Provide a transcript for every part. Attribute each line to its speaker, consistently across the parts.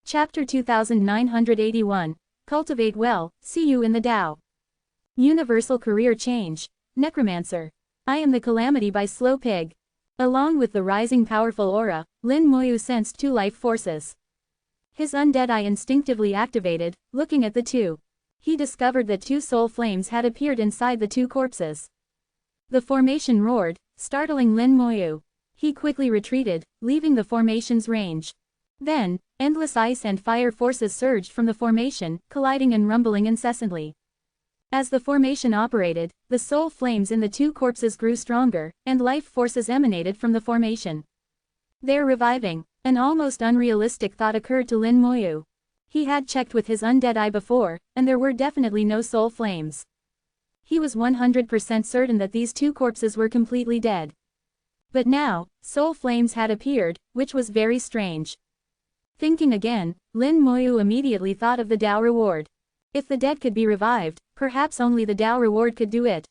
Speaker 1: Chapter 2981. Cultivate well, see you in the Tao. Universal career change. Necromancer. I am the calamity by Slow Pig. Along with the rising powerful aura, Lin Moyu sensed two life forces. His undead eye instinctively activated, looking at the two. He discovered that two soul flames had appeared inside the two corpses. The formation roared, startling Lin Moyu. He quickly retreated, leaving the formation's range. Then, endless ice and fire forces surged from the formation, colliding and rumbling incessantly. As the formation operated, the soul flames in the two corpses grew stronger, and life forces emanated from the formation. They're reviving. An almost unrealistic thought occurred to Lin Moyu. He had checked with his undead eye before, and there were definitely no soul flames. He was 100% certain that these two corpses were completely dead. But now, soul flames had appeared, which was very strange. Thinking again, Lin Moyu immediately thought of the Tao reward. If the dead could be revived, perhaps only the Tao reward could do it.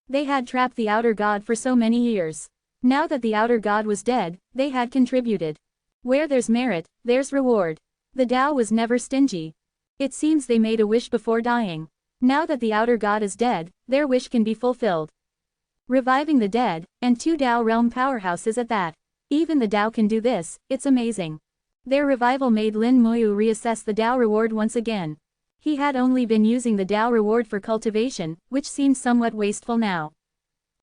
Speaker 1: They had trapped the outer god for so many years. Now that the outer god was dead, they had contributed. Where there's merit, there's reward. The Tao was never stingy. It seems they made a wish before dying. Now that the outer god is dead, their wish can be fulfilled. Reviving the dead, and two Tao realm powerhouses at that. Even the Tao can do this, it's amazing. Their revival made Lin Moyu reassess the Tao reward once again. He had only been using the Tao reward for cultivation, which seemed somewhat wasteful now.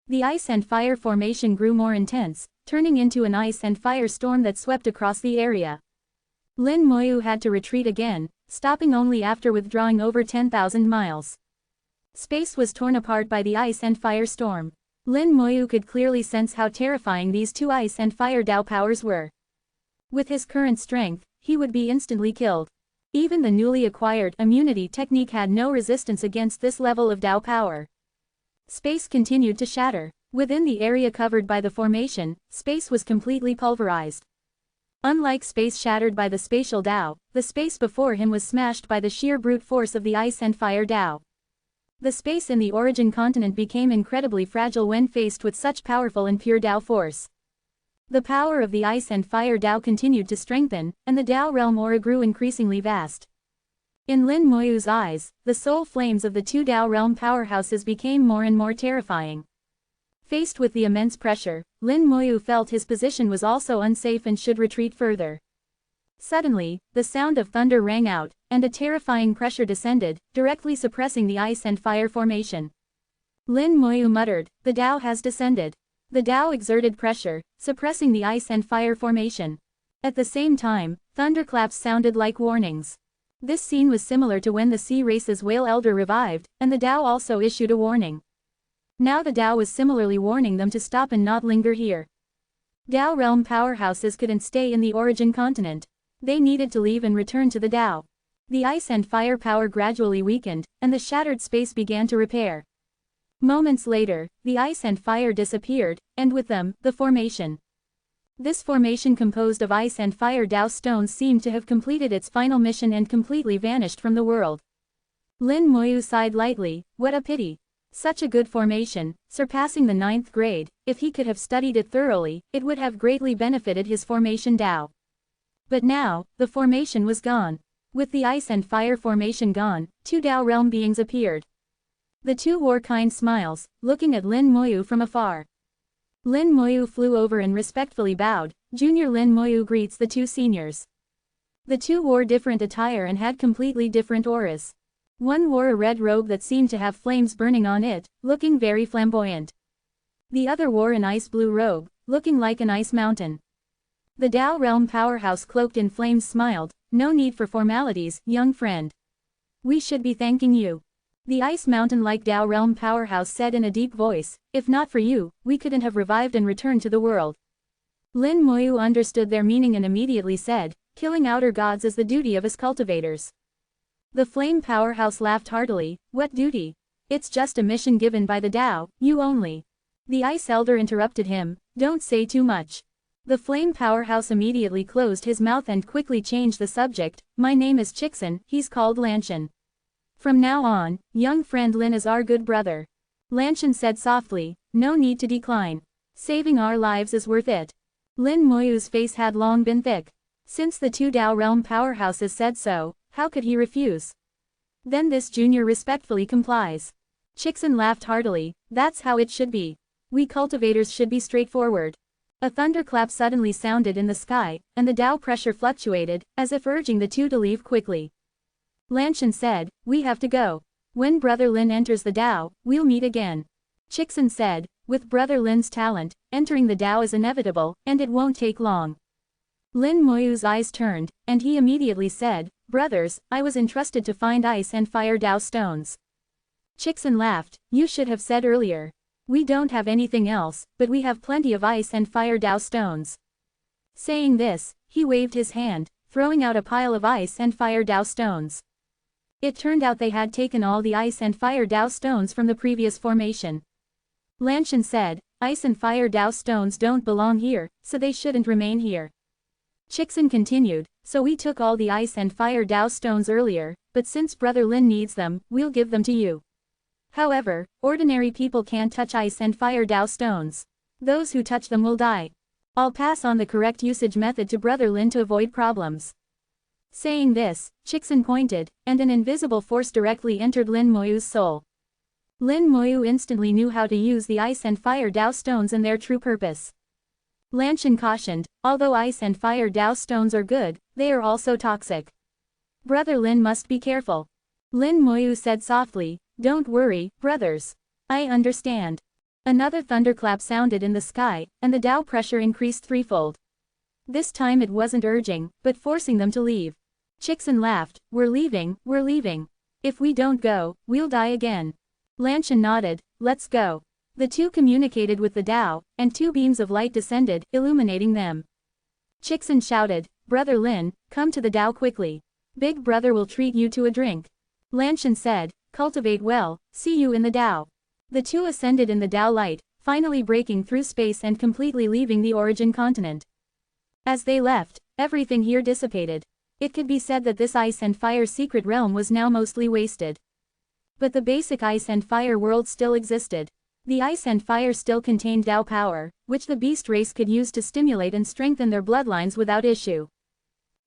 Speaker 1: The ice and fire formation grew more intense, turning into an ice and fire storm that swept across the area. Lin Moyu had to retreat again, stopping only after withdrawing over 10,000 miles. Space was torn apart by the ice and fire storm. Lin Moyu could clearly sense how terrifying these two ice and fire Tao powers were. With his current strength, he would be instantly killed. Even the newly acquired immunity technique had no resistance against this level of Tao power. Space continued to shatter. Within the area covered by the formation, space was completely pulverized. Unlike space shattered by the spatial Tao, the space before him was smashed by the sheer brute force of the ice and fire Tao. The space in the origin continent became incredibly fragile when faced with such powerful and pure Tao force. The power of the ice and fire Tao continued to strengthen, and the Tao realm aura grew increasingly vast. In Lin Moyu's eyes, the soul flames of the two Tao realm powerhouses became more and more terrifying. Faced with the immense pressure, Lin Moyu felt his position was also unsafe and should retreat further. Suddenly, the sound of thunder rang out, and a terrifying pressure descended, directly suppressing the ice and fire formation. Lin Moyu muttered, "The Tao has descended." The Tao exerted pressure, suppressing the ice and fire formation. At the same time, thunderclaps sounded like warnings. This scene was similar to when the sea race's whale elder revived, and the Tao also issued a warning. Now the Tao was similarly warning them to stop and not linger here. Tao realm powerhouses couldn't stay in the origin continent. They needed to leave and return to the Tao. The ice and fire power gradually weakened, and the shattered space began to repair. Moments later, the ice and fire disappeared, and with them, the formation. This formation composed of ice and fire Tao stones seemed to have completed its final mission and completely vanished from the world. Lin Moyu sighed lightly, what a pity. Such a good formation, surpassing the 9th grade, if he could have studied it thoroughly, it would have greatly benefited his formation Tao. But now, the formation was gone. With the ice and fire formation gone, two Tao realm beings appeared. The two wore kind smiles, looking at Lin Moyu from afar. Lin Moyu flew over and respectfully bowed. Junior Lin Moyu greets the two seniors. The two wore different attire and had completely different auras. One wore a red robe that seemed to have flames burning on it, looking very flamboyant. The other wore an ice blue robe, looking like an ice mountain. The Tao realm powerhouse cloaked in flames smiled, "No need for formalities, young friend. We should be thanking you." The ice mountain-like Tao realm powerhouse said in a deep voice, "If not for you, we couldn't have revived and returned to the world." Lin Moyu understood their meaning and immediately said, "Killing outer gods is the duty of us cultivators." The flame powerhouse laughed heartily, "What duty? It's just a mission given by the Tao, you only." The ice elder interrupted him, "Don't say too much." The flame powerhouse immediately closed his mouth and quickly changed the subject, "My name is Chickson, he's called Lanshan. From now on, young friend Lin is our good brother." Lanshan said softly, "No need to decline. Saving our lives is worth it." Lin Moyu's face had long been thick. Since the two Dao realm powerhouses said so, how could he refuse? Then this junior respectfully complies. Chickson laughed heartily. That's how it should be. We cultivators should be straightforward. A thunderclap suddenly sounded in the sky, and the Dao pressure fluctuated, as if urging the two to leave quickly. Lanshan said, we have to go. When Brother Lin enters the Dao, we'll meet again. Chickson said, with Brother Lin's talent, entering the Dao is inevitable, and it won't take long. Lin Moyu's eyes turned, and he immediately said, brothers, I was entrusted to find ice and fire Dao stones. Chickson laughed, you should have said earlier. We don't have anything else, but we have plenty of ice and fire Dao stones. Saying this, he waved his hand, throwing out a pile of ice and fire Dao stones. It turned out they had taken all the ice and fire Dao stones from the previous formation. Lanshan said, ice and fire Dao stones don't belong here, so they shouldn't remain here. Chickson continued, so we took all the ice and fire Dao stones earlier, but since Brother Lin needs them, we'll give them to you. However, ordinary people can't touch ice and fire Dao stones. Those who touch them will die. I'll pass on the correct usage method to Brother Lin to avoid problems. Saying this, Chickson pointed, and an invisible force directly entered Lin Moyu's soul. Lin Moyu instantly knew how to use the ice and fire Dao stones in their true purpose. Lanshan cautioned, although ice and fire Dao stones are good, they are also toxic. Brother Lin must be careful. Lin Moyu said softly, don't worry, brothers. I understand. Another thunderclap sounded in the sky, and the Dao pressure increased threefold. This time it wasn't urging, but forcing them to leave. Chickson laughed, we're leaving. If we don't go, we'll die again. Lanshan nodded, let's go. The two communicated with the Dao, and two beams of light descended, illuminating them. Chickson shouted, Brother Lin, come to the Dao quickly. Big brother will treat you to a drink. Lanshan said, cultivate well, see you in the Dao. The two ascended in the Dao light, finally breaking through space and completely leaving the origin continent. As they left, everything here dissipated. It could be said that this ice and fire secret realm was now mostly wasted. But the basic ice and fire world still existed. The ice and fire still contained Dao power, which the beast race could use to stimulate and strengthen their bloodlines without issue.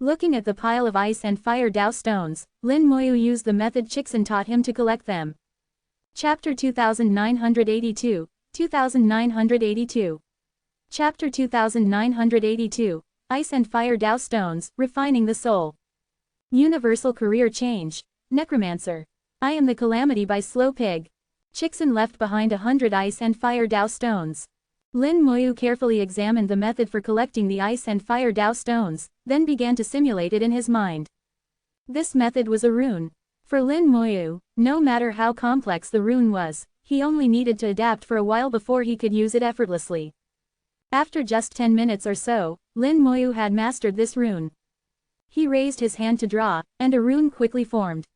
Speaker 1: Looking at the pile of ice and fire Dao stones, Lin Moyu used the method Chickson taught him to collect them. Chapter 2982, 2982. Chapter 2982, Ice and Fire Dao Stones, Refining the Soul. Universal Career Change. Necromancer. I am the calamity by Slow Pig. Chickson left behind 100 ice and fire Dao stones. Lin Moyu carefully examined the method for collecting the ice and fire Dao stones, then began to simulate it in his mind. This method was a rune. For Lin Moyu, no matter how complex the rune was, he only needed to adapt for a while before he could use it effortlessly. After just 10 minutes or so, Lin Moyu had mastered this rune. He raised his hand to draw, and a rune quickly formed.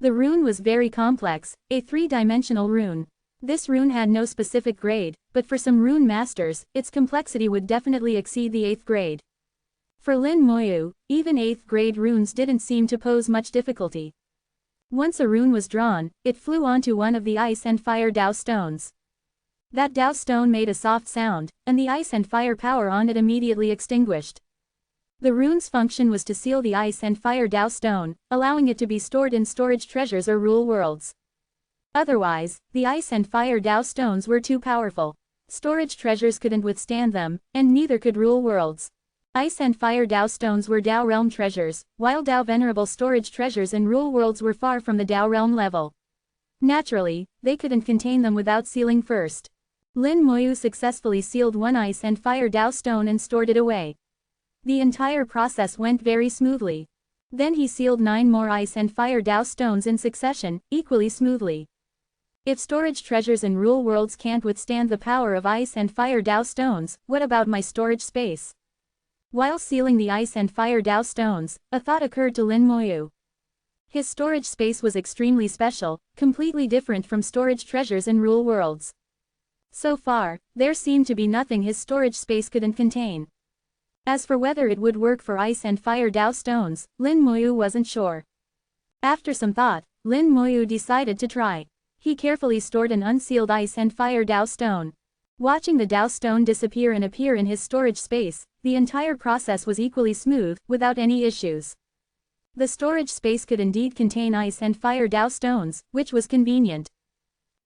Speaker 1: The rune was very complex, a 3-dimensional rune. This rune had no specific grade, but for some rune masters, its complexity would definitely exceed the 8th grade. For Lin Moyu, even 8th grade runes didn't seem to pose much difficulty. Once a rune was drawn, it flew onto one of the ice and fire Dao stones. That Dao stone made a soft sound, and the ice and fire power on it immediately extinguished. The rune's function was to seal the ice and fire Dao stone, allowing it to be stored in storage treasures or rule worlds. Otherwise, the ice and fire Dao stones were too powerful. Storage treasures couldn't withstand them, and neither could rule worlds. Ice and fire Dao stones were Dao realm treasures, while Dao Venerable storage treasures in rule worlds were far from the Dao realm level. Naturally, they couldn't contain them without sealing first. Lin Moyu successfully sealed one ice and fire Dao stone and stored it away. The entire process went very smoothly. Then he sealed 9 more ice and fire Dao stones in succession, equally smoothly. If storage treasures in rule worlds can't withstand the power of ice and fire Dao stones, what about my storage space? While sealing the ice and fire Dao stones, a thought occurred to Lin Moyu. His storage space was extremely special, completely different from storage treasures in rule worlds. So far, there seemed to be nothing his storage space couldn't contain. As for whether it would work for ice and fire Dao stones, Lin Moyu wasn't sure. After some thought, Lin Moyu decided to try. He carefully stored an unsealed ice and fire Dao stone. Watching the Dao stone disappear and appear in his storage space, the entire process was equally smooth, without any issues. The storage space could indeed contain ice and fire Dao stones, which was convenient.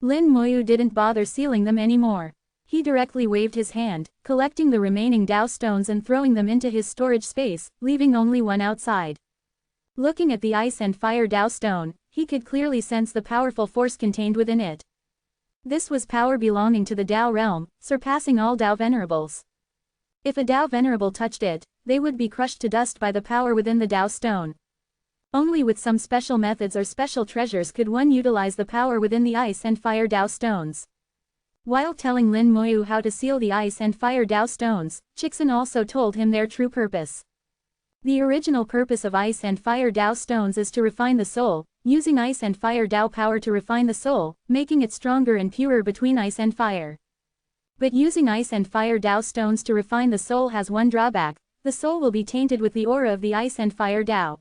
Speaker 1: Lin Moyu didn't bother sealing them anymore. He directly waved his hand, collecting the remaining Dao stones and throwing them into his storage space, leaving only one outside. Looking at the ice and fire Dao stone, he could clearly sense the powerful force contained within it. This was power belonging to the Dao realm, surpassing all Dao venerables. If a Dao venerable touched it, they would be crushed to dust by the power within the Dao stone. Only with some special methods or special treasures could one utilize the power within the ice and fire Dao stones. While telling Lin Moyu how to seal the ice and fire Dao stones, Chixin also told him their true purpose. The original purpose of ice and fire Dao stones is to refine the soul, using ice and fire Dao power to refine the soul, making it stronger and purer between ice and fire. But using ice and fire Dao stones to refine the soul has one drawback: the soul will be tainted with the aura of the ice and fire Dao.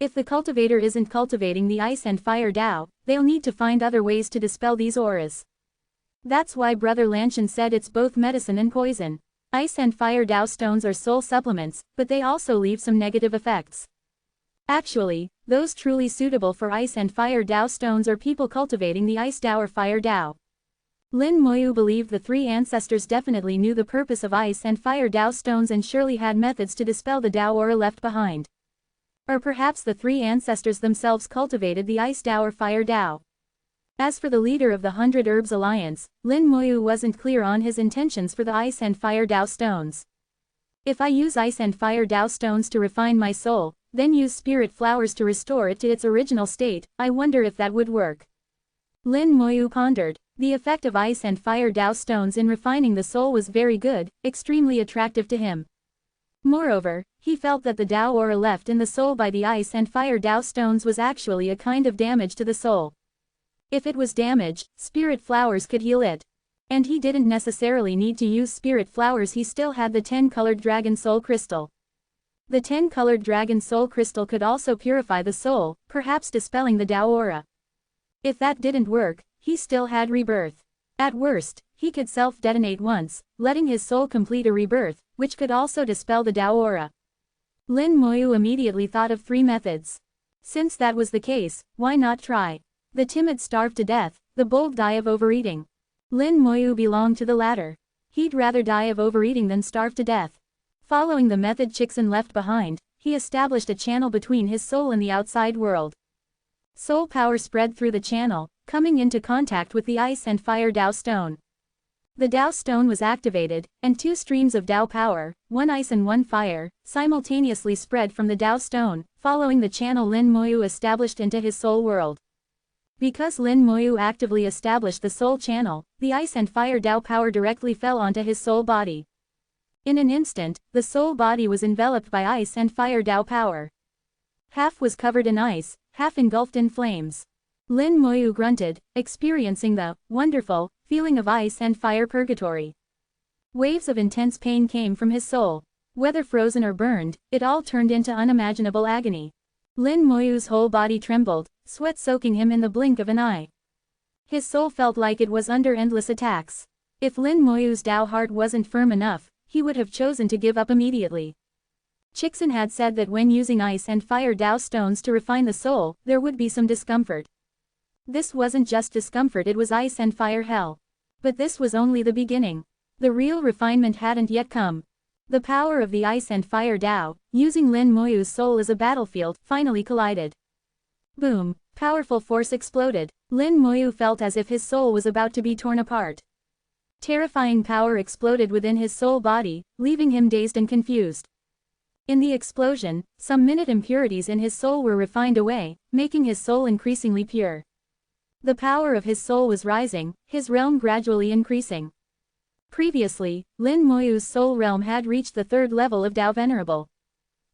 Speaker 1: If the cultivator isn't cultivating the ice and fire Dao, they'll need to find other ways to dispel these auras. That's why Brother Lanshan said it's both medicine and poison. Ice and fire Dao stones are soul supplements, but they also leave some negative effects. Actually, those truly suitable for ice and fire Dao stones are people cultivating the ice Dao or fire Dao. Lin Moyu believed the three ancestors definitely knew the purpose of ice and fire Dao stones and surely had methods to dispel the Dao aura left behind. Or perhaps the three ancestors themselves cultivated the ice Dao or fire Dao. As for the leader of the 100 Herbs Alliance, Lin Moyu wasn't clear on his intentions for the ice and fire Dao stones. If I use ice and fire Dao stones to refine my soul, then use spirit flowers to restore it to its original state, I wonder if that would work. Lin Moyu pondered. The effect of ice and fire Dao stones in refining the soul was very good, extremely attractive to him. Moreover, he felt that the Dao aura left in the soul by the ice and fire Dao stones was actually a kind of damage to the soul. If it was damaged, spirit flowers could heal it. And he didn't necessarily need to use spirit flowers, he still had the 10-colored dragon soul crystal. The 10-colored dragon soul crystal could also purify the soul, perhaps dispelling the Dao aura. If that didn't work, he still had rebirth. At worst, he could self-detonate once, letting his soul complete a rebirth, which could also dispel the Dao aura. Lin Moyu immediately thought of 3 methods. Since that was the case, why not try? The timid starve to death, the bold die of overeating. Lin Moyu belonged to the latter. He'd rather die of overeating than starve to death. Following the method Chixin left behind, he established a channel between his soul and the outside world. Soul power spread through the channel, coming into contact with the ice and fire Dao stone. The Dao stone was activated, and 2 streams of Dao power, one ice and one fire, simultaneously spread from the Dao stone, following the channel Lin Moyu established into his soul world. Because Lin Moyu actively established the soul channel, the ice and fire Dao power directly fell onto his soul body. In an instant, the soul body was enveloped by ice and fire Dao power. Half was covered in ice, half engulfed in flames. Lin Moyu grunted, experiencing the wonderful feeling of ice and fire purgatory. Waves of intense pain came from his soul. Whether frozen or burned, it all turned into unimaginable agony. Lin Moyu's whole body trembled, sweat soaking him in the blink of an eye. His soul felt like it was under endless attacks. If Lin Moyu's Dao heart wasn't firm enough, he would have chosen to give up immediately. Chixin had said that when using ice and fire Dao stones to refine the soul, there would be some discomfort. This wasn't just discomfort, it was ice and fire hell. But this was only the beginning. The real refinement hadn't yet come. The power of the ice and fire Dao, using Lin Moyu's soul as a battlefield, finally collided. Boom! Powerful force exploded. Lin Moyu felt as if his soul was about to be torn apart. Terrifying power exploded within his soul body, leaving him dazed and confused. In the explosion, some minute impurities in his soul were refined away, making his soul increasingly pure. The power of his soul was rising, his realm gradually increasing. Previously, Lin Moyu's soul realm had reached the 3rd level of Dao Venerable.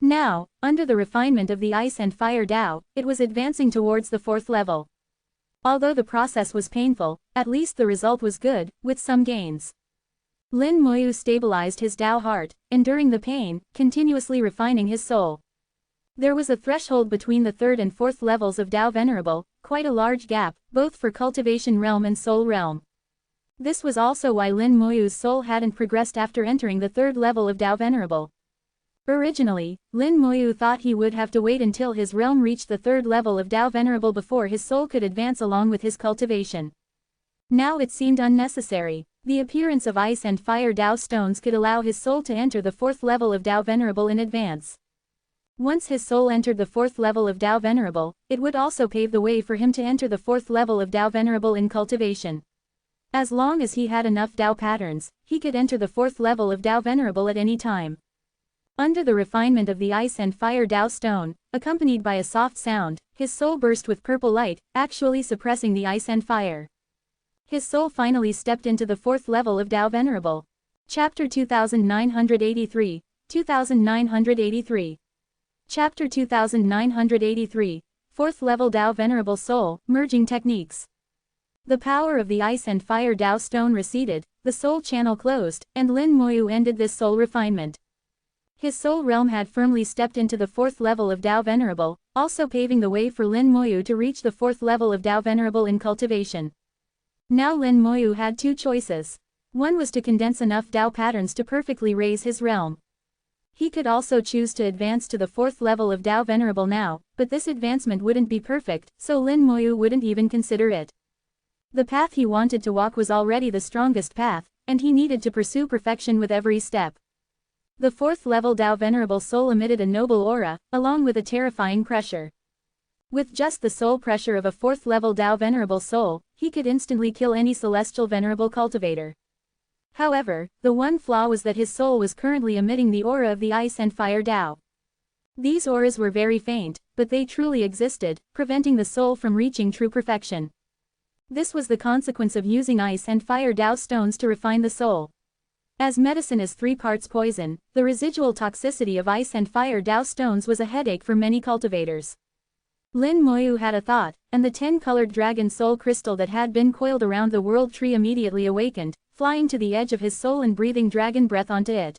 Speaker 1: Now, under the refinement of the ice and fire Dao, it was advancing towards the 4th level. Although the process was painful, at least the result was good, with some gains. Lin Moyu stabilized his Dao heart, enduring the pain, continuously refining his soul. There was a threshold between the 3rd and 4th levels of Dao Venerable, quite a large gap, both for cultivation realm and soul realm. This was also why Lin Moyu's soul hadn't progressed after entering the third level of Tao Venerable. Originally, Lin Moyu thought he would have to wait until his realm reached the third level of Tao Venerable before his soul could advance along with his cultivation. Now it seemed unnecessary. The appearance of ice and fire Tao stones could allow his soul to enter the fourth level of Tao Venerable in advance. Once his soul entered the fourth level of Tao Venerable, it would also pave the way for him to enter the fourth level of Tao Venerable in cultivation. As long as he had enough Tao patterns, he could enter the fourth level of Tao Venerable at any time. Under the refinement of the ice and fire Tao stone, accompanied by a soft sound, his soul burst with purple light, actually suppressing the ice and fire. His soul finally stepped into the fourth level of Tao Venerable. Chapter 2983, 2983. Chapter 2983, Fourth Level Tao Venerable Soul, Merging Techniques. The power of the ice and fire Tao stone receded, the soul channel closed, and Lin Moyu ended this soul refinement. His soul realm had firmly stepped into the fourth level of Tao Venerable, also paving the way for Lin Moyu to reach the fourth level of Tao Venerable in cultivation. Now Lin Moyu had two choices. One was to condense enough Tao patterns to perfectly raise his realm. He could also choose to advance to the fourth level of Tao Venerable now, but this advancement wouldn't be perfect, so Lin Moyu wouldn't even consider it. The path he wanted to walk was already the strongest path, and he needed to pursue perfection with every step. The fourth level Tao Venerable soul emitted a noble aura, along with a terrifying pressure. With just the soul pressure of a fourth level Tao Venerable soul, he could instantly kill any celestial Venerable cultivator. However, the one flaw was that his soul was currently emitting the aura of the ice and fire Tao. These auras were very faint, but they truly existed, preventing the soul from reaching true perfection. This was the consequence of using ice and fire Tao stones to refine the soul. As medicine is 3 parts poison, the residual toxicity of ice and fire Tao stones was a headache for many cultivators. Lin Moyu had a thought, and the 10-colored dragon soul crystal that had been coiled around the world tree immediately awakened, flying to the edge of his soul and breathing dragon breath onto it.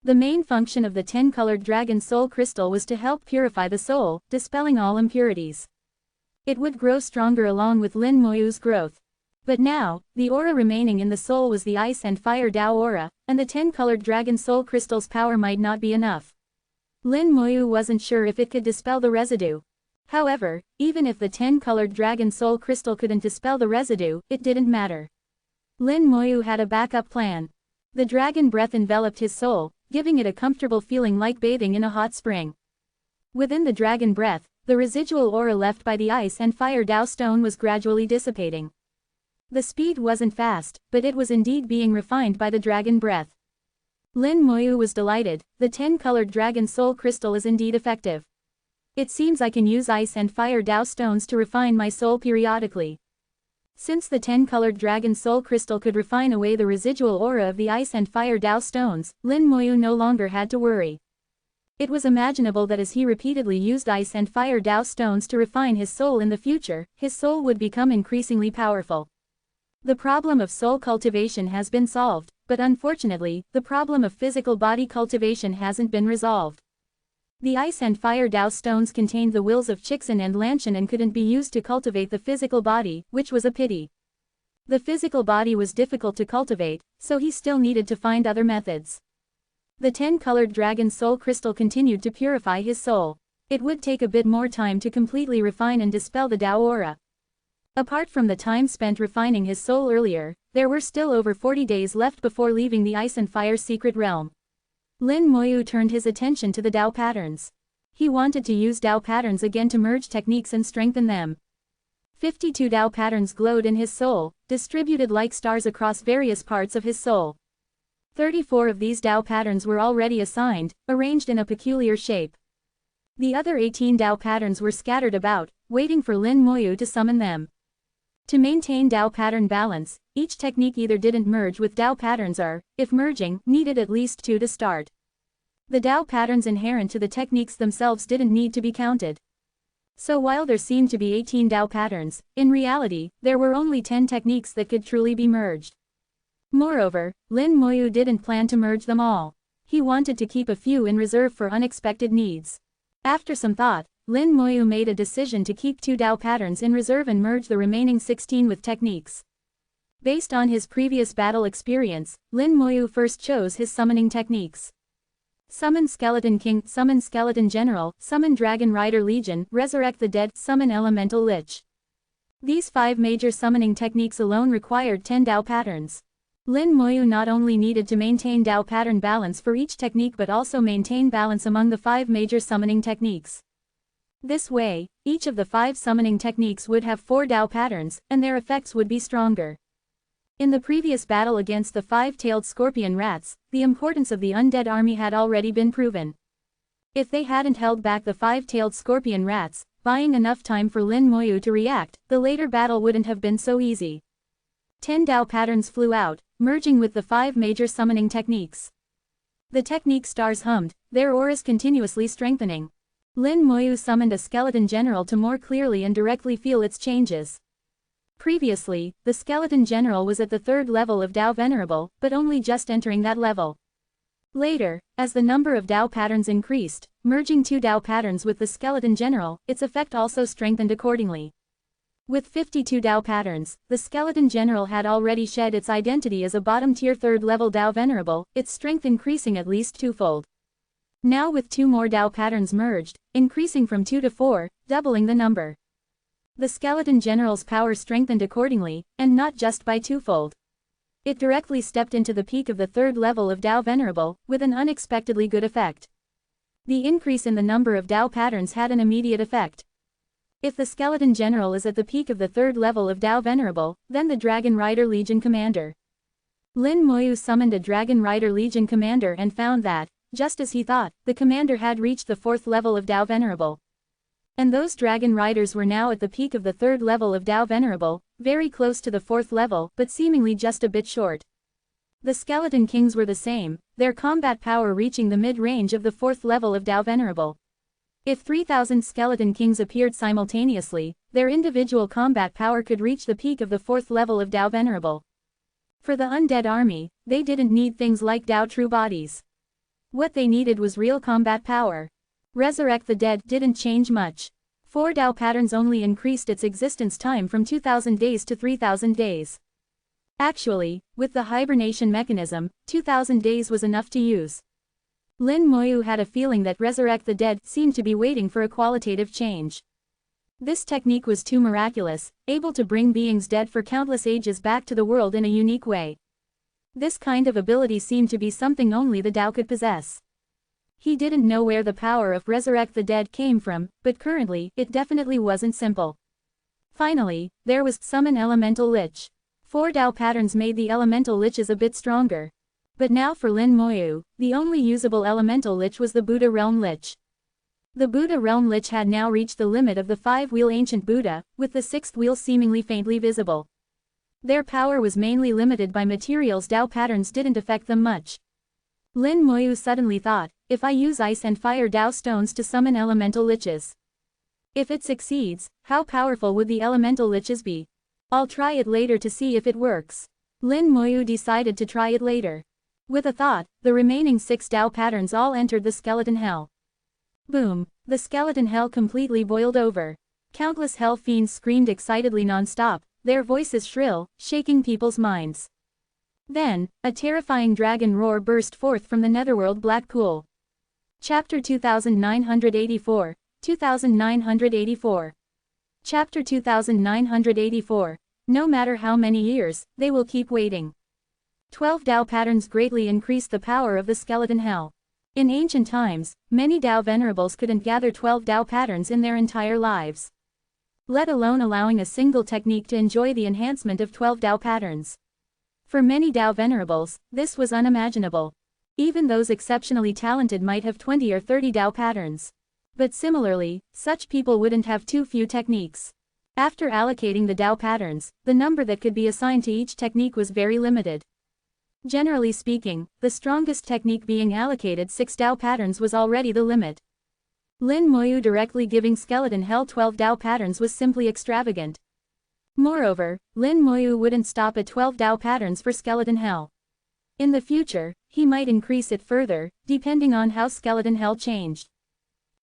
Speaker 1: The main function of the 10-colored dragon soul crystal was to help purify the soul, dispelling all impurities. It would grow stronger along with Lin Moyu's growth. But now, the aura remaining in the soul was the ice and fire Tao aura, and the 10-colored dragon soul crystal's power might not be enough. Lin Moyu wasn't sure if it could dispel the residue. However, even if the 10-colored dragon soul crystal couldn't dispel the residue, it didn't matter. Lin Moyu had a backup plan. The dragon breath enveloped his soul, giving it a comfortable feeling like bathing in a hot spring. Within the dragon breath, the residual aura left by the ice and fire Tao stone was gradually dissipating. The speed wasn't fast, but it was indeed being refined by the dragon breath. Lin Moyu was delighted, the 10-colored dragon soul crystal is indeed effective. It seems I can use ice and fire Tao stones to refine my soul periodically. Since the 10-colored dragon soul crystal could refine away the residual aura of the ice and fire Tao stones, Lin Moyu no longer had to worry. It was imaginable that as he repeatedly used ice and fire Tao stones to refine his soul in the future, his soul would become increasingly powerful. The problem of soul cultivation has been solved, but unfortunately, the problem of physical body cultivation hasn't been resolved. The ice and fire Tao stones contained the wills of Chixin and Lanshan and couldn't be used to cultivate the physical body, which was a pity. The physical body was difficult to cultivate, so he still needed to find other methods. The 10-colored dragon soul crystal continued to purify his soul. It would take a bit more time to completely refine and dispel the Tao aura. Apart from the time spent refining his soul earlier, there were still over 40 days left before leaving the ice and fire secret realm. Lin Moyu turned his attention to the Tao patterns. He wanted to use Tao patterns again to merge techniques and strengthen them. 52 Tao patterns glowed in his soul, distributed like stars across various parts of his soul. 34 of these Tao patterns were already assigned, arranged in a peculiar shape. The other 18 Tao patterns were scattered about, waiting for Lin Moyu to summon them. To maintain Tao pattern balance, each technique either didn't merge with Tao patterns or, if merging, needed at least 2 to start. The Tao patterns inherent to the techniques themselves didn't need to be counted. So while there seemed to be 18 Tao patterns, in reality, there were only 10 techniques that could truly be merged. Moreover, Lin Moyu didn't plan to merge them all. He wanted to keep a few in reserve for unexpected needs. After some thought, Lin Moyu made a decision to keep 2 Tao patterns in reserve and merge the remaining 16 with techniques. Based on his previous battle experience, Lin Moyu first chose his summoning techniques. Summon Skeleton King, Summon Skeleton General, Summon Dragon Rider Legion, Resurrect the Dead, Summon Elemental Lich. These 5 major summoning techniques alone required 10 Dao patterns. Lin Moyu not only needed to maintain Dao pattern balance for each technique but also maintain balance among the 5 major summoning techniques. This way, each of the 5 summoning techniques would have 4 Dao patterns, and their effects would be stronger. In the previous battle against the 5-tailed scorpion rats, the importance of the undead army had already been proven. If they hadn't held back the 5-tailed scorpion rats, buying enough time for Lin Moyu to react, the later battle wouldn't have been so easy. 10 Dao patterns flew out, merging with the 5 major summoning techniques. The technique stars hummed, their auras continuously strengthening. Lin Moyu summoned a skeleton general to more clearly and directly feel its changes. Previously, the skeleton general was at the 3rd level of Dao Venerable, but only just entering that level. Later, as the number of Dao patterns increased, merging 2 Dao patterns with the skeleton general, its effect also strengthened accordingly. With 52 Dao patterns, the skeleton general had already shed its identity as a bottom-tier 3rd level Dao Venerable, its strength increasing at least 2-fold. Now with 2 more Dao patterns merged, increasing from 2 to 4, doubling the number. The skeleton general's power strengthened accordingly, and not just by 2-fold. It directly stepped into the peak of the 3rd level of Dao Venerable, with an unexpectedly good effect. The increase in the number of Dao patterns had an immediate effect. If the skeleton general is at the peak of the 3rd level of Dao Venerable, then the Dragon Rider Legion commander. Lin Moyu summoned a Dragon Rider Legion commander and found that, just as he thought, the commander had reached the 4th level of Dao Venerable. And those Dragon Riders were now at the peak of the 3rd level of Dao Venerable, very close to the 4th level, but seemingly just a bit short. The Skeleton Kings were the same, their combat power reaching the mid-range of the 4th level of Dao Venerable. If 3,000 Skeleton Kings appeared simultaneously, their individual combat power could reach the peak of the 4th level of Dao Venerable. For the undead army, they didn't need things like Dao True Bodies. What they needed was real combat power. Resurrect the Dead didn't change much. 4 Dao patterns only increased its existence time from 2,000 days to 3,000 days. Actually, with the hibernation mechanism, 2,000 days was enough to use. Lin Moyu had a feeling that Resurrect the Dead seemed to be waiting for a qualitative change. This technique was too miraculous, able to bring beings dead for countless ages back to the world in a unique way. This kind of ability seemed to be something only the Dao could possess. He didn't know where the power of Resurrect the Dead came from, but currently, it definitely wasn't simple. Finally, there was Summon Elemental Lich. 4 Dao patterns made the Elemental Liches a bit stronger. But now for Lin Moyu, the only usable Elemental Lich was the Buddha Realm Lich. The Buddha Realm Lich had now reached the limit of the 5-wheel Ancient Buddha, with the 6th wheel seemingly faintly visible. Their power was mainly limited by materials Dao patterns didn't affect them much. Lin Moyu suddenly thought, if I use ice and fire Dao stones to summon elemental liches. If it succeeds, how powerful would the elemental liches be? I'll try it later to see if it works. Lin Moyu decided to try it later. With a thought, the remaining 6 Dao patterns all entered the skeleton hell. Boom! The skeleton hell completely boiled over. Countless hell fiends screamed excitedly non-stop, their voices shrill, shaking people's minds. Then, a terrifying dragon roar burst forth from the netherworld black pool. Chapter 2984, 2984. Chapter 2984. No matter how many years, they will keep waiting. 12 Dao patterns greatly increased the power of the skeleton hell. In ancient times, many Dao venerables couldn't gather 12 Dao patterns in their entire lives. Let alone allowing a single technique to enjoy the enhancement of 12 Dao patterns. For many Dao venerables, this was unimaginable. Even those exceptionally talented might have 20 or 30 Dao patterns. But similarly, such people wouldn't have too few techniques. After allocating the Dao patterns, the number that could be assigned to each technique was very limited. Generally speaking, the strongest technique being allocated 6 Dao patterns was already the limit. Lin Moyu directly giving Skeleton Hell 12 Dao patterns was simply extravagant. Moreover, Lin Moyu wouldn't stop at 12 Dao patterns for Skeleton Hell. In the future, he might increase it further, depending on how Skeleton Hell changed.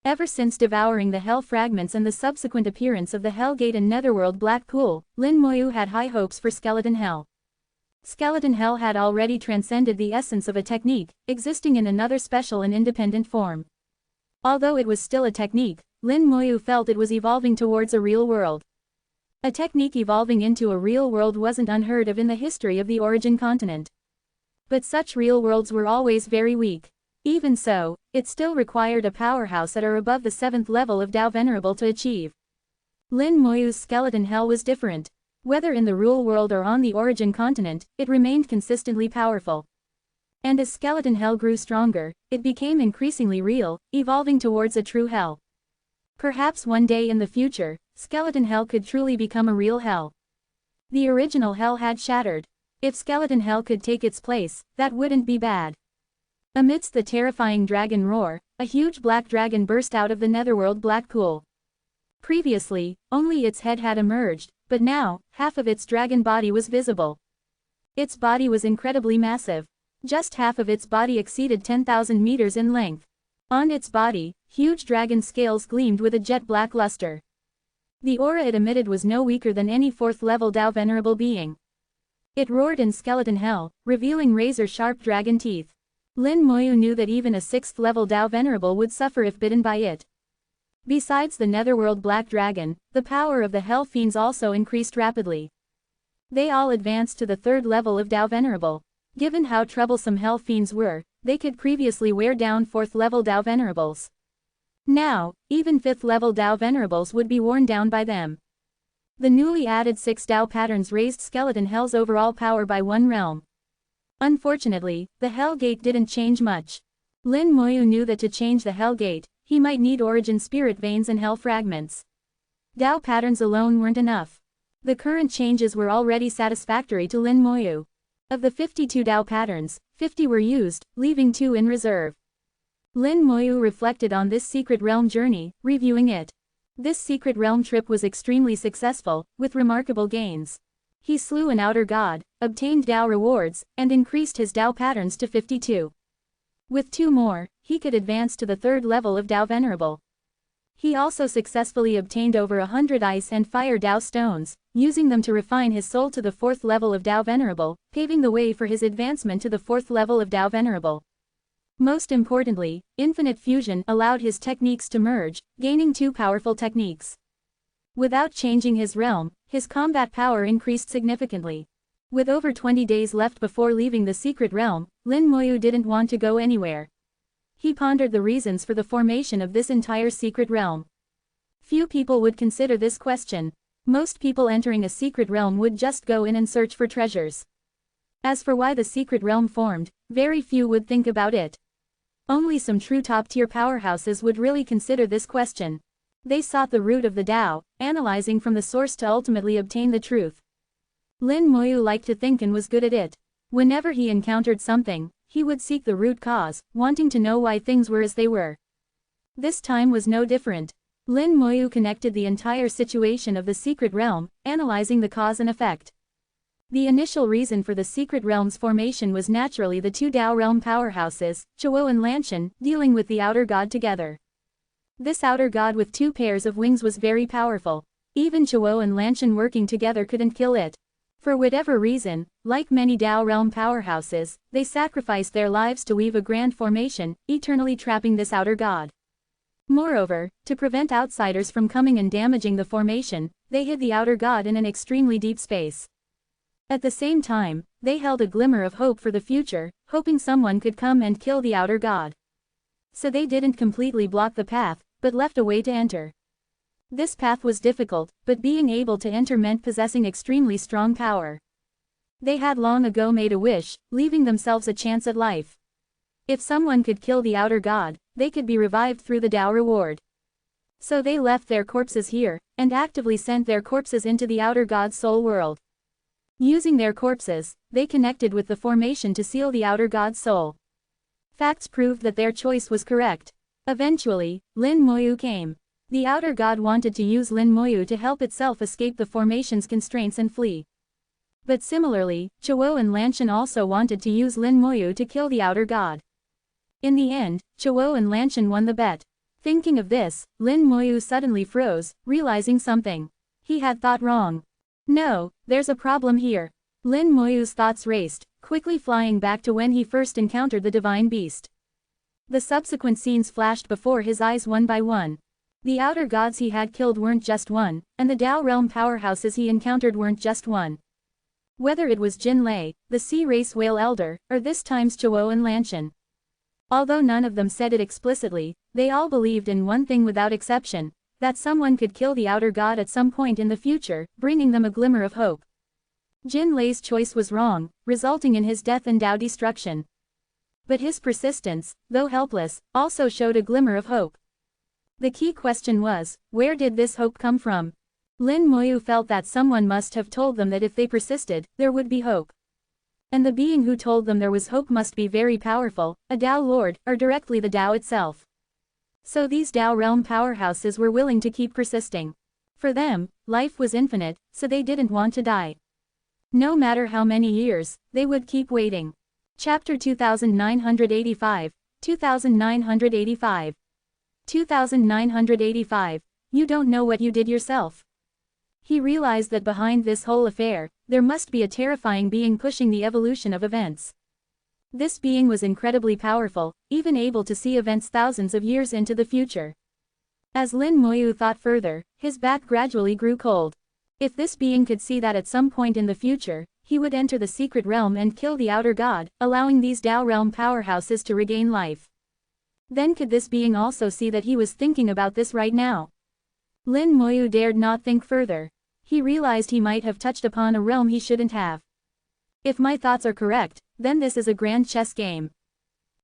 Speaker 1: Ever since devouring the Hell fragments and the subsequent appearance of the Hell Gate and Netherworld Black Pool, Lin Moyu had high hopes for Skeleton Hell. Skeleton Hell had already transcended the essence of a technique, existing in another special and independent form. Although it was still a technique, Lin Moyu felt it was evolving towards a real world. A technique evolving into a real world wasn't unheard of in the history of the origin continent. But such real worlds were always very weak. Even so, it still required a powerhouse at or above the 7th level of Tao Venerable to achieve. Lin Moyu's Skeleton Hell was different. Whether in the real world or on the origin continent, it remained consistently powerful. And as Skeleton Hell grew stronger, it became increasingly real, evolving towards a true hell. Perhaps one day in the future, Skeleton Hell could truly become a real hell. The original hell had shattered. If Skeleton Hell could take its place, that wouldn't be bad. Amidst the terrifying dragon roar, a huge black dragon burst out of the netherworld black pool. Previously, only its head had emerged, but now, half of its dragon body was visible. Its body was incredibly massive. Just half of its body exceeded 10,000 meters in length. On its body, huge dragon scales gleamed with a jet black luster. The aura it emitted was no weaker than any 4th-level Tao Venerable being. It roared in Skeleton Hell, revealing razor-sharp dragon teeth. Lin Moyu knew that even a 6th-level Tao Venerable would suffer if bitten by it. Besides the netherworld black dragon, the power of the hell fiends also increased rapidly. They all advanced to the 3rd level of Tao Venerable. Given how troublesome hell fiends were, they could previously wear down 4th-level Tao Venerables. Now, even 5th-level Tao Venerables would be worn down by them. The newly added 6 Tao patterns raised Skeleton Hell's overall power by 1 realm. Unfortunately, the Hell Gate didn't change much. Lin Moyu knew that to change the Hell Gate, he might need origin spirit veins and hell fragments. Tao patterns alone weren't enough. The current changes were already satisfactory to Lin Moyu. Of the 52 Tao patterns, 50 were used, leaving 2 in reserve. Lin Moyu reflected on this secret realm journey, reviewing it. This secret realm trip was extremely successful, with remarkable gains. He slew an outer god, obtained Tao rewards, and increased his Tao patterns to 52. With 2 more, he could advance to the 3rd level of Tao Venerable. He also successfully obtained over 100 ice and fire Tao stones, using them to refine his soul to the 4th level of Tao Venerable, paving the way for his advancement to the 4th level of Tao Venerable. Most importantly, infinite fusion allowed his techniques to merge, gaining 2 powerful techniques. Without changing his realm, his combat power increased significantly. With over 20 days left before leaving the secret realm, Lin Moyu didn't want to go anywhere. He pondered the reasons for the formation of this entire secret realm. Few people would consider this question. Most people entering a secret realm would just go in and search for treasures. As for why the secret realm formed, very few would think about it. Only some true top-tier powerhouses would really consider this question. They sought the root of the Tao, analyzing from the source to ultimately obtain the truth. Lin Moyu liked to think and was good at it. Whenever he encountered something, he would seek the root cause, wanting to know why things were as they were. This time was no different. Lin Moyu connected the entire situation of the secret realm, analyzing the cause and effect. The initial reason for the secret realm's formation was naturally the 2 Tao realm powerhouses, Chuo and Lanshan, dealing with the outer god together. This outer god with 2 pairs of wings was very powerful. Even Chuo and Lanshan working together couldn't kill it. For whatever reason, like many Tao realm powerhouses, they sacrificed their lives to weave a grand formation, eternally trapping this outer god. Moreover, to prevent outsiders from coming and damaging the formation, they hid the outer god in an extremely deep space. At the same time, they held a glimmer of hope for the future, hoping someone could come and kill the outer god. So they didn't completely block the path, but left a way to enter. This path was difficult, but being able to enter meant possessing extremely strong power. They had long ago made a wish, leaving themselves a chance at life. If someone could kill the outer god, they could be revived through the Tao reward. So they left their corpses here, and actively sent their corpses into the outer god's soul world. Using their corpses, they connected with the formation to seal the outer god's soul. Facts proved that their choice was correct. Eventually, Lin Moyu came. The outer god wanted to use Lin Moyu to help itself escape the formation's constraints and flee. But similarly, Chuo and Lanshan also wanted to use Lin Moyu to kill the outer god. In the end, Chuo and Lanshan won the bet. Thinking of this, Lin Moyu suddenly froze, realizing something. He had thought wrong. No, there's a problem here. Lin Moyu's thoughts raced, quickly flying back to when he first encountered the divine beast. The subsequent scenes flashed before his eyes one by one. The outer gods he had killed weren't just one, and the Tao realm powerhouses he encountered weren't just one. Whether it was Jin Lei, the sea race whale elder, or this time's Chuo and Lanshan. Although none of them said it explicitly, they all believed in one thing without exception, that someone could kill the outer god at some point in the future, bringing them a glimmer of hope. Jin Lei's choice was wrong, resulting in his death and Tao destruction. But his persistence, though helpless, also showed a glimmer of hope. The key question was, where did this hope come from? Lin Moyu felt that someone must have told them that if they persisted, there would be hope. And the being who told them there was hope must be very powerful, a Tao Lord, or directly the Tao itself. So these Tao realm powerhouses were willing to keep persisting. For them, life was infinite, so they didn't want to die. No matter how many years, they would keep waiting. Chapter 2985, 2985. 2985, you don't know what you did yourself. He realized that behind this whole affair, there must be a terrifying being pushing the evolution of events. This being was incredibly powerful, even able to see events thousands of years into the future. As Lin Moyu thought further, his back gradually grew cold. If this being could see that at some point in the future, he would enter the secret realm and kill the outer god, allowing these Tao realm powerhouses to regain life. Then could this being also see that he was thinking about this right now? Lin Moyu dared not think further. He realized he might have touched upon a realm he shouldn't have. If my thoughts are correct, then this is a grand chess game.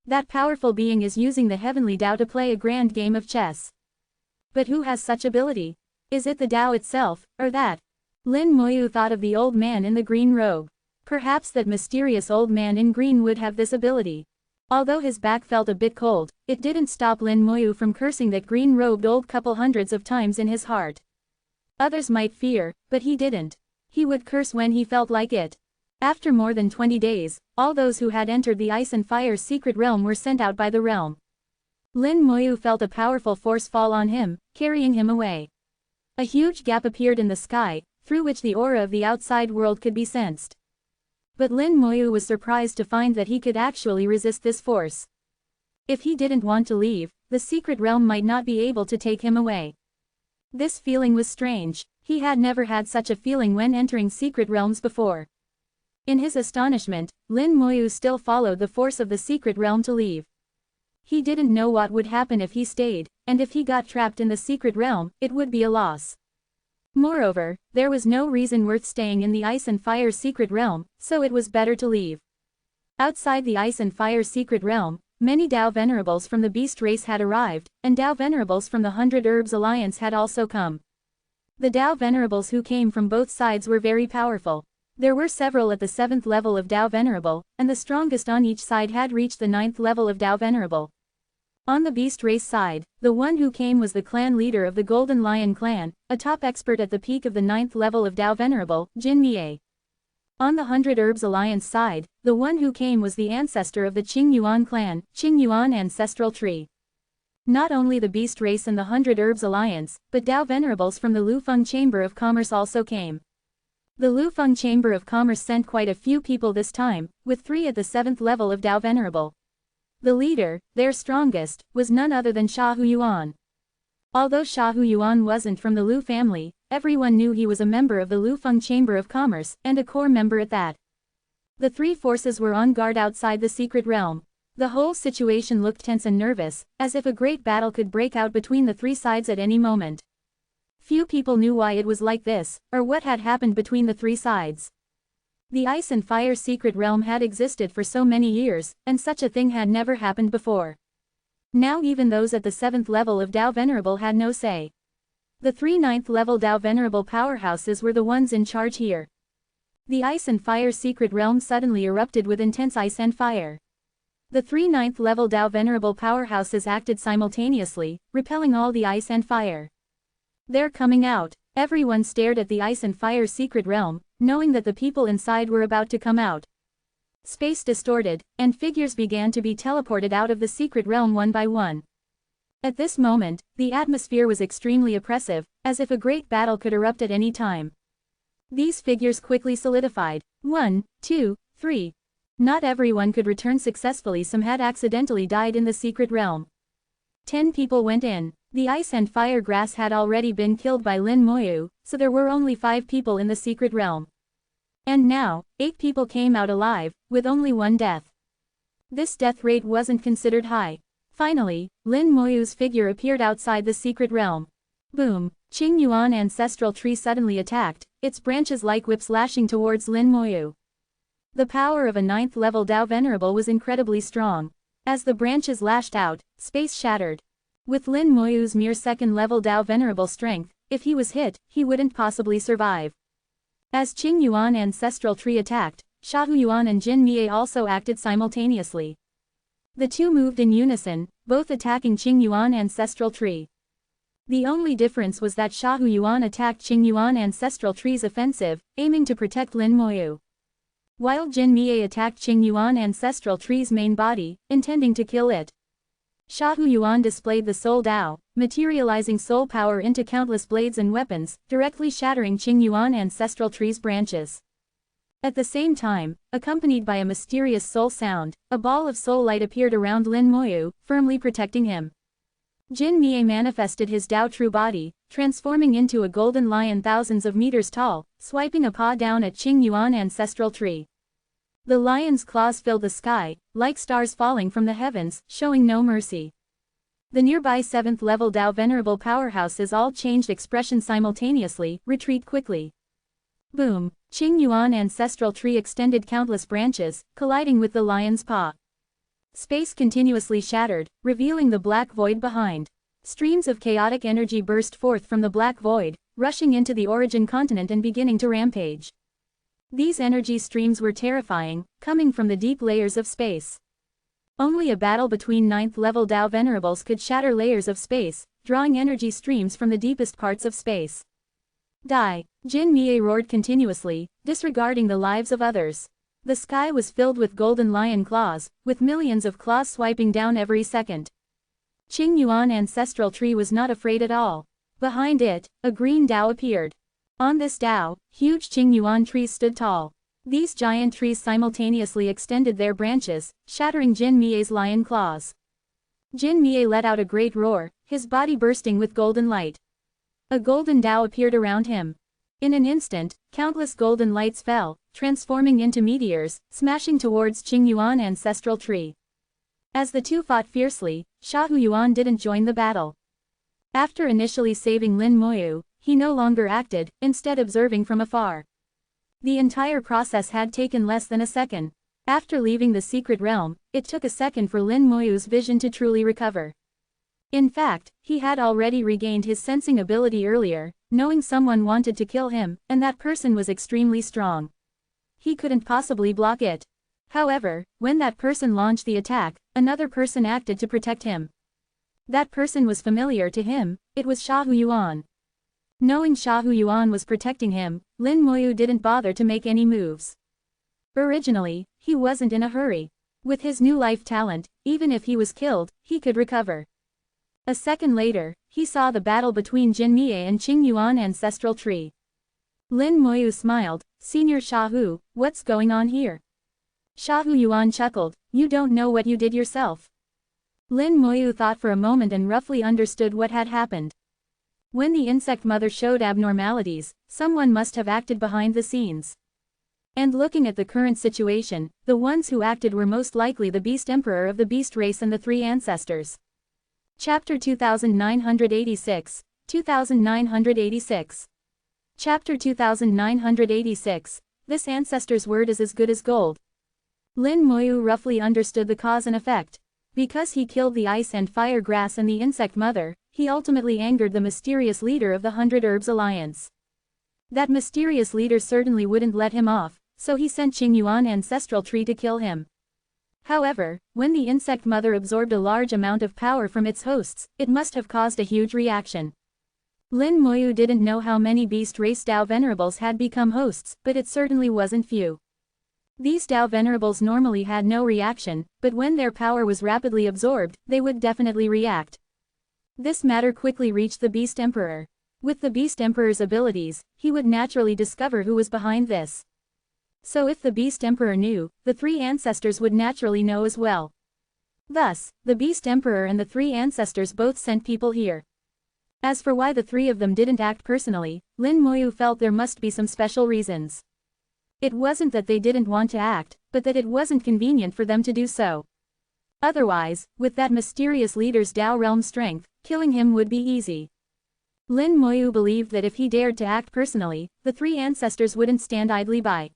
Speaker 1: That powerful being is using the heavenly Tao to play a grand game of chess. But who has such ability? Is it the Tao itself, or that? Lin Moyu thought of the old man in the green robe. Perhaps that mysterious old man in green would have this ability. Although his back felt a bit cold, it didn't stop Lin Moyu from cursing that green-robed old couple hundreds of times in his heart. Others might fear, but he didn't. He would curse when he felt like it. After more than 20 days, all those who had entered the Ice and Fire's secret realm were sent out by the realm. Lin Moyu felt a powerful force fall on him, carrying him away. A huge gap appeared in the sky, through which the aura of the outside world could be sensed. But Lin Moyu was surprised to find that he could actually resist this force. If he didn't want to leave, the secret realm might not be able to take him away. This feeling was strange. He had never had such a feeling when entering secret realms before. In his astonishment, Lin Moyu still followed the force of the secret realm to leave. He didn't know what would happen if he stayed, and if he got trapped in the secret realm, it would be a loss. Moreover, there was no reason worth staying in the Ice and Fire's secret realm, so it was better to leave. Outside the Ice and Fire's secret realm, many Tao Venerables from the Beast race had arrived, and Tao Venerables from the 100 Herbs Alliance had also come. The Tao Venerables who came from both sides were very powerful. There were several at the 7th level of Tao Venerable, and the strongest on each side had reached the 9th level of Tao Venerable. On the Beast race side, the one who came was the clan leader of the Golden Lion clan, a top expert at the peak of the 9th level of Tao Venerable, Jin Mie. On the 100 Herbs Alliance side, the one who came was the ancestor of the Qing Yuan clan, Qing Yuan ancestral tree. Not only the Beast race and the 100 Herbs Alliance, but Tao Venerables from the Lufeng Chamber of Commerce also came. The Lufeng Chamber of Commerce sent quite a few people this time, with 3 at the 7th level of Tao Venerable. The leader, their strongest, was none other than Sha Huyuan. Although Sha Huyuan wasn't from the Lu family, everyone knew he was a member of the Lufeng Chamber of Commerce, and a core member at that. The 3 forces were on guard outside the secret realm. The whole situation looked tense and nervous, as if a great battle could break out between the 3 sides at any moment. Few people knew why it was like this, or what had happened between the 3 sides. The Ice and Fire secret realm had existed for so many years, and such a thing had never happened before. Now even those at the 7th level of Tao Venerable had no say. The 3 9th level Tao Venerable powerhouses were the ones in charge here. The Ice and Fire secret realm suddenly erupted with intense ice and fire. The 3 9th level Tao Venerable powerhouses acted simultaneously, repelling all the ice and fire. They're coming out. Everyone stared at the Ice and Fire secret realm, knowing that the people inside were about to come out. Space distorted, and figures began to be teleported out of the secret realm one by one. At this moment, the atmosphere was extremely oppressive, as if a great battle could erupt at any time. These figures quickly solidified. 1, 2, 3. Not everyone could return successfully, some had accidentally died in the secret realm. 10 people went in. The ice and fire grass had already been killed by Lin Moyu, so there were only 5 people in the secret realm. And now, 8 people came out alive, with only 1 death. This death rate wasn't considered high. Finally, Lin Moyu's figure appeared outside the secret realm. Boom! Qing Yuan ancestral tree suddenly attacked, its branches like whips lashing towards Lin Moyu. The power of a 9th level Dao Venerable was incredibly strong. As the branches lashed out, space shattered. With Lin Moyu's mere 2nd level Dao Venerable strength, if he was hit, he wouldn't possibly survive. As Qing Yuan ancestral tree attacked, Shahu Yuan and Jin Mie also acted simultaneously. The two moved in unison, both attacking Qing Yuan ancestral tree. The only difference was that Shahu Yuan attacked Qing Yuan ancestral tree's offensive, aiming to protect Lin Moyu, while Jin Mie attacked Qing Yuan ancestral tree's main body, intending to kill it. Shahu Yuan displayed the Soul Dao, materializing soul power into countless blades and weapons, directly shattering Qing Yuan ancestral tree's branches. At the same time, accompanied by a mysterious soul sound, a ball of soul light appeared around Lin Moyu, firmly protecting him. Jin Mie manifested his Dao True body, transforming into a golden lion thousands of meters tall, swiping a paw down at Qing Yuan ancestral tree. The lion's claws filled the sky, like stars falling from the heavens, showing no mercy. The nearby 7th level Dao Venerable powerhouses all changed expression simultaneously, retreat quickly. Boom! Qing Yuan ancestral tree extended countless branches, colliding with the lion's paw. Space continuously shattered, revealing the black void behind. Streams of chaotic energy burst forth from the black void, rushing into the origin continent and beginning to rampage. These energy streams were terrifying, coming from the deep layers of space. Only a battle between 9th level Dao Venerables could shatter layers of space, drawing energy streams from the deepest parts of space. Die! Jin Mie roared continuously, disregarding the lives of others. The sky was filled with golden lion claws, with millions of claws swiping down every second. Qing Yuan ancestral tree was not afraid at all. Behind it, a green Dao appeared. On this Dao, huge Qing Yuan trees stood tall. These giant trees simultaneously extended their branches, shattering Jin Mie's lion claws. Jin Mie let out a great roar, his body bursting with golden light. A golden Dao appeared around him. In an instant, countless golden lights fell, transforming into meteors, smashing towards Qing Yuan ancestral tree. As the two fought fiercely, Shahu Yuan didn't join the battle. After initially saving Lin Moyu, he no longer acted, instead observing from afar. The entire process had taken less than a second. After leaving the secret realm, it took a second for Lin Moyu's vision to truly recover. In fact, he had already regained his sensing ability earlier, knowing someone wanted to kill him, and that person was extremely strong. He couldn't possibly block it. However, when that person launched the attack, another person acted to protect him. That person was familiar to him, it was Shahu Yuan. Knowing Shahu Yuan was protecting him, Lin Moyu didn't bother to make any moves. Originally, he wasn't in a hurry. With his new life talent, even if he was killed, he could recover. A second later, he saw the battle between Jin Mie and Qing Yuan ancestral tree. Lin Moyu smiled, "Senior Shahu, what's going on here?" Shahu Yuan chuckled, "You don't know what you did yourself." Lin Moyu thought for a moment and roughly understood what had happened. When the insect mother showed abnormalities, someone must have acted behind the scenes. And looking at the current situation, the ones who acted were most likely the Beast Emperor of the Beast race and the 3 ancestors. Chapter 2986, 2986. Chapter 2986, This ancestor's word is as good as gold. Lin Moyu roughly understood the cause and effect. Because he killed the ice and fire grass and the insect mother, he ultimately angered the mysterious leader of the 100 Herbs Alliance. That mysterious leader certainly wouldn't let him off, so he sent Qing Yuan ancestral tree to kill him. However, when the insect mother absorbed a large amount of power from its hosts, it must have caused a huge reaction. Lin Moyu didn't know how many beast race Dao Venerables had become hosts, but it certainly wasn't few. These Dao Venerables normally had no reaction, but when their power was rapidly absorbed, they would definitely react. This matter quickly reached the Beast Emperor. With the Beast Emperor's abilities, he would naturally discover who was behind this. So if the Beast Emperor knew, the three ancestors would naturally know as well. Thus, the Beast Emperor and the three ancestors both sent people here. As for why the three of them didn't act personally, Lin Moyu felt there must be some special reasons. It wasn't that they didn't want to act, but that it wasn't convenient for them to do so. Otherwise, with that mysterious leader's Dao realm strength, killing him would be easy. Lin Moyu believed that if he dared to act personally, the three ancestors wouldn't stand idly by.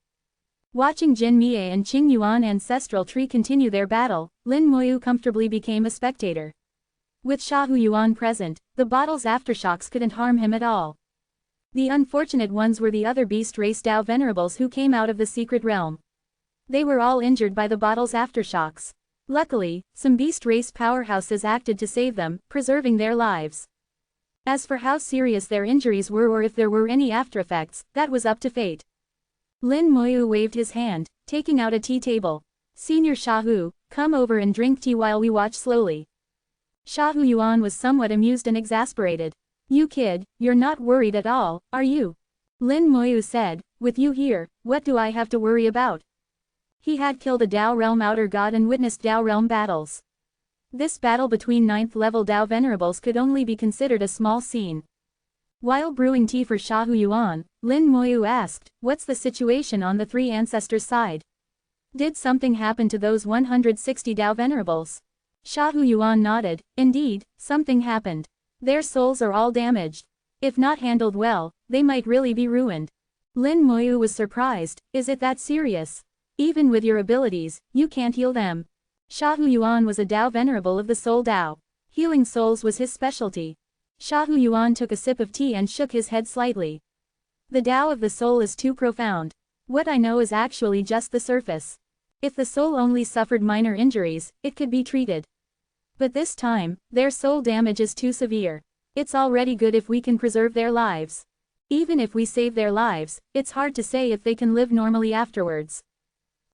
Speaker 1: Watching Jin Mie and Qing Yuan ancestral tree continue their battle, Lin Moyu comfortably became a spectator. With Shahu Yuan present, the bottle's aftershocks couldn't harm him at all. The unfortunate ones were the other beast race Dao Venerables who came out of the secret realm. They were all injured by the bottle's aftershocks. Luckily, some beast race powerhouses acted to save them, preserving their lives. As for how serious their injuries were or if there were any aftereffects, that was up to fate. Lin Moyu waved his hand, taking out a tea table. "Senior Shahu, come over and drink tea while we watch slowly." Shahu Yuan was somewhat amused and exasperated. "You kid, you're not worried at all, are you?" Lin Moyu said, "With you here, what do I have to worry about?" He had killed a Dao Realm Outer God and witnessed Dao Realm battles. This battle between 9th level Dao Venerables could only be considered a small scene. While brewing tea for Shahu Yuan, Lin Moyu asked, "What's the situation on the three ancestors' side? Did something happen to those 160 Dao Venerables?" Shahu Yuan nodded. "Indeed, something happened. Their souls are all damaged. If not handled well, they might really be ruined." Lin Moyu was surprised. "Is it that serious? Even with your abilities, you can't heal them." Shahu Yuan was a Dao Venerable of the Soul Dao. Healing souls was his specialty. Shahu Yuan took a sip of tea and shook his head slightly. "The Dao of the soul is too profound. What I know is actually just the surface. If the soul only suffered minor injuries, it could be treated. But this time, their soul damage is too severe. It's already good if we can preserve their lives. Even if we save their lives, it's hard to say if they can live normally afterwards."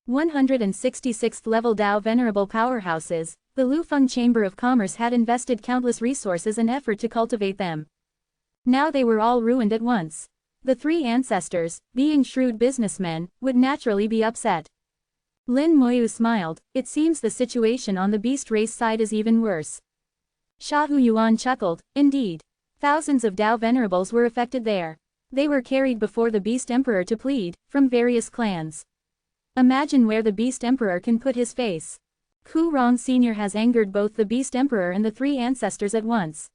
Speaker 1: 166th level Dao Venerable powerhouses, the Lufeng Chamber of Commerce had invested countless resources and effort to cultivate them. Now they were all ruined at once. The three ancestors, being shrewd businessmen, would naturally be upset. Lin Moyu smiled. "It seems the situation on the beast race side is even worse." Shahu Yuan chuckled. "Indeed. Thousands of Dao Venerables were affected there. They were carried before the Beast Emperor to plead, from various clans. Imagine where the Beast Emperor can put his face. Ku Rong Sr. has angered both the Beast Emperor and the three ancestors at once.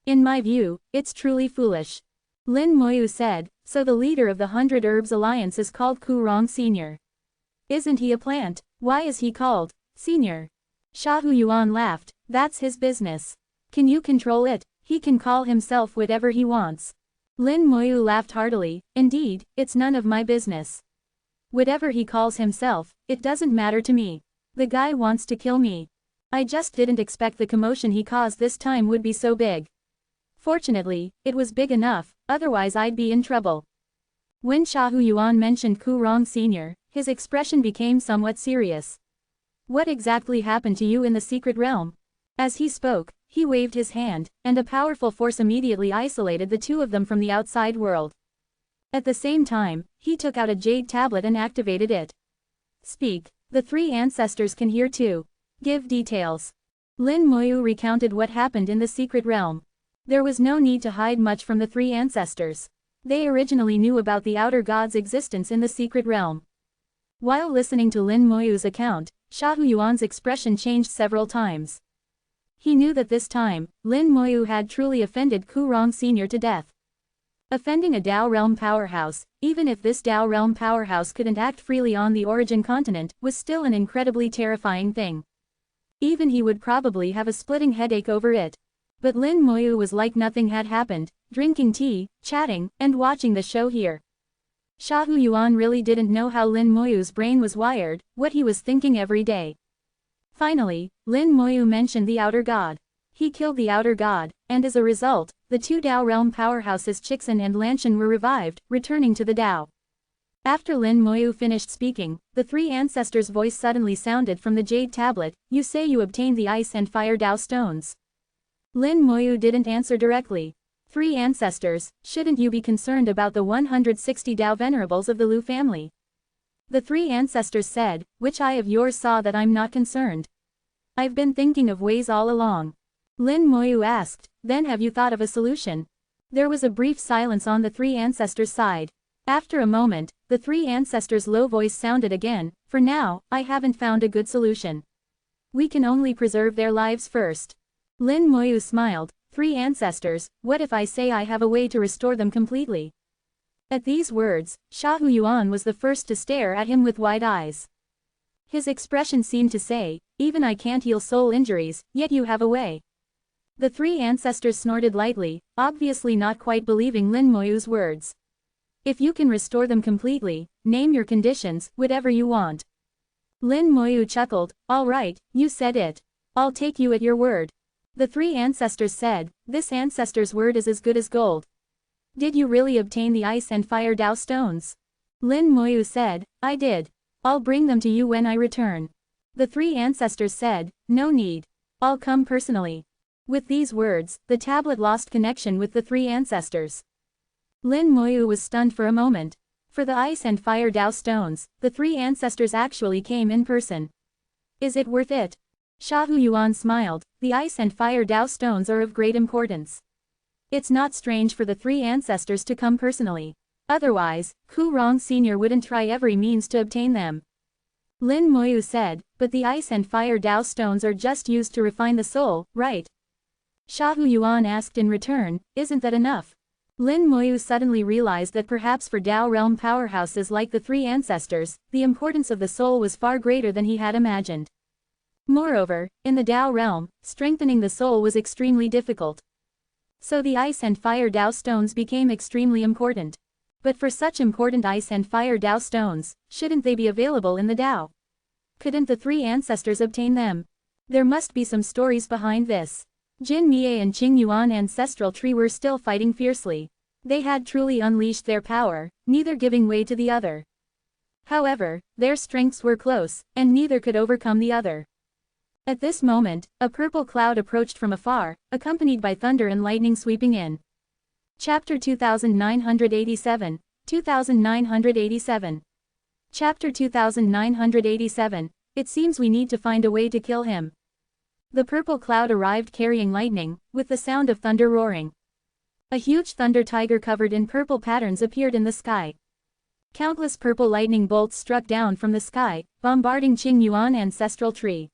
Speaker 1: In my view, it's truly foolish." Lin Moyu said, "So the leader of the 100 Herbs Alliance is called Ku Rong Sr. Isn't he a plant? Why is he called Senior?" Shahu Yuan laughed. "That's his business. Can you control it? He can call himself whatever he wants." Lin Moyu laughed heartily. "Indeed, it's none of my business. Whatever he calls himself, it doesn't matter to me. The guy wants to kill me. I just didn't expect the commotion he caused this time would be so big. Fortunately, it was big enough, otherwise I'd be in trouble." When Shahu Yuan mentioned Ku Rong Sr., his expression became somewhat serious. "What exactly happened to you in the secret realm?" As he spoke, he waved his hand, and a powerful force immediately isolated the two of them from the outside world. At the same time, he took out a jade tablet and activated it. "Speak. The three ancestors can hear too. Give details." Lin Moyu recounted what happened in the secret realm. There was no need to hide much from the three ancestors. They originally knew about the outer god's existence in the secret realm. While listening to Lin Moyu's account, Shahu Yuan's expression changed several times. He knew that this time, Lin Moyu had truly offended Ku Rong Sr. to death. Offending a Dao Realm powerhouse, even if this Dao Realm powerhouse couldn't act freely on the origin continent, was still an incredibly terrifying thing. Even he would probably have a splitting headache over it. But Lin Moyu was like nothing had happened, drinking tea, chatting, and watching the show here. Shahu Yuan really didn't know how Lin Moyu's brain was wired, what he was thinking every day. Finally, Lin Moyu mentioned the Outer God. He killed the Outer God, and as a result, the two Dao Realm powerhouses Chixin and Lanshan were revived, returning to the Dao. After Lin Moyu finished speaking, the three ancestors' voice suddenly sounded from the jade tablet. "You say you obtained the ice and fire Dao stones?" Lin Moyu didn't answer directly. Three ancestors, shouldn't you be concerned about the 160 Dao venerables of the Lu family? The three ancestors said, which eye of yours saw that I'm not concerned? I've been thinking of ways all along. Lin Moyu asked, then have you thought of a solution? There was a brief silence on the three ancestors' side. After a moment, the three ancestors' low voice sounded again, for now, I haven't found a good solution. We can only preserve their lives first. Lin Moyu smiled, three ancestors, what if I say I have a way to restore them completely? At these words, Sha Huyuan was the first to stare at him with wide eyes. His expression seemed to say, even I can't heal soul injuries, yet you have a way. The three ancestors snorted lightly, obviously not quite believing Lin Moyu's words. If you can restore them completely, name your conditions, whatever you want. Lin Moyu chuckled, all right, you said it. I'll take you at your word. The three ancestors said, this ancestor's word is as good as gold. Did you really obtain the ice and fire Dao stones? Lin Moyu said, I did. I'll bring them to you when I return. The three ancestors said, no need. I'll come personally. With these words, the tablet lost connection with the three ancestors. Lin Moyu was stunned for a moment. For the ice and fire Dao stones, the three ancestors actually came in person. Is it worth it? Sha Huyuan smiled, the ice and fire Dao stones are of great importance. It's not strange for the three ancestors to come personally. Otherwise, Ku Rong Sr. wouldn't try every means to obtain them. Lin Moyu said, but the ice and fire Dao stones are just used to refine the soul, right? Sha Huyuan asked in return, isn't that enough? Lin Moyu suddenly realized that perhaps for Dao realm powerhouses like the three ancestors, the importance of the soul was far greater than he had imagined. Moreover, in the Dao realm, strengthening the soul was extremely difficult. So the ice and fire Dao stones became extremely important. But for such important ice and fire Dao stones, shouldn't they be available in the Dao? Couldn't the three ancestors obtain them? There must be some stories behind this. Jin Mie and Qing Yuan ancestral tree were still fighting fiercely. They had truly unleashed their power, neither giving way to the other. However, their strengths were close, and neither could overcome the other. At this moment, a purple cloud approached from afar, accompanied by thunder and lightning sweeping in. Chapter 2987, 2987. Chapter 2987, it seems we need to find a way to kill him. The purple cloud arrived carrying lightning, with the sound of thunder roaring. A huge thunder tiger covered in purple patterns appeared in the sky. Countless purple lightning bolts struck down from the sky, bombarding Qing Yuan ancestral tree.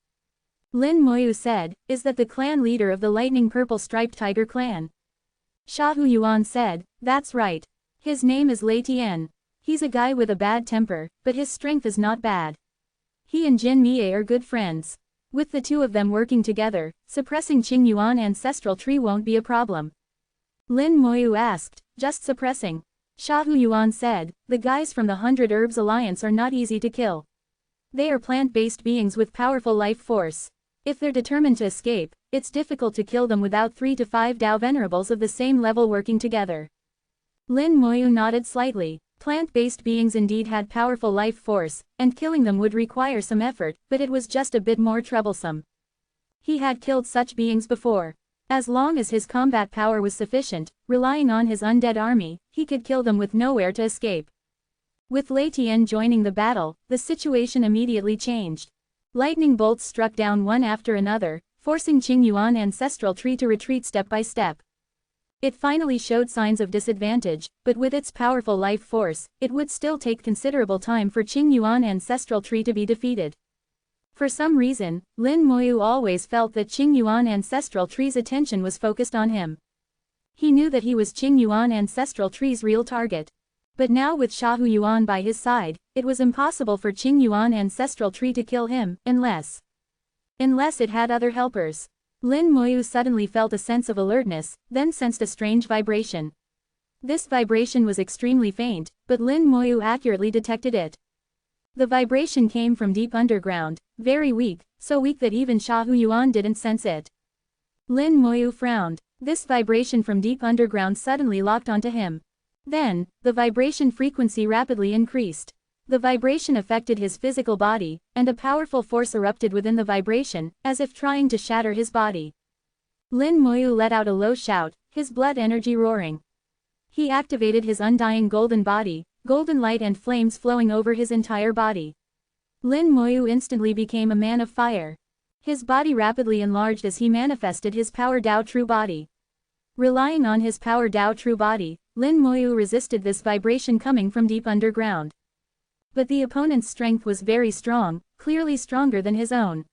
Speaker 1: Lin Moyu said, is that the clan leader of the lightning purple striped tiger clan? Sha Huyuan said, that's right. His name is Lei Tian. He's a guy with a bad temper, but his strength is not bad. He and Jin Mie are good friends. With the two of them working together, suppressing Qing Yuan ancestral tree won't be a problem. Lin Moyu asked, just suppressing? Sha Huyuan said, the guys from the 100 Herbs Alliance are not easy to kill. They are plant-based beings with powerful life force. If they're determined to escape, it's difficult to kill them without 3 to 5 Dao venerables of the same level working together. Lin Moyu nodded slightly. Plant-based beings indeed had powerful life force, and killing them would require some effort, but it was just a bit more troublesome. He had killed such beings before. As long as his combat power was sufficient, relying on his undead army, he could kill them with nowhere to escape. With Lei Tian joining the battle, the situation immediately changed. Lightning bolts struck down one after another, forcing Qing Yuan ancestral tree to retreat step by step. It finally showed signs of disadvantage, but with its powerful life force, it would still take considerable time for Qing Yuan ancestral tree to be defeated. For some reason, Lin Moyu always felt that Qing Yuan ancestral tree's attention was focused on him. He knew that he was Qing Yuan ancestral tree's real target. But now with Sha Huyuan by his side, it was impossible for Qing Yuan ancestral tree to kill him, unless it had other helpers. Lin Moyu suddenly felt a sense of alertness, then sensed a strange vibration. This vibration was extremely faint, but Lin Moyu accurately detected it. The vibration came from deep underground, very weak, so weak that even Sha Huyuan didn't sense it. Lin Moyu frowned. This vibration from deep underground suddenly locked onto him. Then, the vibration frequency rapidly increased. The vibration affected his physical body, and a powerful force erupted within the vibration, as if trying to shatter his body. Lin Moyu let out a low shout, his blood energy roaring. He activated his undying golden body, golden light and flames flowing over his entire body. Lin Moyu instantly became a man of fire. His body rapidly enlarged as he manifested his Power Dao True Body. Relying on his Power Dao True Body, Lin Moyu resisted this vibration coming from deep underground. But the opponent's strength was very strong, clearly stronger than his own.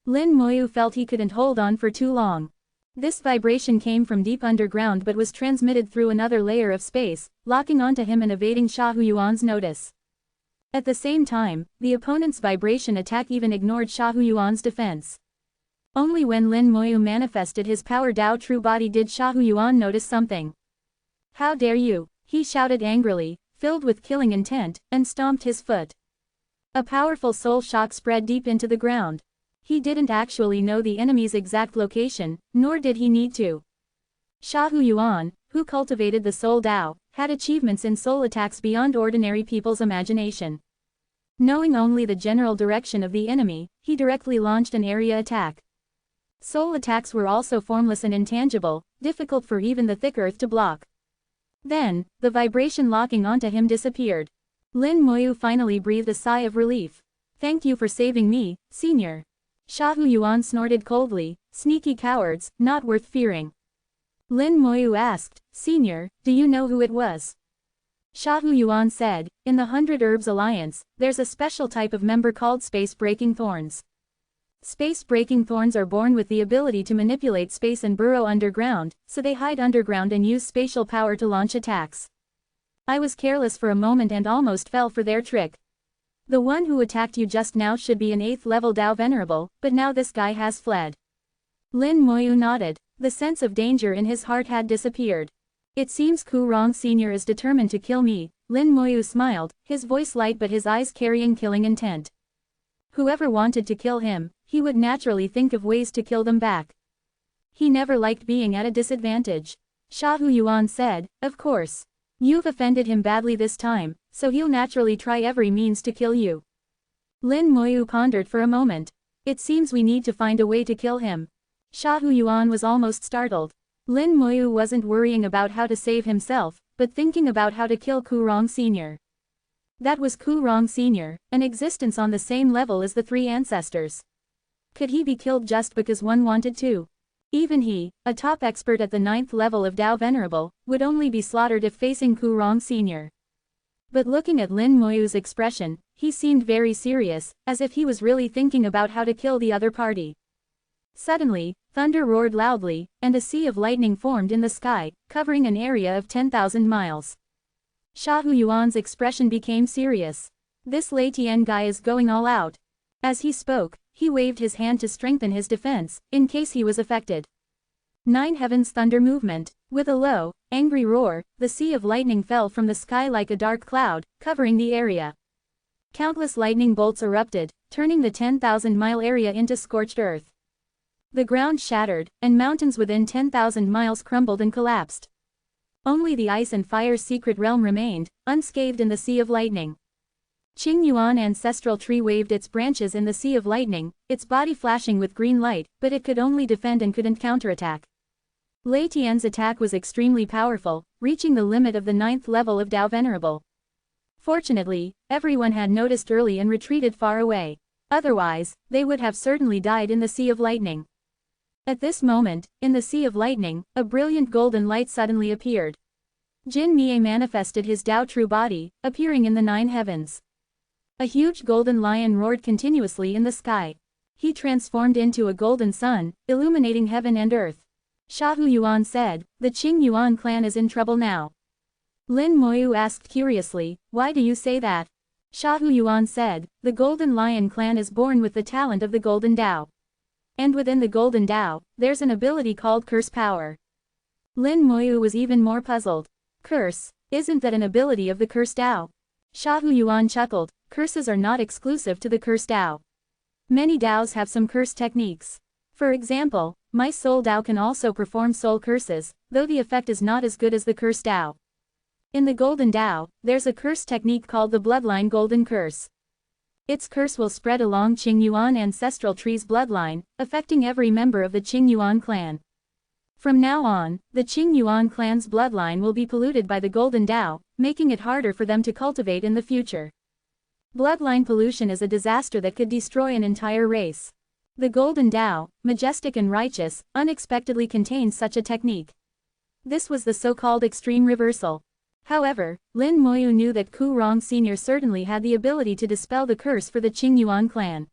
Speaker 1: Lin Moyu felt he couldn't hold on for too long. This vibration came from deep underground but was transmitted through another layer of space, locking onto him and evading Sha Huyuan's notice. At the same time, the opponent's vibration attack even ignored Sha Huyuan's defense. Only when Lin Moyu manifested his Power Dao True Body did Sha Huyuan notice something. "How dare you!" he shouted angrily, filled with killing intent, and stomped his foot. A powerful soul shock spread deep into the ground. He didn't actually know the enemy's exact location, nor did he need to. Sha Huyuan, who cultivated the Soul Dao, had achievements in soul attacks beyond ordinary people's imagination. Knowing only the general direction of the enemy, he directly launched an area attack. Soul attacks were also formless and intangible, difficult for even the thick earth to block. Then, the vibration locking onto him disappeared. Lin Moyu finally breathed a sigh of relief. "Thank you for saving me, senior." Sha Huyuan snorted coldly, "Sneaky cowards, not worth fearing." Lin Moyu asked, "Senior, do you know who it was?" Sha Huyuan said, "In the 100 Herbs Alliance, there's a special type of member called Space-Breaking Thorns. Space-breaking thorns are born with the ability to manipulate space and burrow underground, so they hide underground and use spatial power to launch attacks. I was careless for a moment and almost fell for their trick. The one who attacked you just now should be an 8th level Dao Venerable, but now this guy has fled." Lin Moyu nodded. The sense of danger in his heart had disappeared. "It seems Ku Rong Sr. is determined to kill me," Lin Moyu smiled, his voice light but his eyes carrying killing intent. Whoever wanted to kill him, he would naturally think of ways to kill them back. He never liked being at a disadvantage. Sha Huyuan said, "Of course. You've offended him badly this time, so he'll naturally try every means to kill you." Lin Moyu pondered for a moment. "It seems we need to find a way to kill him." Sha Huyuan was almost startled. Lin Moyu wasn't worrying about how to save himself, but thinking about how to kill Ku Rong Sr. That was Ku Rong Sr., an existence on the same level as the three ancestors. Could he be killed just because one wanted to? Even he, a top expert at the 9th level of Dao Venerable, would only be slaughtered if facing Ku Rong Sr. But looking at Lin Moyu's expression, he seemed very serious, as if he was really thinking about how to kill the other party. Suddenly, thunder roared loudly, and a sea of lightning formed in the sky, covering an area of 10,000 miles. Sha Huyuan's expression became serious. "This Lei Tian guy is going all out." As he spoke, he waved his hand to strengthen his defense, in case he was affected. 9 Heavens Thunder Movement. With a low, angry roar, the sea of lightning fell from the sky like a dark cloud, covering the area. Countless lightning bolts erupted, turning the 10,000-mile area into scorched earth. The ground shattered, and mountains within 10,000 miles crumbled and collapsed. Only the ice and fire's secret realm remained, unscathed in the sea of lightning. Qingyuan ancestral tree waved its branches in the sea of lightning, its body flashing with green light, but it could only defend and couldn't counterattack. Lei Tian's attack was extremely powerful, reaching the limit of the 9th level of Dao Venerable. Fortunately, everyone had noticed early and retreated far away. Otherwise, they would have certainly died in the sea of lightning. At this moment, in the sea of lightning, a brilliant golden light suddenly appeared. Jin Mie manifested his Dao True Body, appearing in the 9 heavens. A huge golden lion roared continuously in the sky. He transformed into a golden sun, illuminating heaven and earth. Sha Huyuan said, "The Qingyuan clan is in trouble now." Lin Moyu asked curiously, "Why do you say that?" Sha Huyuan said, "The Golden Lion clan is born with the talent of the Golden Dao. And within the Golden Dao, there's an ability called Curse Power." Lin Moyu was even more puzzled. "Curse? Isn't that an ability of the Curse Dao?" Sha Huyuan chuckled, "Curses are not exclusive to the Curse Dao. Many Daos have some curse techniques. For example, my Soul Dao can also perform soul curses, though the effect is not as good as the Curse Dao. In the Golden Dao, there's a curse technique called the Bloodline Golden Curse. Its curse will spread along Qingyuan ancestral tree's bloodline, affecting every member of the Qingyuan clan. From now on, the Qing Yuan clan's bloodline will be polluted by the Golden Tao, making it harder for them to cultivate in the future. Bloodline pollution is a disaster that could destroy an entire race. The Golden Tao, majestic and righteous, unexpectedly contains such a technique. This was the so-called extreme reversal. However, Lin Moyu knew that Ku Rong Sr. certainly had the ability to dispel the curse for the Qing Yuan clan.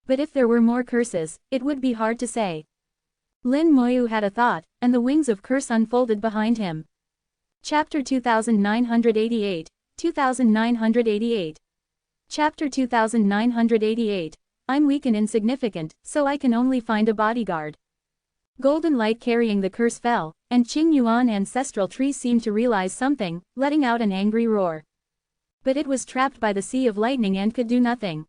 Speaker 1: But if there were more curses, it would be hard to say. Lin Moyu had a thought, and the wings of curse unfolded behind him. Chapter 2988, 2988. Chapter 2988. I'm weak and insignificant, so I can only find a bodyguard. Golden light carrying the curse fell, and Qing Yuan ancestral tree seemed to realize something, letting out an angry roar. But it was trapped by the sea of lightning and could do nothing.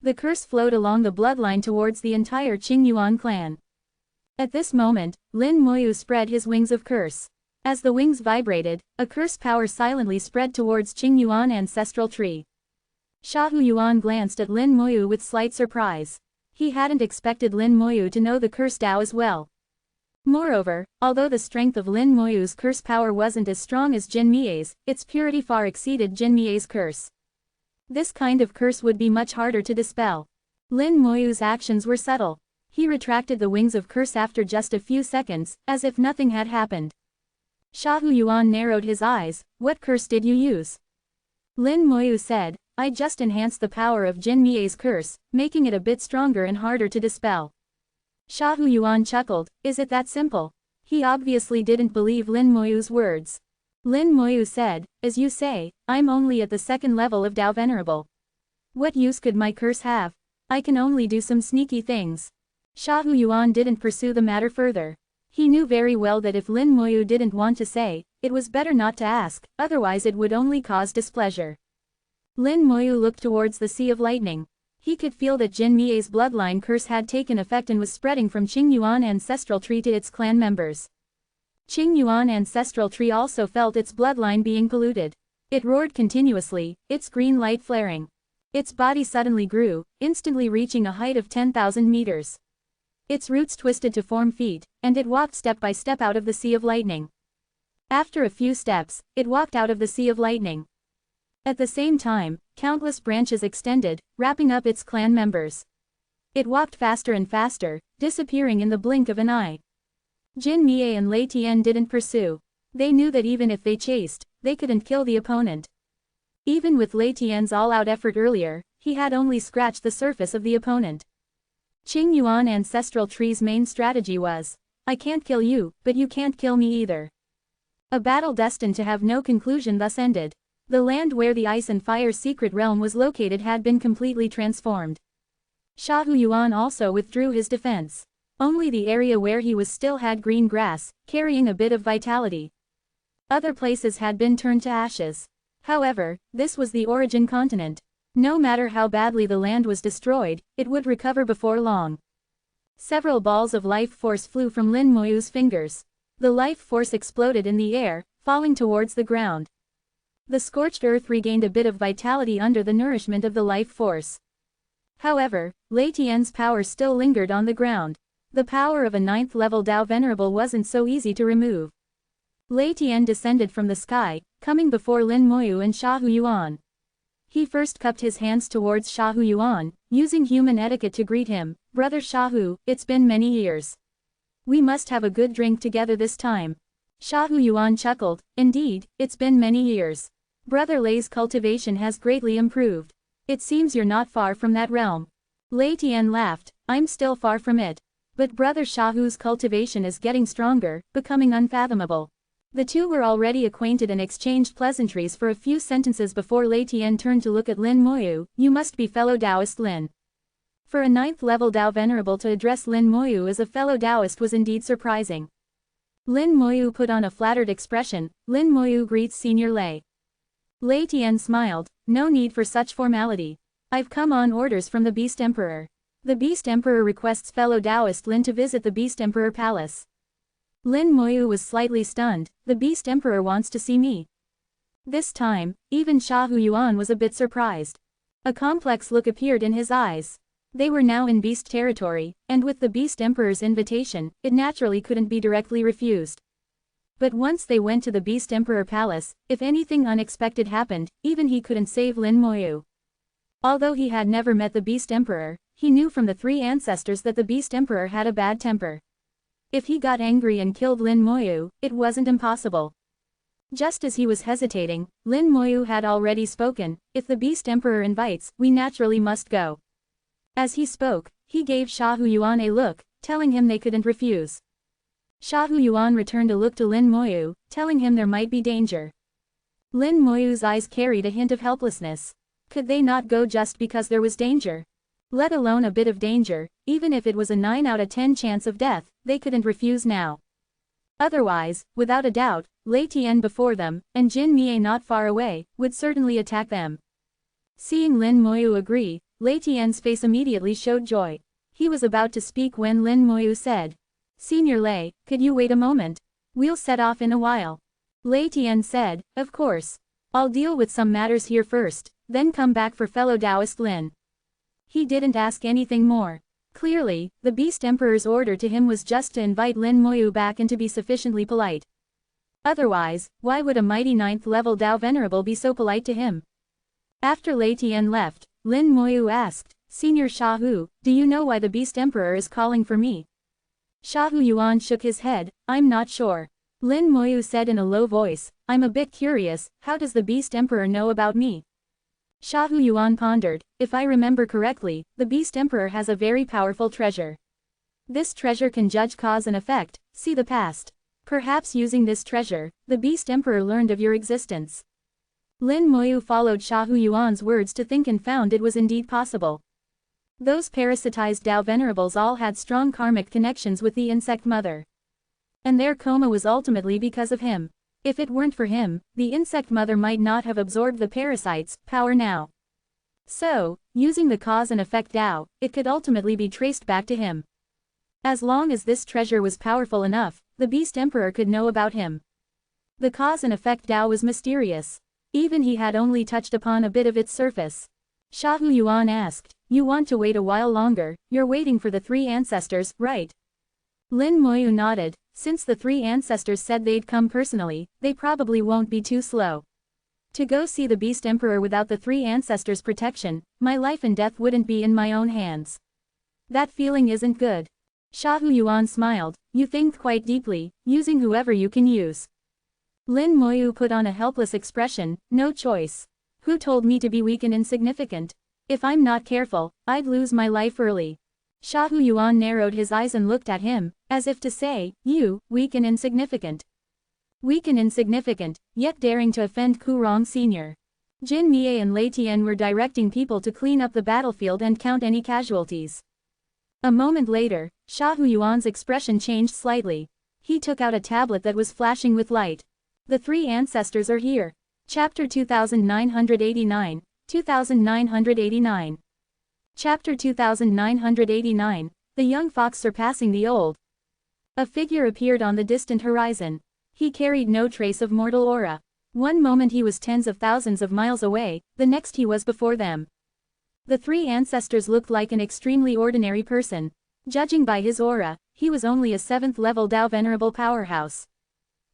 Speaker 1: The curse flowed along the bloodline towards the entire Qing Yuan clan. At this moment, Lin Moyu spread his wings of curse. As the wings vibrated, a curse power silently spread towards Qing Yuan ancestral tree. Shahu Yuan glanced at Lin Moyu with slight surprise. He hadn't expected Lin Moyu to know the curse Tao as well. Moreover, although the strength of Lin Moyu's curse power wasn't as strong as Jin Mie's, its purity far exceeded Jin Mie's curse. This kind of curse would be much harder to dispel. Lin Moyu's actions were subtle. He retracted the wings of curse after just a few seconds, as if nothing had happened. Shahu Yuan narrowed his eyes. What curse did you use? Lin Moyu said, I just enhanced the power of Jin Mie's curse, making it a bit stronger and harder to dispel. Shahu Yuan chuckled, is it that simple? He obviously didn't believe Lin Moyu's words. Lin Moyu said, as you say, I'm only at the second level of Tao Venerable. What use could my curse have? I can only do some sneaky things. Shahu Yuan didn't pursue the matter further. He knew very well that if Lin Moyu didn't want to say, it was better not to ask, otherwise it would only cause displeasure. Lin Moyu looked towards the sea of lightning. He could feel that Jin Mie's bloodline curse had taken effect and was spreading from Qing Yuan ancestral tree to its clan members. Qing Yuan ancestral tree also felt its bloodline being polluted. It roared continuously, its green light flaring. Its body suddenly grew, instantly reaching a height of 10,000 meters. Its roots twisted to form feet, and it walked step by step out of the sea of lightning. After a few steps, it walked out of the sea of lightning. At the same time, countless branches extended, wrapping up its clan members. It walked faster and faster, disappearing in the blink of an eye. Jin Mie and Lei Tian didn't pursue. They knew that even if they chased, they couldn't kill the opponent. Even with Lei Tian's all-out effort earlier, he had only scratched the surface of the opponent. Qing Yuan ancestral tree's main strategy was, I can't kill you, but you can't kill me either. A battle destined to have no conclusion thus ended. The land where the Ice and Fire secret realm was located had been completely transformed. Shahu Yuan also withdrew his defense. Only the area where he was still had green grass, carrying a bit of vitality. Other places had been turned to ashes. However, this was the origin continent. No matter how badly the land was destroyed, it would recover before long. Several balls of life force flew from Lin Moyu's fingers. The life force exploded in the air, falling towards the ground. The scorched earth regained a bit of vitality under the nourishment of the life force. However, Lei Tian's power still lingered on the ground. The power of a 9th level Tao Venerable wasn't so easy to remove. Lei Tian descended from the sky, coming before Lin Moyu and Shahu Yuan. He first cupped his hands towards Shahu Yuan, using human etiquette to greet him, Brother Shahu, it's been many years. We must have a good drink together this time. Shahu Yuan chuckled, indeed, it's been many years. Brother Lei's cultivation has greatly improved. It seems you're not far from that realm. Lei Tian laughed, I'm still far from it. But Brother Shahu's cultivation is getting stronger, becoming unfathomable. The two were already acquainted and exchanged pleasantries for a few sentences before Lei Tian turned to look at Lin Moyu, you must be fellow Taoist Lin. For a 9th level Tao Venerable to address Lin Moyu as a fellow Taoist was indeed surprising. Lin Moyu put on a flattered expression, Lin Moyu greets Senior Lei. Lei Tian smiled, no need for such formality. I've come on orders from the Beast Emperor. The Beast Emperor requests fellow Taoist Lin to visit the Beast Emperor Palace. Lin Moyu was slightly stunned, the Beast Emperor wants to see me. This time, even Shahu Yuan was a bit surprised. A complex look appeared in his eyes. They were now in Beast territory, and with the Beast Emperor's invitation, it naturally couldn't be directly refused. But once they went to the Beast Emperor Palace, if anything unexpected happened, even he couldn't save Lin Moyu. Although he had never met the Beast Emperor, he knew from the three ancestors that the Beast Emperor had a bad temper. If he got angry and killed Lin Moyu, it wasn't impossible. Just as he was hesitating, Lin Moyu had already spoken, "If the Beast Emperor invites, we naturally must go." As he spoke, he gave Sha Huyuan a look, telling him they couldn't refuse. Sha Huyuan returned a look to Lin Moyu, telling him there might be danger. Lin Moyu's eyes carried a hint of helplessness. Could they not go just because there was danger? Let alone a bit of danger, even if it was a 9 out of 10 chance of death, they couldn't refuse now. Otherwise, without a doubt, Lei Tian before them, and Jin Mie not far away, would certainly attack them. Seeing Lin Moyu agree, Lei Tian's face immediately showed joy. He was about to speak when Lin Moyu said, "Senior Lei, could you wait a moment? We'll set off in a while." Lei Tian said, "Of course. I'll deal with some matters here first, then come back for fellow Taoist Lin." He didn't ask anything more. Clearly, the Beast Emperor's order to him was just to invite Lin Moyu back and to be sufficiently polite. Otherwise, why would a mighty 9th level Tao Venerable be so polite to him? After Lei Tian left, Lin Moyu asked, "Senior Sha Hu, do you know why the Beast Emperor is calling for me?" Sha Huyuan shook his head, "I'm not sure." Lin Moyu said in a low voice, "I'm a bit curious, how does the Beast Emperor know about me?" Sha Huyuan pondered, "If I remember correctly, the Beast Emperor has a very powerful treasure. This treasure can judge cause and effect, see the past. Perhaps using this treasure, the Beast Emperor learned of your existence." Lin Moyu followed Sha Huyuan's words to think and found it was indeed possible. Those parasitized Tao Venerables all had strong karmic connections with the insect mother. And their coma was ultimately because of him. If it weren't for him, the insect mother might not have absorbed the parasite's power now. So, using the cause and effect Tao, it could ultimately be traced back to him. As long as this treasure was powerful enough, the Beast Emperor could know about him. The cause and effect Tao was mysterious. Even he had only touched upon a bit of its surface. Sha Huyuan asked, "You want to wait a while longer, you're waiting for the three ancestors, right?" Lin Moyu nodded. Since the three ancestors said they'd come personally, they probably won't be too slow. To go see the Beast Emperor without the three ancestors' protection, my life and death wouldn't be in my own hands. That feeling isn't good. Sha Huyuan smiled, "You think quite deeply, using whoever you can use." Lin Moyu put on a helpless expression, "No choice. Who told me to be weak and insignificant? If I'm not careful, I'd lose my life early." Sha Huyuan narrowed his eyes and looked at him, as if to say, "You, weak and insignificant. Weak and insignificant, yet daring to offend Kurong Sr. Jin Mie and Lei Tian were directing people to clean up the battlefield and count any casualties." A moment later, Sha Huyuan's expression changed slightly. He took out a tablet that was flashing with light. "The three ancestors are here." Chapter 2989, 2989. Chapter 2989, The Young Fox Surpassing the Old. A figure appeared on the distant horizon. He carried no trace of mortal aura. One moment he was tens of thousands of miles away, the next he was before them. The three ancestors looked like an extremely ordinary person. Judging by his aura, he was only a 7th level Tao Venerable powerhouse.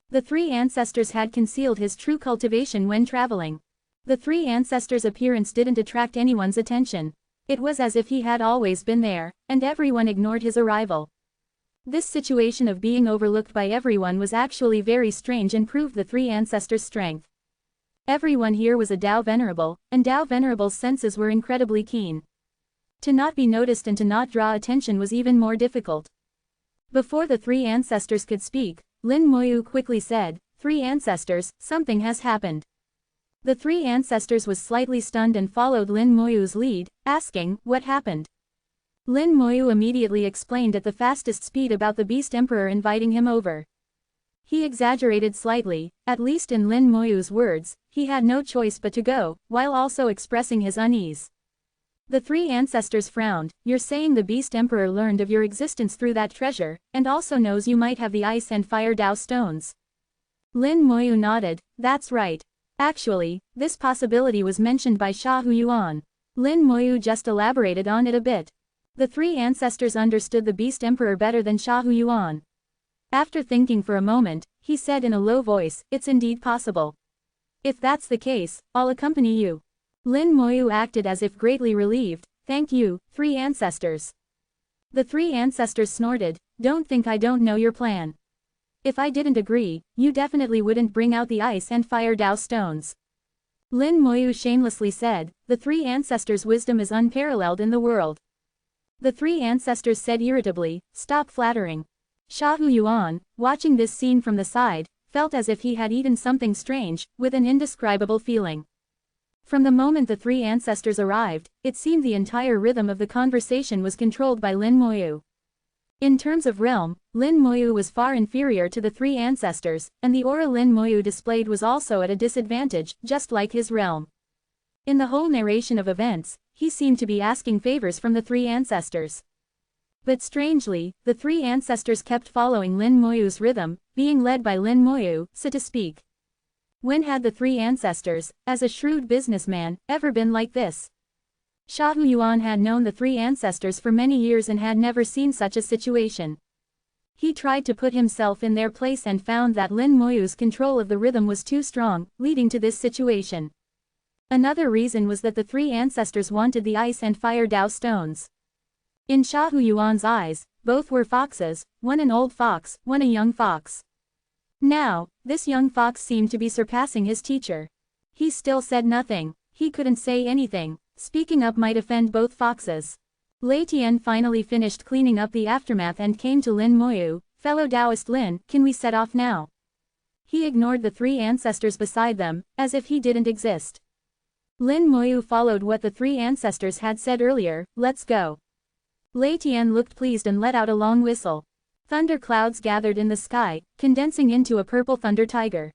Speaker 1: The three ancestors had concealed his true cultivation when traveling. The three ancestors' appearance didn't attract anyone's attention. It was as if he had always been there, and everyone ignored his arrival. This situation of being overlooked by everyone was actually very strange and proved the three ancestors' strength. Everyone here was a Tao Venerable, and Tao Venerable's senses were incredibly keen. To not be noticed and to not draw attention was even more difficult. Before the three ancestors could speak, Lin Moyu quickly said, "Three ancestors, something has happened." The three ancestors was slightly stunned and followed Lin Moyu's lead, asking, "What happened?" Lin Moyu immediately explained at the fastest speed about the Beast Emperor inviting him over. He exaggerated slightly, at least in Lin Moyu's words, he had no choice but to go, while also expressing his unease. The three ancestors frowned. "You're saying the Beast Emperor learned of your existence through that treasure, and also knows you might have the ice and fire Tao stones?" Lin Moyu nodded. "That's right. Actually, this possibility was mentioned by Sha Huyuan." Lin Moyu just elaborated on it a bit. The three ancestors understood the Beast Emperor better than Xiahou Yuan. After thinking for a moment, he said in a low voice, "It's indeed possible. If that's the case, I'll accompany you." Lin Moyu acted as if greatly relieved. "Thank you, three ancestors." The three ancestors snorted, "Don't think I don't know your plan. If I didn't agree, you definitely wouldn't bring out the ice and fire Dao stones." Lin Moyu shamelessly said, "The three ancestors' wisdom is unparalleled in the world." The three ancestors said irritably, "Stop flattering." Xiahou Yuan, watching this scene from the side, felt as if he had eaten something strange, with an indescribable feeling. From the moment the three ancestors arrived, it seemed the entire rhythm of the conversation was controlled by Lin Moyu. In terms of realm, Lin Moyu was far inferior to the three ancestors, and the aura Lin Moyu displayed was also at a disadvantage, just like his realm. In the whole narration of events, he seemed to be asking favors from the three ancestors. But strangely, the three ancestors kept following Lin Moyu's rhythm, being led by Lin Moyu, so to speak. When had the three ancestors, as a shrewd businessman, ever been like this? Xiahou Yuan had known the three ancestors for many years and had never seen such a situation. He tried to put himself in their place and found that Lin Moyu's control of the rhythm was too strong, leading to this situation. Another reason was that the three ancestors wanted the ice and fire Dao stones. In Xiahou Yuan's eyes, both were foxes, one an old fox, one a young fox. Now, this young fox seemed to be surpassing his teacher. He still said nothing. He couldn't say anything. Speaking up might offend both foxes. Lei Tian finally finished cleaning up the aftermath and came to Lin Moyu, "Fellow Taoist Lin, can we set off now?" He ignored the three ancestors beside them, as if he didn't exist. Lin Moyu followed what the three ancestors had said earlier, "Let's go." Lei Tian looked pleased and let out a long whistle. Thunder clouds gathered in the sky, condensing into a purple thunder tiger.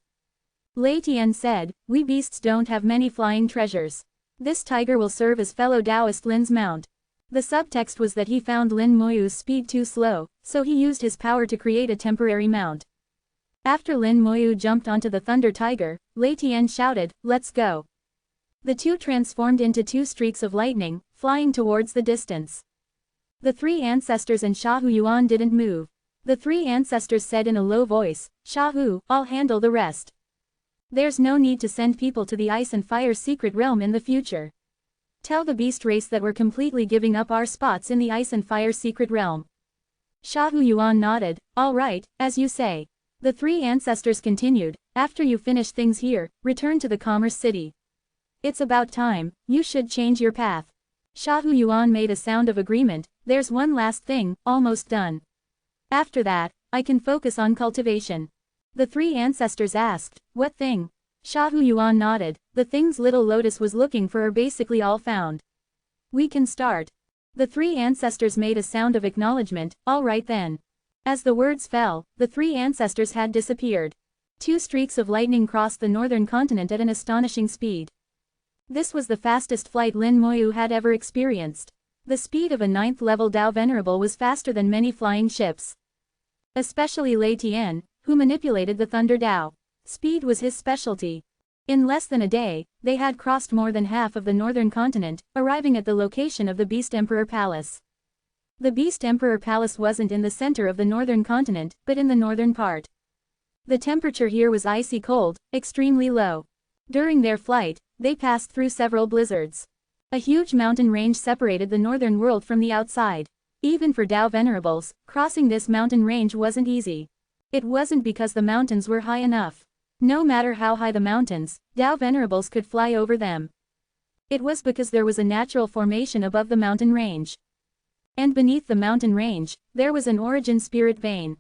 Speaker 1: Lei Tian said, "We beasts don't have many flying treasures. This tiger will serve as fellow Taoist Lin's mount." The subtext was that he found Lin Moyu's speed too slow, so he used his power to create a temporary mount. After Lin Moyu jumped onto the thunder tiger, Lei Tian shouted, "Let's go." The two transformed into two streaks of lightning, flying towards the distance. The three ancestors and Xiahou Yuan didn't move. The three ancestors said in a low voice, "Xiahou, I'll handle the rest. There's no need to send people to the ice and fire secret realm in the future. Tell the beast race that we're completely giving up our spots in the ice and fire secret realm." Xiahou Yuan nodded, "All right, as you say." The three ancestors continued, "After you finish things here, return to the Commerce City. It's about time, you should change your path." Xiahou Yuan made a sound of agreement, "There's one last thing, almost done. After that, I can focus on cultivation." The three ancestors asked, "What thing?" Xiahou Yuan nodded, "The things Little Lotus was looking for are basically all found. We can start." The three ancestors made a sound of acknowledgement, "All right then." As the words fell, the three ancestors had disappeared. Two streaks of lightning crossed the northern continent at an astonishing speed. This was the fastest flight Lin Moyu had ever experienced. The speed of a 9th level Dao Venerable was faster than many flying ships. Especially Lei Tian, who manipulated the Thunder Dao. Speed was his specialty. In less than a day, they had crossed more than half of the northern continent, arriving at the location of the Beast Emperor Palace. The Beast Emperor Palace wasn't in the center of the northern continent, but in the northern part. The temperature here was icy cold, extremely low. During their flight, they passed through several blizzards. A huge mountain range separated the northern world from the outside. Even for Dao Venerables, crossing this mountain range wasn't easy. It wasn't because the mountains were high enough. No matter how high the mountains, Dao Venerables could fly over them. It was because there was a natural formation above the mountain range. And beneath the mountain range, there was an origin spirit vein.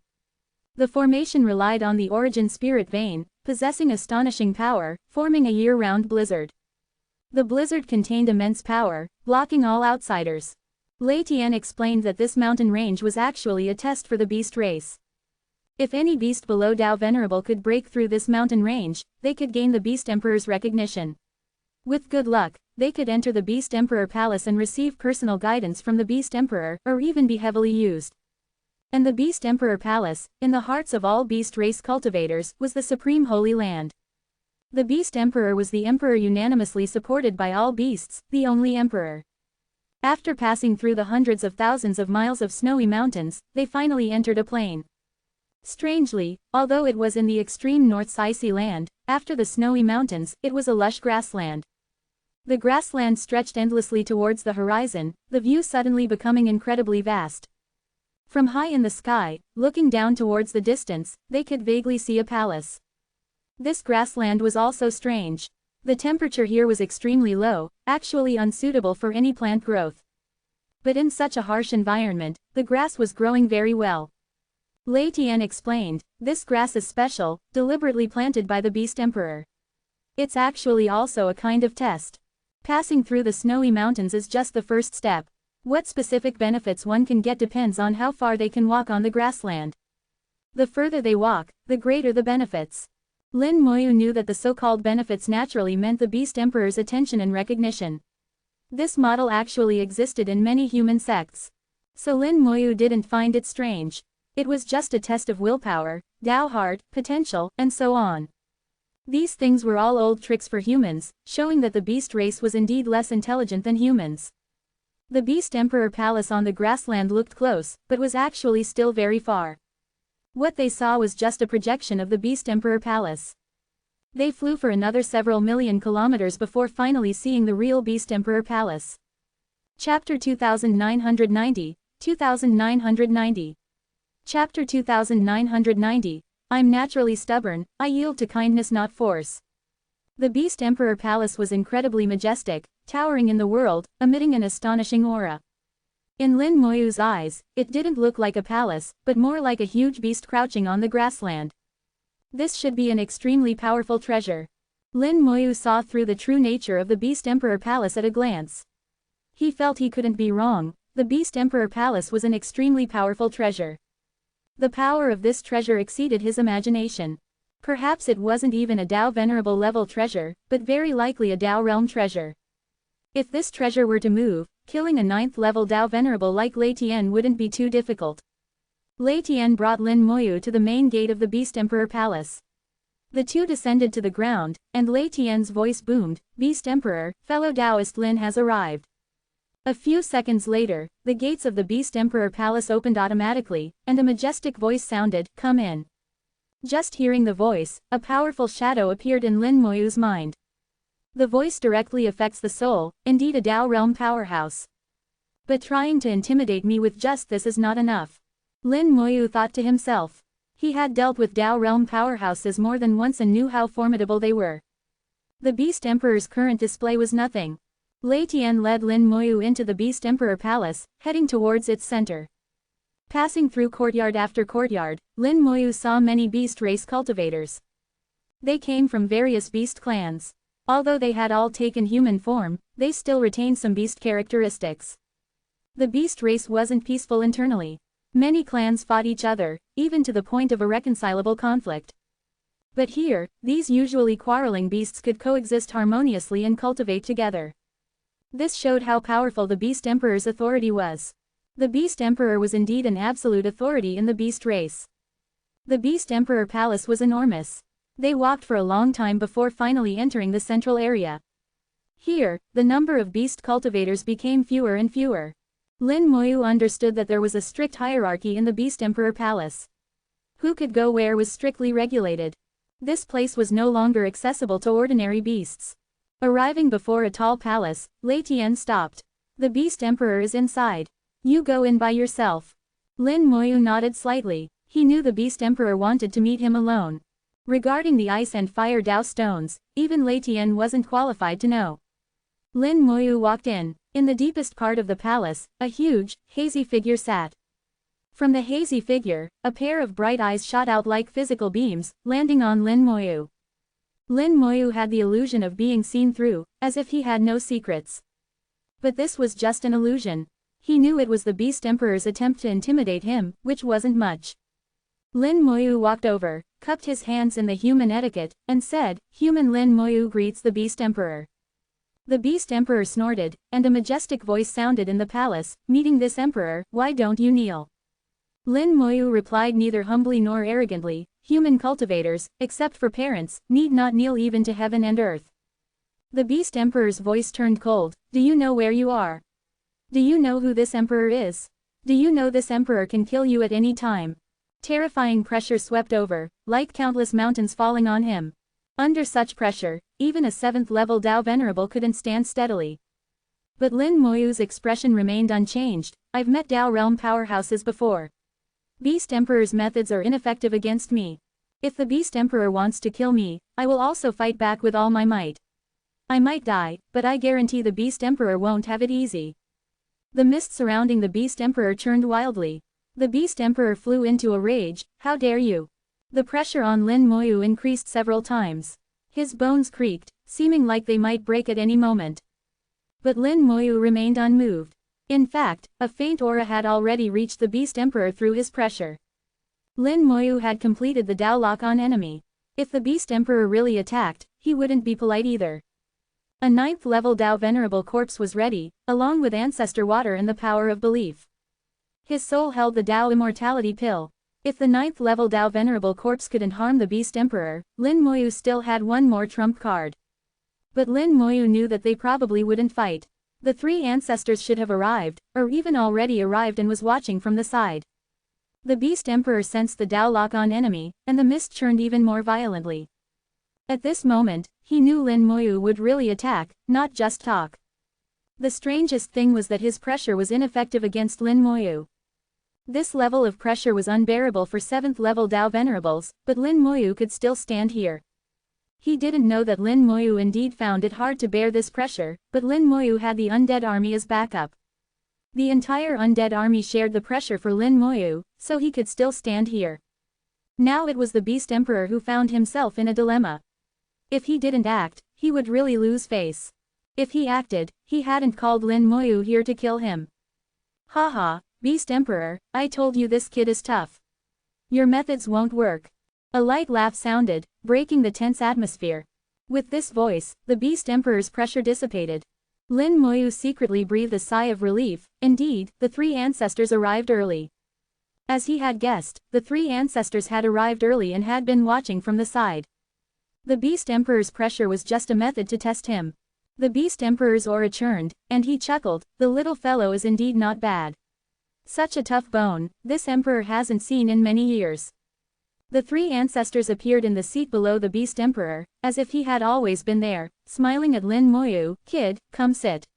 Speaker 1: The formation relied on the origin spirit vein, possessing astonishing power, forming a year-round blizzard. The blizzard contained immense power, blocking all outsiders. Lei Tian explained that this mountain range was actually a test for the beast race. If any beast below Dao Venerable could break through this mountain range, they could gain the Beast Emperor's recognition. With good luck, they could enter the Beast Emperor Palace and receive personal guidance from the Beast Emperor, or even be heavily used. And the Beast Emperor Palace, in the hearts of all beast race cultivators, was the supreme holy land. The Beast Emperor was the emperor unanimously supported by all beasts, the only emperor. After passing through the hundreds of thousands of miles of snowy mountains, they finally entered a plain. Strangely, although it was in the extreme north's icy land, after the snowy mountains, it was a lush grassland. The grassland stretched endlessly towards the horizon, the view suddenly becoming incredibly vast. From high in the sky, looking down towards the distance, they could vaguely see a palace. This grassland was also strange. The temperature here was extremely low, actually unsuitable for any plant growth. But in such a harsh environment, the grass was growing very well. Lei Tian explained, "This grass is special, deliberately planted by the Beast Emperor. It's actually also a kind of test. Passing through the snowy mountains is just the first step. What specific benefits one can get depends on how far they can walk on the grassland. The further they walk, the greater the benefits." Lin Moyu knew that the so-called benefits naturally meant the Beast Emperor's attention and recognition. This model actually existed in many human sects. So Lin Moyu didn't find it strange. It was just a test of willpower, Dao heart, potential, and so on. These things were all old tricks for humans, showing that the beast race was indeed less intelligent than humans. The Beast Emperor Palace on the grassland looked close, but was actually still very far. What they saw was just a projection of the Beast Emperor Palace. They flew for another several million kilometers before finally seeing the real Beast Emperor Palace. Chapter 2990, 2990. Chapter 2990, I'm naturally stubborn, I yield to kindness not force. The Beast Emperor Palace was incredibly majestic, towering in the world, emitting an astonishing aura. In Lin Moyu's eyes, it didn't look like a palace, but more like a huge beast crouching on the grassland. This should be an extremely powerful treasure. Lin Moyu saw through the true nature of the Beast Emperor Palace at a glance. He felt he couldn't be wrong, the Beast Emperor Palace was an extremely powerful treasure. The power of this treasure exceeded his imagination. Perhaps it wasn't even a Dao Venerable level treasure, but very likely a Dao realm treasure. If this treasure were to move, killing a 9th level Dao Venerable like Lei Tian wouldn't be too difficult. Lei Tian brought Lin Moyu to the main gate of the Beast Emperor Palace. The two descended to the ground, and Lei Tian's voice boomed, "Beast Emperor, fellow Taoist Lin has arrived." A few seconds later, the gates of the Beast Emperor Palace opened automatically, and a majestic voice sounded, "Come in." Just hearing the voice, a powerful shadow appeared in Lin Moyu's mind. The voice directly affects the soul, indeed a Dao realm powerhouse. But trying to intimidate me with just this is not enough. Lin Moyu thought to himself. He had dealt with Dao realm powerhouses more than once and knew how formidable they were. The Beast Emperor's current display was nothing. Lei Tian led Lin Moyu into the Beast Emperor Palace, heading towards its center. Passing through courtyard after courtyard, Lin Moyu saw many beast race cultivators. They came from various beast clans. Although they had all taken human form, they still retained some beast characteristics. The beast race wasn't peaceful internally. Many clans fought each other, even to the point of irreconcilable conflict. But here, these usually quarreling beasts could coexist harmoniously and cultivate together. This showed how powerful the Beast Emperor's authority was. The Beast Emperor was indeed an absolute authority in the beast race. The Beast Emperor Palace was enormous. They walked for a long time before finally entering the central area. Here, the number of beast cultivators became fewer and fewer. Lin Moyu understood that there was a strict hierarchy in the Beast Emperor Palace. Who could go where was strictly regulated. This place was no longer accessible to ordinary beasts. Arriving before a tall palace, Lei Tian stopped. "The Beast Emperor is inside. You go in by yourself." Lin Moyu nodded slightly. He knew the Beast Emperor wanted to meet him alone. Regarding the ice and fire Dao stones, even Lei Tian wasn't qualified to know. Lin Moyu walked in. In the deepest part of the palace, a huge, hazy figure sat. From the hazy figure, a pair of bright eyes shot out like physical beams, landing on Lin Moyu. Lin Moyu had the illusion of being seen through, as if he had no secrets. But this was just an illusion. He knew it was the Beast Emperor's attempt to intimidate him, which wasn't much. Lin Moyu walked over, cupped his hands in the human etiquette, and said, "Human Lin Moyu greets the Beast Emperor." The Beast Emperor snorted, and a majestic voice sounded in the palace, "Meeting this emperor, why don't you kneel?" Lin Moyu replied neither humbly nor arrogantly, "Human cultivators, except for parents, need not kneel even to heaven and earth." The Beast Emperor's voice turned cold, "Do you know where you are?" Do you know who this emperor is? Do you know this emperor can kill you at any time? Terrifying pressure swept over, like countless mountains falling on him. Under such pressure, even a 7th level Dao Venerable couldn't stand steadily. But Lin Moyu's expression remained unchanged. I've met Dao realm powerhouses before. Beast Emperor's methods are ineffective against me. If the Beast Emperor wants to kill me, I will also fight back with all my might. I might die, but I guarantee the Beast Emperor won't have it easy. The mist surrounding the Beast Emperor churned wildly. The Beast Emperor flew into a rage. How dare you? The pressure on Lin Moyu increased several times. His bones creaked, seeming like they might break at any moment. But Lin Moyu remained unmoved. In fact, a faint aura had already reached the Beast Emperor through his pressure. Lin Moyu had completed the Dao lock on enemy. If the Beast Emperor really attacked, he wouldn't be polite either. A 9th level Dao Venerable corpse was ready, along with Ancestor Water and the power of belief. His soul held the Dao Immortality pill. If the 9th level Dao Venerable corpse couldn't harm the Beast Emperor, Lin Moyu still had one more trump card. But Lin Moyu knew that they probably wouldn't fight. The 3 ancestors should have arrived, or even already arrived and was watching from the side. The Beast Emperor sensed the Dao lock on enemy, and the mist churned even more violently. At this moment, he knew Lin Moyu would really attack, not just talk. The strangest thing was that his pressure was ineffective against Lin Moyu. This level of pressure was unbearable for 7th level Dao Venerables, but Lin Moyu could still stand here. He didn't know that Lin Moyu indeed found it hard to bear this pressure, but Lin Moyu had the undead army as backup. The entire undead army shared the pressure for Lin Moyu, so he could still stand here. Now it was the Beast Emperor who found himself in a dilemma. If he didn't act, he would really lose face. If he acted, he hadn't called Lin Moyu here to kill him. Haha, Beast Emperor, I told you this kid is tough. Your methods won't work. A light laugh sounded, breaking the tense atmosphere. With this voice, the Beast Emperor's pressure dissipated. Lin Moyu secretly breathed a sigh of relief. Indeed, the 3 ancestors arrived early. As he had guessed, the 3 ancestors had arrived early and had been watching from the side. The Beast Emperor's pressure was just a method to test him. The Beast Emperor's aura churned, and he chuckled. The little fellow is indeed not bad. Such a tough bone, this emperor hasn't seen in many years. The 3 ancestors appeared in the seat below the Beast Emperor, as if he had always been there, smiling at Lin Moyu. Kid, come sit.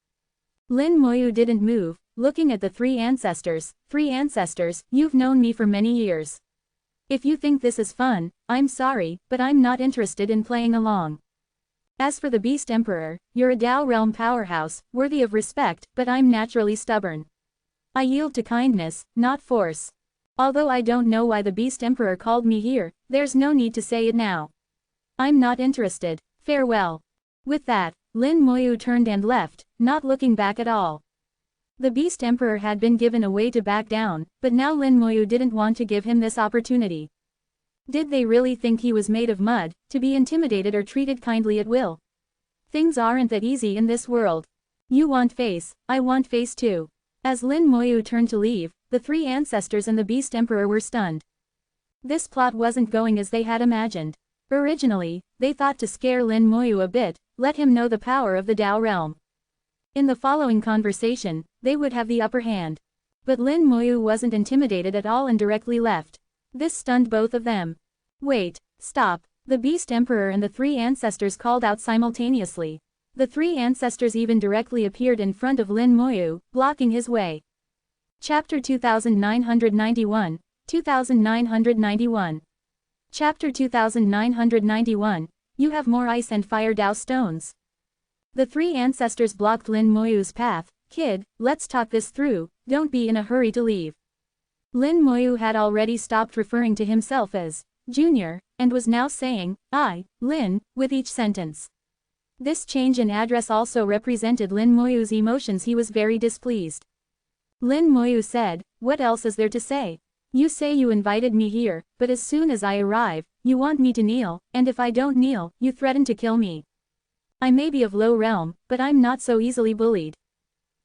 Speaker 1: Lin Moyu didn't move, looking at the 3 ancestors. 3 ancestors, you've known me for many years. If you think this is fun, I'm sorry, but I'm not interested in playing along. As for the Beast Emperor, you're a Dao realm powerhouse, worthy of respect, but I'm naturally stubborn. I yield to kindness, not force. Although I don't know why the Beast Emperor called me here, there's no need to say it now. I'm not interested. Farewell. With that, Lin Moyu turned and left, not looking back at all. The Beast Emperor had been given a way to back down, but now Lin Moyu didn't want to give him this opportunity. Did they really think he was made of mud, to be intimidated or treated kindly at will? Things aren't that easy in this world. You want face, I want face too. As Lin Moyu turned to leave, the 3 ancestors and the Beast Emperor were stunned. This plot wasn't going as they had imagined. Originally, they thought to scare Lin Moyu a bit, let him know the power of the Dao realm. In the following conversation, they would have the upper hand. But Lin Moyu wasn't intimidated at all and directly left. This stunned both of them. Wait, stop. The Beast Emperor and the 3 ancestors called out simultaneously. The 3 ancestors even directly appeared in front of Lin Moyu, blocking his way. Chapter 2991, 2991. Chapter 2991, You have more ice and fire Dao stones. The 3 ancestors blocked Lin Moyu's path. Kid, let's talk this through, don't be in a hurry to leave. Lin Moyu had already stopped referring to himself as Junior, and was now saying, I, Lin, with each sentence. This change in address also represented Lin Moyu's emotions. He was very displeased. Lin Moyu said, what else is there to say? You say you invited me here, but as soon as I arrive, you want me to kneel, and if I don't kneel, you threaten to kill me. I may be of low realm, but I'm not so easily bullied.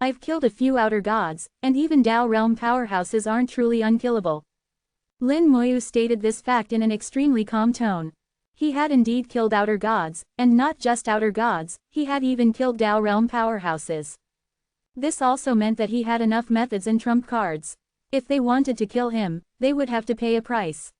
Speaker 1: I've killed a few outer gods, and even Dao realm powerhouses aren't truly unkillable. Lin Moyu stated this fact in an extremely calm tone. He had indeed killed outer gods, and not just outer gods, he had even killed Dao realm powerhouses. This also meant that he had enough methods and trump cards. If they wanted to kill him, they would have to pay a price.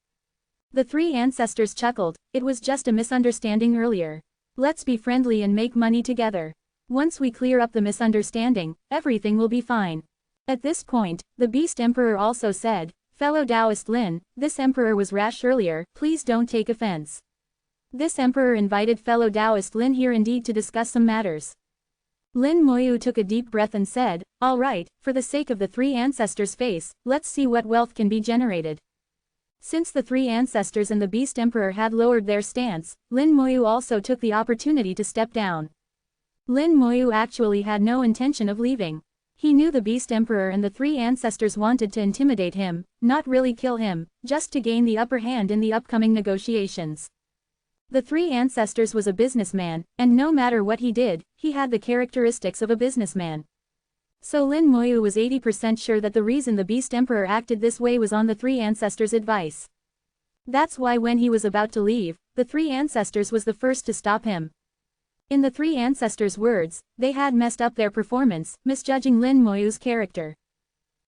Speaker 1: The three ancestors chuckled. It was just a misunderstanding earlier. Let's be friendly and make money together. Once we clear up the misunderstanding, everything will be fine. At this point, the Beast Emperor also said, "Fellow Taoist Lin, this emperor was rash earlier, please don't take offense." This emperor invited fellow Taoist Lin here indeed to discuss some matters. Lin Moyu took a deep breath and said, "All right, for the sake of the three ancestors' face, let's see what wealth can be generated." Since the three ancestors and the Beast Emperor had lowered their stance, Lin Moyu also took the opportunity to step down. Lin Moyu actually had no intention of leaving. He knew the Beast Emperor and the three ancestors wanted to intimidate him, not really kill him, just to gain the upper hand in the upcoming negotiations. The three ancestors was a businessman, and no matter what he did, he had the characteristics of a businessman. So Lin Moyu was 80% sure that the reason the Beast Emperor acted this way was on the three ancestors' advice. That's why when he was about to leave, the three ancestors was the first to stop him. In the three ancestors' words, they had messed up their performance, misjudging Lin Moyu's character.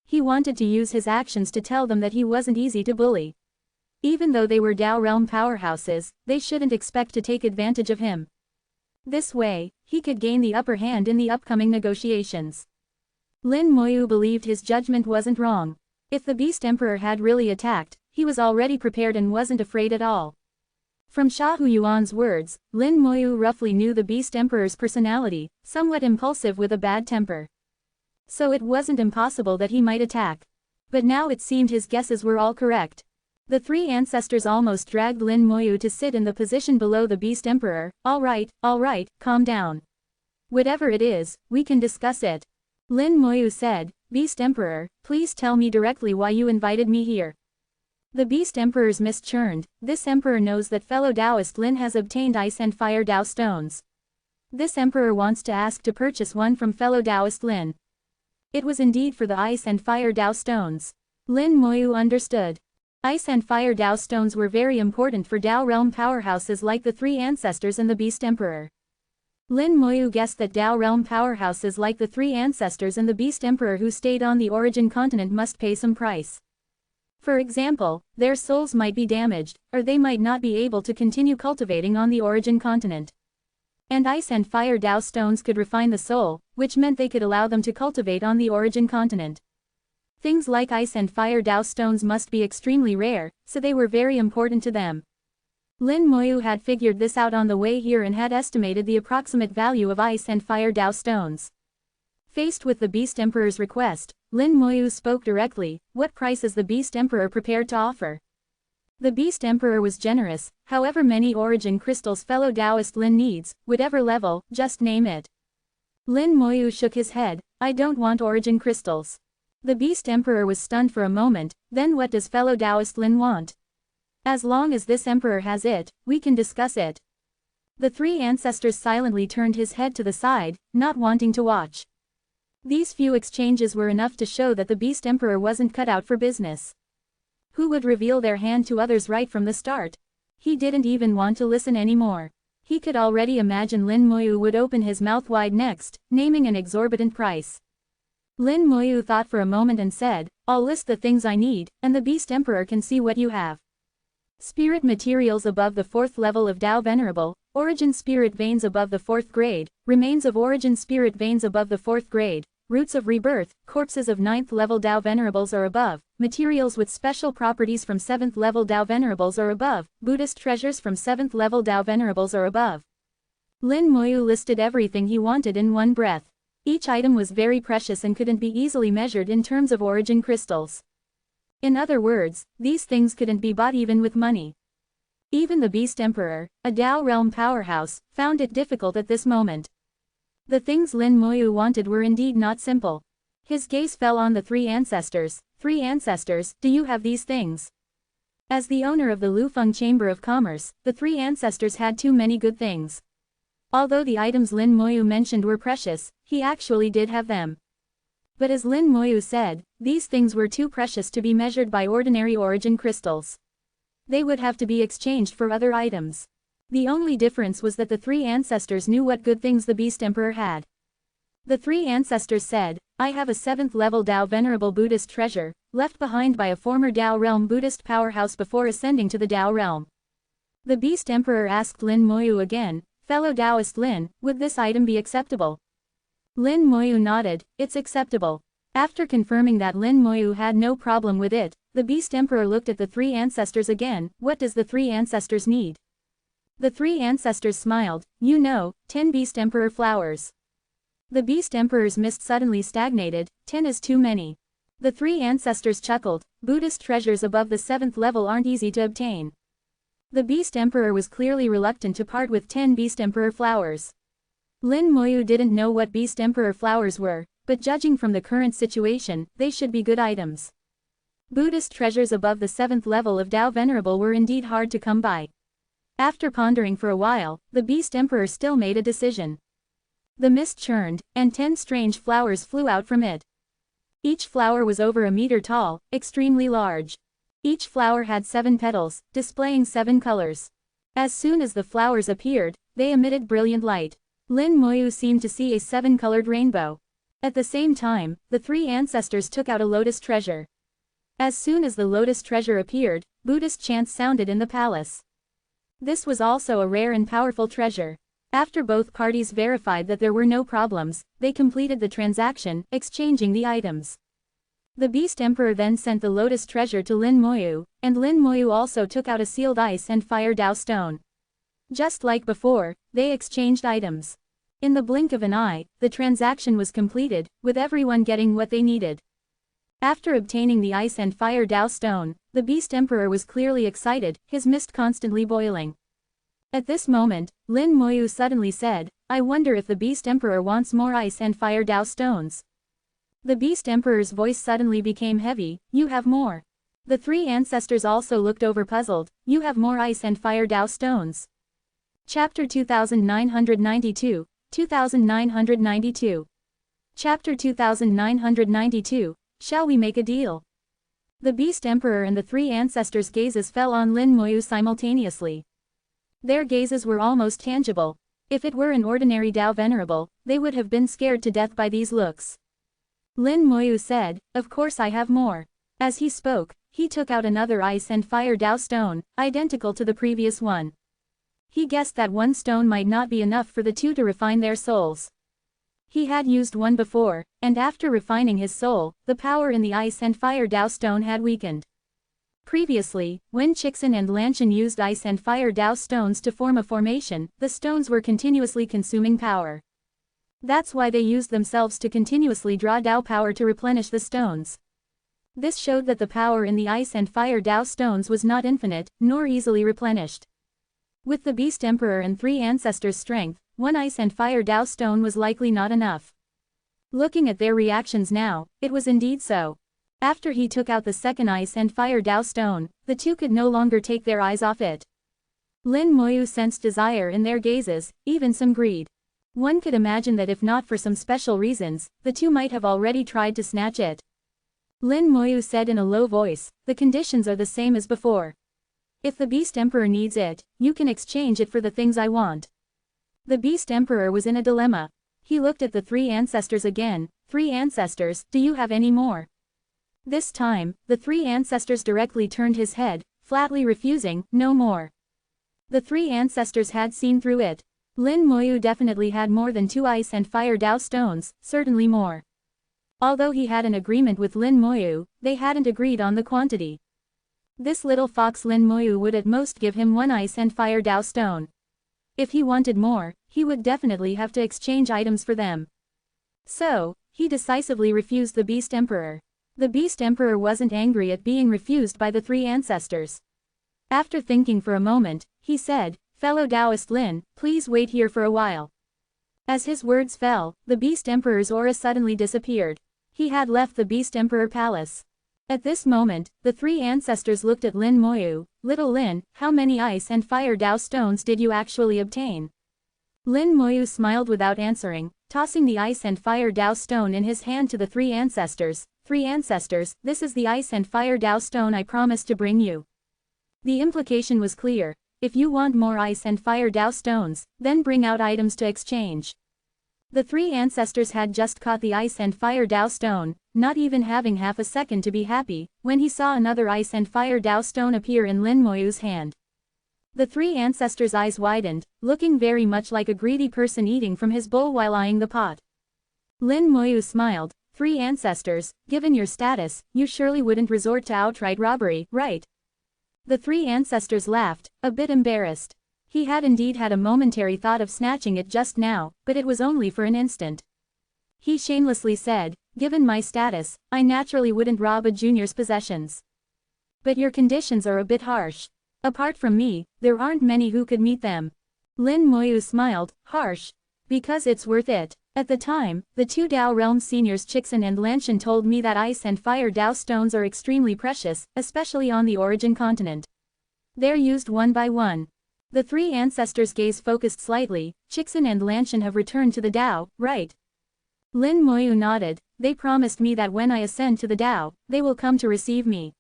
Speaker 1: He wanted to use his actions to tell them that he wasn't easy to bully. Even though they were Dao realm powerhouses, they shouldn't expect to take advantage of him. This way, he could gain the upper hand in the upcoming negotiations. Lin Moyu believed his judgment wasn't wrong. If the Beast Emperor had really attacked, he was already prepared and wasn't afraid at all. From Sha Huyuan's words, Lin Moyu roughly knew the Beast Emperor's personality, somewhat impulsive with a bad temper. So it wasn't impossible that he might attack. But now it seemed his guesses were all correct. The three ancestors almost dragged Lin Moyu to sit in the position below the Beast Emperor. All right, calm down. Whatever it is, we can discuss it. Lin Moyu said, "Beast Emperor, please tell me directly why you invited me here." The Beast Emperor's mist churned. This emperor knows that fellow Taoist Lin has obtained ice and fire Tao stones. This emperor wants to ask to purchase one from fellow Taoist Lin. It was indeed for the ice and fire Tao stones. Lin Moyu understood. Ice and fire Tao stones were very important for Tao realm powerhouses like the three ancestors and the Beast Emperor. Lin Moyu guessed that Tao realm powerhouses like the three ancestors and the Beast Emperor who stayed on the origin continent must pay some price. For example, their souls might be damaged, or they might not be able to continue cultivating on the origin continent. And ice and fire Tao stones could refine the soul, which meant they could allow them to cultivate on the origin continent. Things like ice and fire Tao stones must be extremely rare, so they were very important to them. Lin Moyu had figured this out on the way here and had estimated the approximate value of ice and fire Tao stones. Faced with the Beast Emperor's request, Lin Moyu spoke directly. What price is the Beast Emperor prepared to offer? The Beast Emperor was generous, however many origin crystals fellow Taoist Lin needs, whatever level, just name it. Lin Moyu shook his head. "I don't want origin crystals." The Beast Emperor was stunned for a moment. Then what does fellow Taoist Lin want? As long as this emperor has it, we can discuss it. The three ancestors silently turned his head to the side, not wanting to watch. These few exchanges were enough to show that the Beast Emperor wasn't cut out for business. Who would reveal their hand to others right from the start? He didn't even want to listen anymore. He could already imagine Lin Moyu would open his mouth wide next, naming an exorbitant price. Lin Moyu thought for a moment and said, "I'll list the things I need, and the Beast Emperor can see what you have. Spirit materials above the 4th level of Tao Venerable, origin spirit veins above the 4th grade, remains of origin spirit veins above the 4th grade, roots of rebirth, corpses of 9th level Tao Venerables or above, materials with special properties from 7th level Tao Venerables or above, Buddhist treasures from 7th level Tao Venerables or above." Lin Moyu listed everything he wanted in one breath. Each item was very precious and couldn't be easily measured in terms of origin crystals. In other words, these things couldn't be bought even with money. Even the Beast Emperor, a Tao realm powerhouse, found it difficult at this moment. The things Lin Moyu wanted were indeed not simple. His gaze fell on the three ancestors. "Three ancestors, do you have these things?" As the owner of the Lufeng Chamber of Commerce, the three ancestors had too many good things. Although the items Lin Moyu mentioned were precious, he actually did have them. But as Lin Moyu said, these things were too precious to be measured by ordinary origin crystals. They would have to be exchanged for other items. The only difference was that the three ancestors knew what good things the Beast Emperor had. The three ancestors said, I have a 7th level Dao Venerable Buddhist treasure, left behind by a former Dao realm Buddhist powerhouse before ascending to the Dao realm. The Beast Emperor asked Lin Moyu again, fellow Taoist Lin, would this item be acceptable? Lin Moyu nodded, it's acceptable. After confirming that Lin Moyu had no problem with it, the Beast Emperor looked at the three ancestors again, what does the three ancestors need? The three ancestors smiled, 10 Beast Emperor flowers. The Beast Emperor's mist suddenly stagnated, 10 is too many. The three ancestors chuckled, Buddhist treasures above the 7th level aren't easy to obtain. The Beast Emperor was clearly reluctant to part with 10 Beast Emperor flowers. Lin Moyu didn't know what Beast Emperor flowers were, but judging from the current situation, they should be good items. Buddhist treasures above the 7th level of Dao Venerable were indeed hard to come by. After pondering for a while, the Beast Emperor still made a decision. The mist churned, and 10 strange flowers flew out from it. Each flower was over a meter tall, extremely large. Each flower had 7 petals, displaying 7 colors. As soon as the flowers appeared, they emitted brilliant light. Lin Moyu seemed to see a 7-colored rainbow. At the same time, the three ancestors took out a lotus treasure. As soon as the lotus treasure appeared, Buddhist chants sounded in the palace. This was also a rare and powerful treasure. After both parties verified that there were no problems, they completed the transaction, exchanging the items. The Beast Emperor then sent the lotus treasure to Lin Moyu, and Lin Moyu also took out a sealed ice and fire Dao stone. Just like before, they exchanged items. In the blink of an eye, the transaction was completed, with everyone getting what they needed. After obtaining the ice and fire Dao stone, the Beast Emperor was clearly excited, his mist constantly boiling. At this moment, Lin Moyu suddenly said, I wonder if the Beast Emperor wants more ice and fire Dao stones. The Beast Emperor's voice suddenly became heavy, you have more. The three ancestors also looked over puzzled, you have more ice and fire Dao stones. Chapter 2992, 2992. Chapter 2992, Shall we make a deal? The Beast Emperor and the three ancestors' gazes fell on Lin Moyu simultaneously. Their gazes were almost tangible. If it were an ordinary Dao Venerable, they would have been scared to death by these looks. Lin Moyu said, of course I have more. As he spoke, he took out another ice and fire Dao stone, identical to the previous one. He guessed that one stone might not be enough for the two to refine their souls. He had used one before, and after refining his soul, the power in the ice and fire Dao stone had weakened. Previously, when Chixin and Lanshan used ice and fire Dao stones to form a formation, the stones were continuously consuming power. That's why they used themselves to continuously draw Dao power to replenish the stones. This showed that the power in the ice and fire Dao stones was not infinite, nor easily replenished. With the Beast Emperor and three ancestors' strength, one ice and fire Dao stone was likely not enough. Looking at their reactions now, it was indeed so. After he took out the second ice and fire Dao stone, the two could no longer take their eyes off it. Lin Moyu sensed desire in their gazes, even some greed. One could imagine that if not for some special reasons, the two might have already tried to snatch it. Lin Moyu said in a low voice, the conditions are the same as before. If the Beast Emperor needs it, you can exchange it for the things I want. The Beast Emperor was in a dilemma. He looked at the three ancestors again, three ancestors, do you have any more? This time, the three ancestors directly turned his head, flatly refusing, no more. The three ancestors had seen through it. Lin Moyu definitely had more than 2 ice and fire Dao stones, certainly more. Although he had an agreement with Lin Moyu, they hadn't agreed on the quantity. This little fox Lin Moyu would at most give him 1 ice and fire Dao stone. If he wanted more, he would definitely have to exchange items for them. So, he decisively refused the Beast Emperor. The Beast Emperor wasn't angry at being refused by the three ancestors. After thinking for a moment, he said, fellow Taoist Lin, please wait here for a while. As his words fell, the Beast Emperor's aura suddenly disappeared. He had left the Beast Emperor Palace. At this moment, the three ancestors looked at Lin Moyu, little Lin, how many ice and fire Dao stones did you actually obtain? Lin Moyu smiled without answering, tossing the ice and fire Dao stone in his hand to the three ancestors. Three ancestors, this is the ice and fire Dao stone I promised to bring you. The implication was clear. If you want more ice and fire Dao stones, then bring out items to exchange. The three ancestors had just caught the ice and fire Dao stone, not even having half a second to be happy, when he saw another ice and fire Dao stone appear in Lin Moyu's hand. The three ancestors' eyes widened, looking very much like a greedy person eating from his bowl while eyeing the pot. Lin Moyu smiled. Three ancestors, given your status, you surely wouldn't resort to outright robbery, right? The three ancestors laughed, a bit embarrassed. He had indeed had a momentary thought of snatching it just now, but it was only for an instant. He shamelessly said, given my status, I naturally wouldn't rob a junior's possessions. But your conditions are a bit harsh. Apart from me, there aren't many who could meet them. Lin Moyu smiled. Harsh? Because it's worth it. At the time, the two Dao Realm seniors Chixin and Lanshan told me that ice and fire Dao stones are extremely precious, especially on the origin continent. They're used one by one. The three ancestors' gaze focused slightly. Chixin and Lanshan have returned to the Dao, right? Lin Moyu nodded. They promised me that when I ascend to the Dao, they will come to receive me.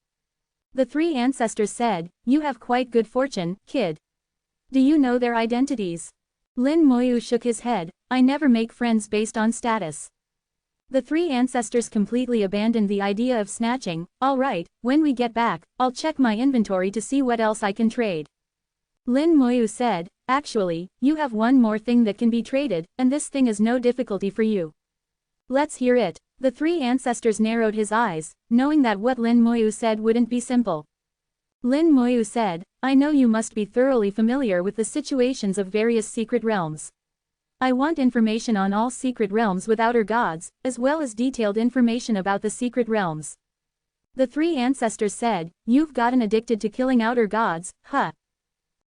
Speaker 1: The three ancestors said, you have quite good fortune, kid. Do you know their identities? Lin Moyu shook his head. I never make friends based on status. The three ancestors completely abandoned the idea of snatching. All right, when we get back, I'll check my inventory to see what else I can trade. Lin Moyu said, actually, you have one more thing that can be traded, and this thing is no difficulty for you. Let's hear it. The three ancestors narrowed his eyes, knowing that what Lin Moyu said wouldn't be simple. Lin Moyu said, I know you must be thoroughly familiar with the situations of various secret realms. I want information on all secret realms with outer gods, as well as detailed information about the secret realms. The three ancestors said, you've gotten addicted to killing outer gods, huh?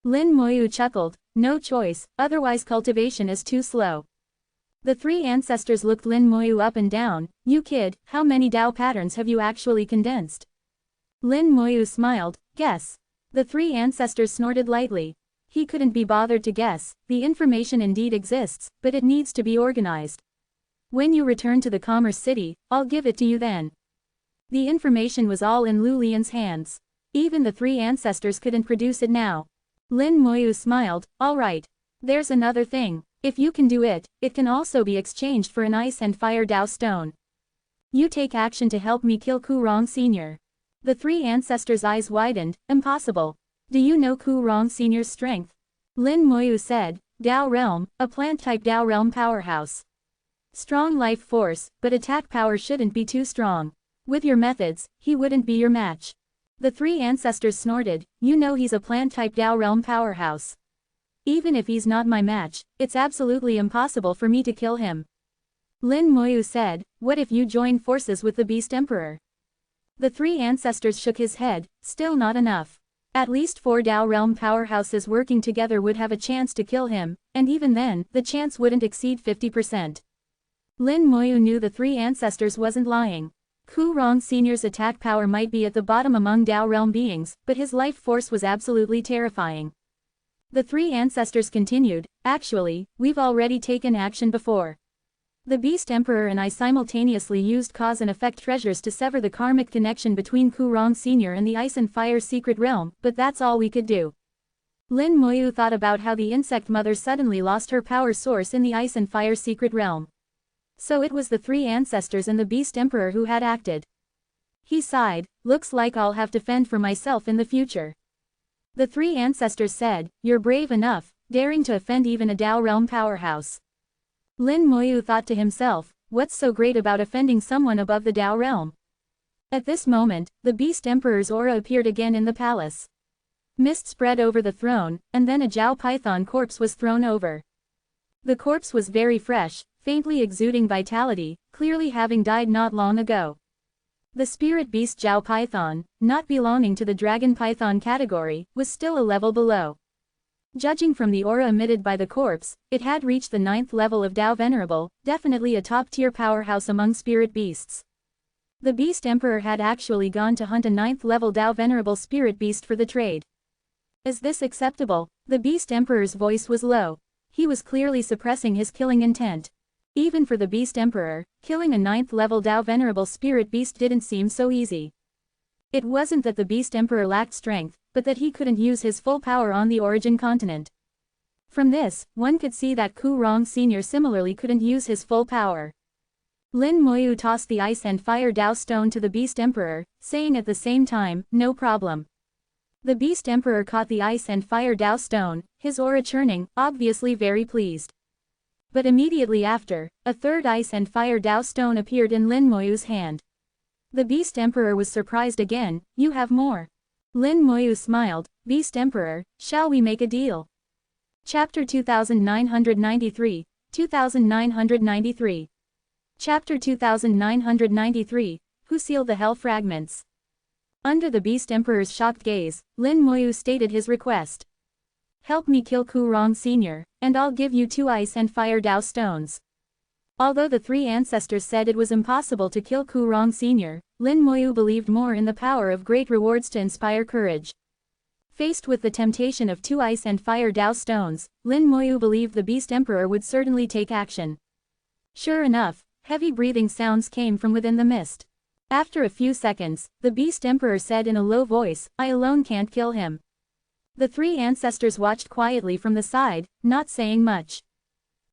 Speaker 1: Lin Moyu chuckled, no choice, otherwise cultivation is too slow. The three ancestors looked Lin Moyu up and down. You kid, how many Dao patterns have you actually condensed? Lin Moyu smiled. Guess. The three ancestors snorted lightly. He couldn't be bothered to guess. The information indeed exists, but it needs to be organized. When you return to the Commerce City, I'll give it to you then. The information was all in Lu Lian's hands. Even the three ancestors couldn't produce it now. Lin Moyu smiled. All right. There's another thing. If you can do it, it can also be exchanged for an ice and fire Dao stone. You take action to help me kill Ku Rong Sr. The three ancestors' eyes widened. Impossible. Do you know Ku Rong Sr.'s strength? Lin Moyu said, Dao Realm, a plant-type Dao Realm powerhouse. Strong life force, but attack power shouldn't be too strong. With your methods, he wouldn't be your match. The three ancestors snorted. You know he's a plant-type Dao Realm powerhouse. Even if he's not my match, it's absolutely impossible for me to kill him. Lin Moyu said, what if you join forces with the Beast Emperor? The three ancestors shook his head. Still not enough. At least 4 Dao Realm powerhouses working together would have a chance to kill him, and even then, the chance wouldn't exceed 50%. Lin Moyu knew the three ancestors wasn't lying. Ku Rong Sr.'s attack power might be at the bottom among Dao Realm beings, but his life force was absolutely terrifying. The three ancestors continued, actually, we've already taken action before. The Beast Emperor and I simultaneously used cause and effect treasures to sever the karmic connection between Ku Rong Sr. and the Ice and Fire secret realm, but that's all we could do. Lin Moyu thought about how the insect mother suddenly lost her power source in the Ice and Fire secret realm. So it was the three ancestors and the Beast Emperor who had acted. He sighed, looks like I'll have to fend for myself in the future. The three ancestors said, you're brave enough, daring to offend even a Dao Realm powerhouse. Lin Moyu thought to himself, what's so great about offending someone above the Dao Realm? At this moment, the Beast Emperor's aura appeared again in the palace. Mist spread over the throne, and then a Jiao Python corpse was thrown over. The corpse was very fresh, faintly exuding vitality, clearly having died not long ago. The spirit beast Jiao Python, not belonging to the dragon python category, was still a level below. Judging from the aura emitted by the corpse, it had reached the 9th level of Dao Venerable, definitely a top-tier powerhouse among spirit beasts. The Beast Emperor had actually gone to hunt a 9th level Dao Venerable spirit beast for the trade. Is this acceptable? The Beast Emperor's voice was low. He was clearly suppressing his killing intent. Even for the Beast Emperor, killing a 9th level Dao Venerable spirit beast didn't seem so easy. It wasn't that the Beast Emperor lacked strength, but that he couldn't use his full power on the origin continent. From this, one could see that Ku Rong Sr. similarly couldn't use his full power. Lin Moyu tossed the ice and fire Dao stone to the Beast Emperor, saying at the same time, "No problem." The Beast Emperor caught the ice and fire Dao stone, his aura churning, obviously very pleased. But immediately after, a third ice and fire Dao stone appeared in Lin Moyu's hand. The Beast Emperor was surprised again. "You have more." Lin Moyu smiled. "Beast Emperor, shall we make a deal?" Chapter 2993, 2993. Chapter 2993, Who Sealed the Hell Fragments? Under the Beast Emperor's shocked gaze, Lin Moyu stated his request. "Help me kill Ku Rong Sr., and I'll give you 2 ice and fire Dao stones." Although the 3 ancestors said it was impossible to kill Ku Rong Sr., Lin Moyu believed more in the power of great rewards to inspire courage. Faced with the temptation of 2 ice and fire Dao stones, Lin Moyu believed the Beast Emperor would certainly take action. Sure enough, heavy breathing sounds came from within the mist. After a few seconds, the Beast Emperor said in a low voice, "I alone can't kill him." The 3 ancestors watched quietly from the side, not saying much.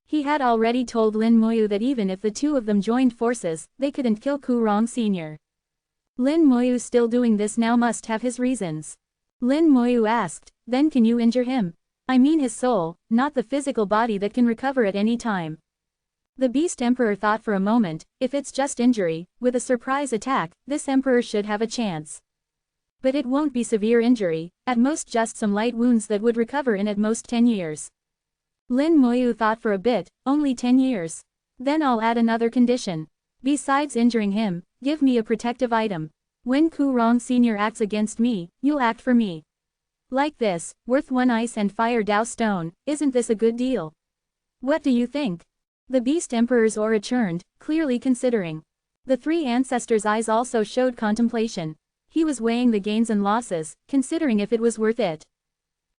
Speaker 1: He had already told Lin Moyu that even if the 2 of them joined forces, they couldn't kill Ku Rong Sr. Lin Moyu still doing this now must have his reasons. Lin Moyu asked, "Then can you injure him? I mean his soul, not the physical body that can recover at any time." The Beast Emperor thought for a moment. If it's just injury, with a surprise attack, this emperor should have a chance. But it won't be severe injury, at most just some light wounds that would recover in at most 10 years. Lin Moyu thought for a bit. "Only 10 years. Then I'll add another condition. Besides injuring him, give me a protective item. When Ku Rong Sr. acts against me, you'll act for me. Like this, worth 1 ice and fire Dao stone. Isn't this a good deal? What do you think?" The Beast Emperor's aura churned, clearly considering. The 3 ancestors' eyes also showed contemplation. He was weighing the gains and losses, considering if it was worth it.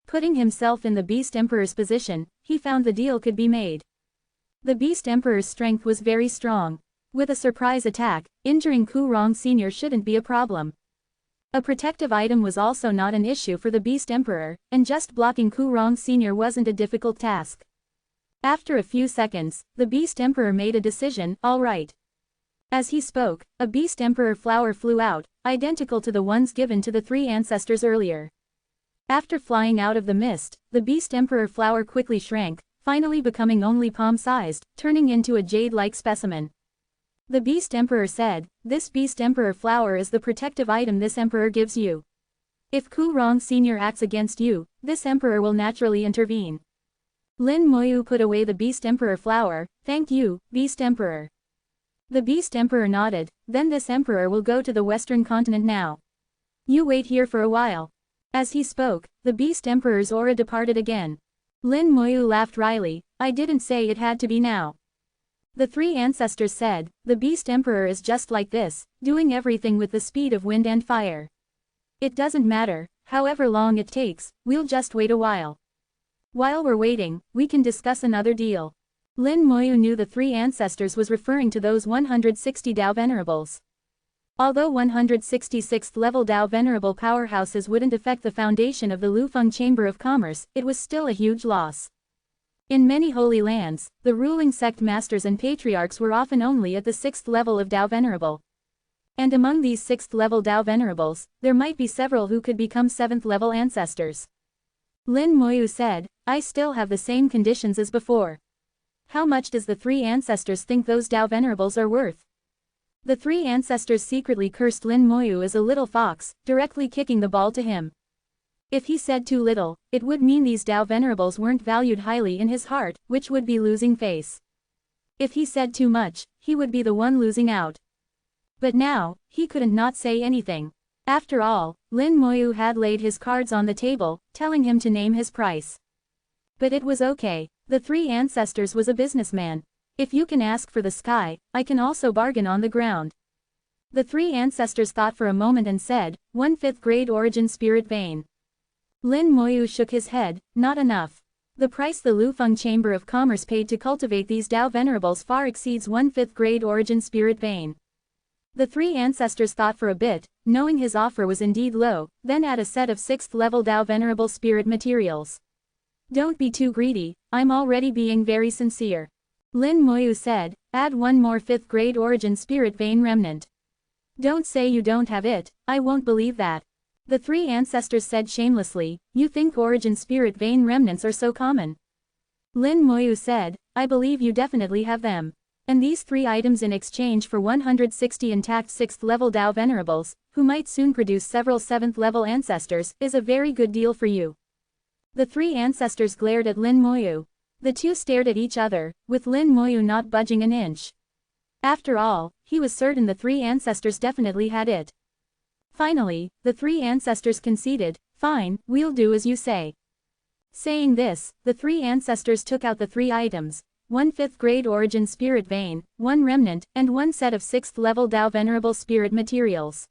Speaker 1: Putting himself in the Beast Emperor's position, he found the deal could be made. The Beast Emperor's strength was very strong. With a surprise attack, injuring Ku Rong Sr. shouldn't be a problem. A protective item was also not an issue for the Beast Emperor, and just blocking Ku Rong Sr. wasn't a difficult task. After a few seconds, the Beast Emperor made a decision. "All right." As he spoke, a Beast Emperor flower flew out, identical to the ones given to the 3 ancestors earlier. After flying out of the mist, the Beast Emperor flower quickly shrank, finally becoming only palm-sized, turning into a jade-like specimen. The Beast Emperor said, "This Beast Emperor flower is the protective item this emperor gives you. If Ku Rong Sr. acts against you, this emperor will naturally intervene." Lin Moyu put away the Beast Emperor flower. "Thank you, Beast Emperor." The Beast Emperor nodded. "Then this emperor will go to the western continent now. You wait here for a while." As he spoke, the Beast Emperor's aura departed again. Lin Moyu laughed wryly. "I didn't say it had to be now." The 3 ancestors said, "The Beast Emperor is just like this, doing everything with the speed of wind and fire. It doesn't matter, however long it takes, we'll just wait a while. While we're waiting, we can discuss another deal." Lin Moyu knew the 3 ancestors was referring to those 160 Dao Venerables. Although 166th level Dao Venerable powerhouses wouldn't affect the foundation of the Lufeng Chamber of Commerce, it was still a huge loss. In many holy lands, the ruling sect masters and patriarchs were often only at the 6th level of Dao Venerable. And among these 6th level Dao Venerables, there might be several who could become 7th level ancestors. Lin Moyu said, "I still have the same conditions as before. How much does the 3 ancestors think those Dao Venerables are worth?" The 3 ancestors secretly cursed Lin Moyu as a little fox, directly kicking the ball to him. If he said too little, it would mean these Dao Venerables weren't valued highly in his heart, which would be losing face. If he said too much, he would be the one losing out. But now, he couldn't not say anything. After all, Lin Moyu had laid his cards on the table, telling him to name his price. But it was okay. The 3 ancestors was a businessman. "If you can ask for the sky, I can also bargain on the ground." The 3 ancestors thought for a moment and said, 1/5 grade origin spirit vein. Lin Moyu shook his head. "Not enough. The price the Lufeng Chamber of Commerce paid to cultivate these Dao Venerables far exceeds 1/5 grade origin spirit vein." The 3 ancestors thought for a bit, knowing his offer was indeed low. "Then add a set of 6th level Dao Venerable spirit materials." Don't be too greedy, I'm already being very sincere. Lin Moyu said, add one more 5th grade origin spirit vein remnant. Don't say you don't have it, I won't believe that. The 3 ancestors said shamelessly, you think origin spirit vein remnants are so common? Lin Moyu said, I believe you definitely have them. And these 3 items in exchange for 160 intact 6th level Dao Venerables, who might soon produce several 7th level ancestors, is a very good deal for you. The 3 ancestors glared at Lin Moyu. The 2 stared at each other, with Lin Moyu not budging an inch. After all, he was certain the 3 ancestors definitely had it. Finally, the 3 ancestors conceded, fine, we'll do as you say. Saying this, the 3 ancestors took out the 3 items, 1 5th grade origin spirit vein, 1 remnant, and 1 set of 6th level Dao Venerable spirit materials.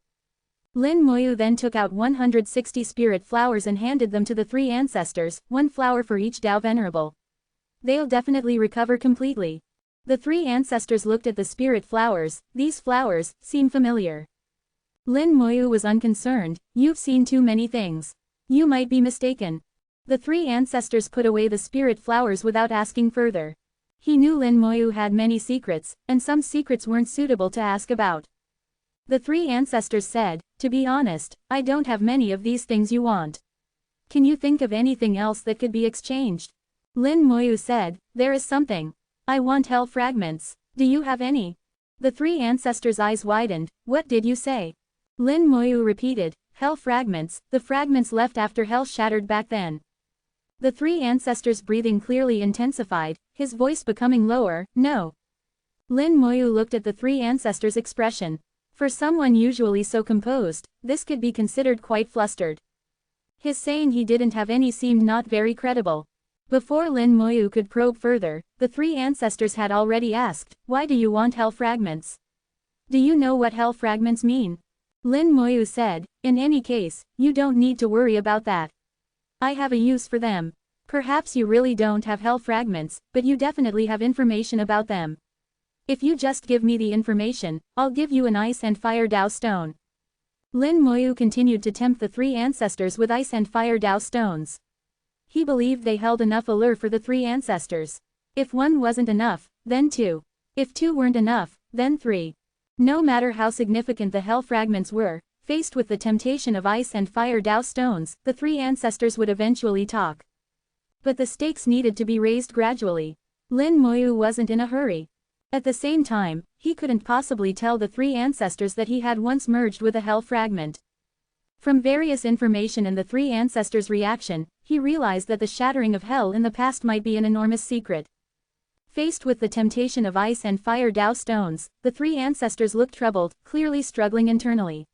Speaker 1: Lin Moyu then took out 160 spirit flowers and handed them to the 3 ancestors, 1 flower for each Dao Venerable. They'll definitely recover completely. The 3 ancestors looked at the spirit flowers. These flowers seem familiar. Lin Moyu was unconcerned, you've seen too many things. You might be mistaken. The 3 ancestors put away the spirit flowers without asking further. He knew Lin Moyu had many secrets, and some secrets weren't suitable to ask about. The 3 ancestors said, to be honest, I don't have many of these things you want. Can you think of anything else that could be exchanged? Lin Moyu said, there is something. I want hell fragments. Do you have any? The 3 ancestors' eyes widened, what did you say? Lin Moyu repeated, hell fragments, the fragments left after hell shattered back then. The 3 ancestors' breathing clearly intensified, his voice becoming lower, no. Lin Moyu looked at the 3 ancestors' expression. For someone usually so composed, this could be considered quite flustered. His saying he didn't have any seemed not very credible. Before Lin Moyu could probe further, the 3 ancestors had already asked, why do you want hell fragments? Do you know what hell fragments mean? Lin Moyu said, in any case, you don't need to worry about that. I have a use for them. Perhaps you really don't have hell fragments, but you definitely have information about them. If you just give me the information, I'll give you an ice and fire Dao stone. Lin Moyu continued to tempt the 3 ancestors with ice and fire Dao stones. He believed they held enough allure for the 3 ancestors. If 1 wasn't enough, then 2. If 2 weren't enough, then 3. No matter how significant the hell fragments were, faced with the temptation of ice and fire Dao stones, the 3 ancestors would eventually talk. But the stakes needed to be raised gradually. Lin Moyu wasn't in a hurry. At the same time, he couldn't possibly tell the 3 ancestors that he had once merged with a hell fragment. From various information and the 3 ancestors' reaction, he realized that the shattering of hell in the past might be an enormous secret. Faced with the temptation of ice and fire Dao stones, the 3 ancestors looked troubled, clearly struggling internally.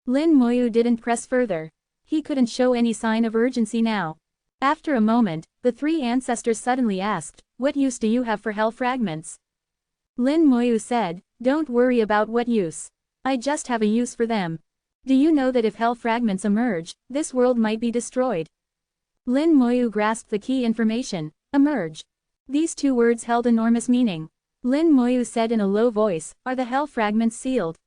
Speaker 1: Lin Moyu didn't press further. He couldn't show any sign of urgency now. After a moment, the 3 ancestors suddenly asked, what use do you have for hell fragments? Lin Moyu said, don't worry about what use. I just have a use for them. Do you know that if hell fragments emerge, this world might be destroyed? Lin Moyu grasped the key information, emerge. These 2 words held enormous meaning. Lin Moyu said in a low voice, are the hell fragments sealed?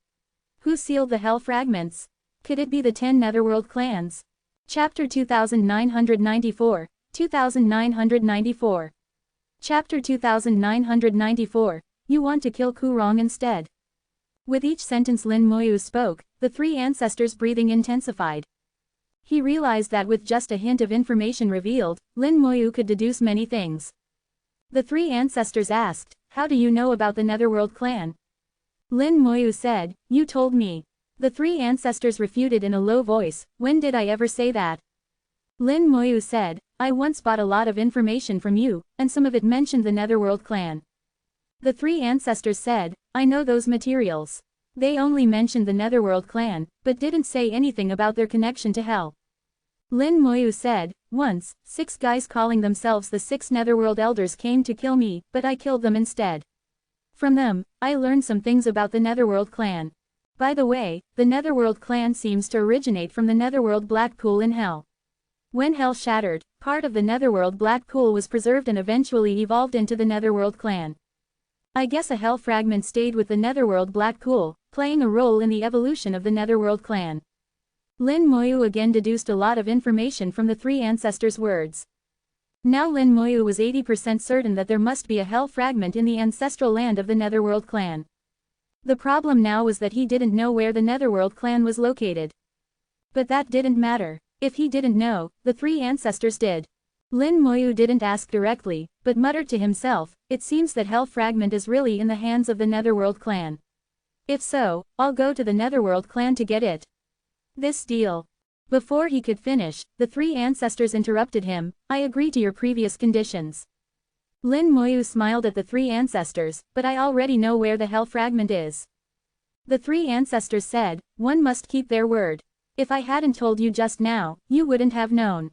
Speaker 1: Who sealed the hell fragments? Could it be the 10 Netherworld clans? Chapter 2994, 2994. Chapter 2994, you want to kill Kurong instead. With each sentence Lin Moyu spoke, the 3 ancestors' breathing intensified. He realized that with just a hint of information revealed, Lin Moyu could deduce many things. The 3 ancestors asked, how do you know about the Netherworld clan? Lin Moyu said, you told me. The 3 ancestors refuted in a low voice, when did I ever say that? Lin Moyu said, I once bought a lot of information from you, and some of it mentioned the Netherworld clan. The 3 ancestors said, I know those materials. They only mentioned the Netherworld clan, but didn't say anything about their connection to hell. Lin Moyu said, once, 6 guys calling themselves the 6 Netherworld elders came to kill me, but I killed them instead. From them, I learned some things about the Netherworld clan. By the way, the Netherworld clan seems to originate from the Netherworld Black Pool in hell. When hell shattered, part of the Netherworld Black Pool was preserved and eventually evolved into the Netherworld clan. I guess a hell fragment stayed with the Netherworld Black Pool, playing a role in the evolution of the Netherworld clan. Lin Moyu again deduced a lot of information from the 3 ancestors' words. Now Lin Moyu was 80% certain that there must be a hell fragment in the ancestral land of the Netherworld clan. The problem now was that he didn't know where the Netherworld clan was located. But that didn't matter. If he didn't know, the three ancestors did. Lin Moyu didn't ask directly, but muttered to himself, it seems that hell fragment is really in the hands of the Netherworld clan. If so, I'll go to the Netherworld clan to get it. This deal. Before he could finish, the three ancestors interrupted him, I agree to your previous conditions. Lin Moyu smiled at the three ancestors, but I already know where the hell fragment is. The three ancestors said, one must keep their word. If I hadn't told you just now, you wouldn't have known.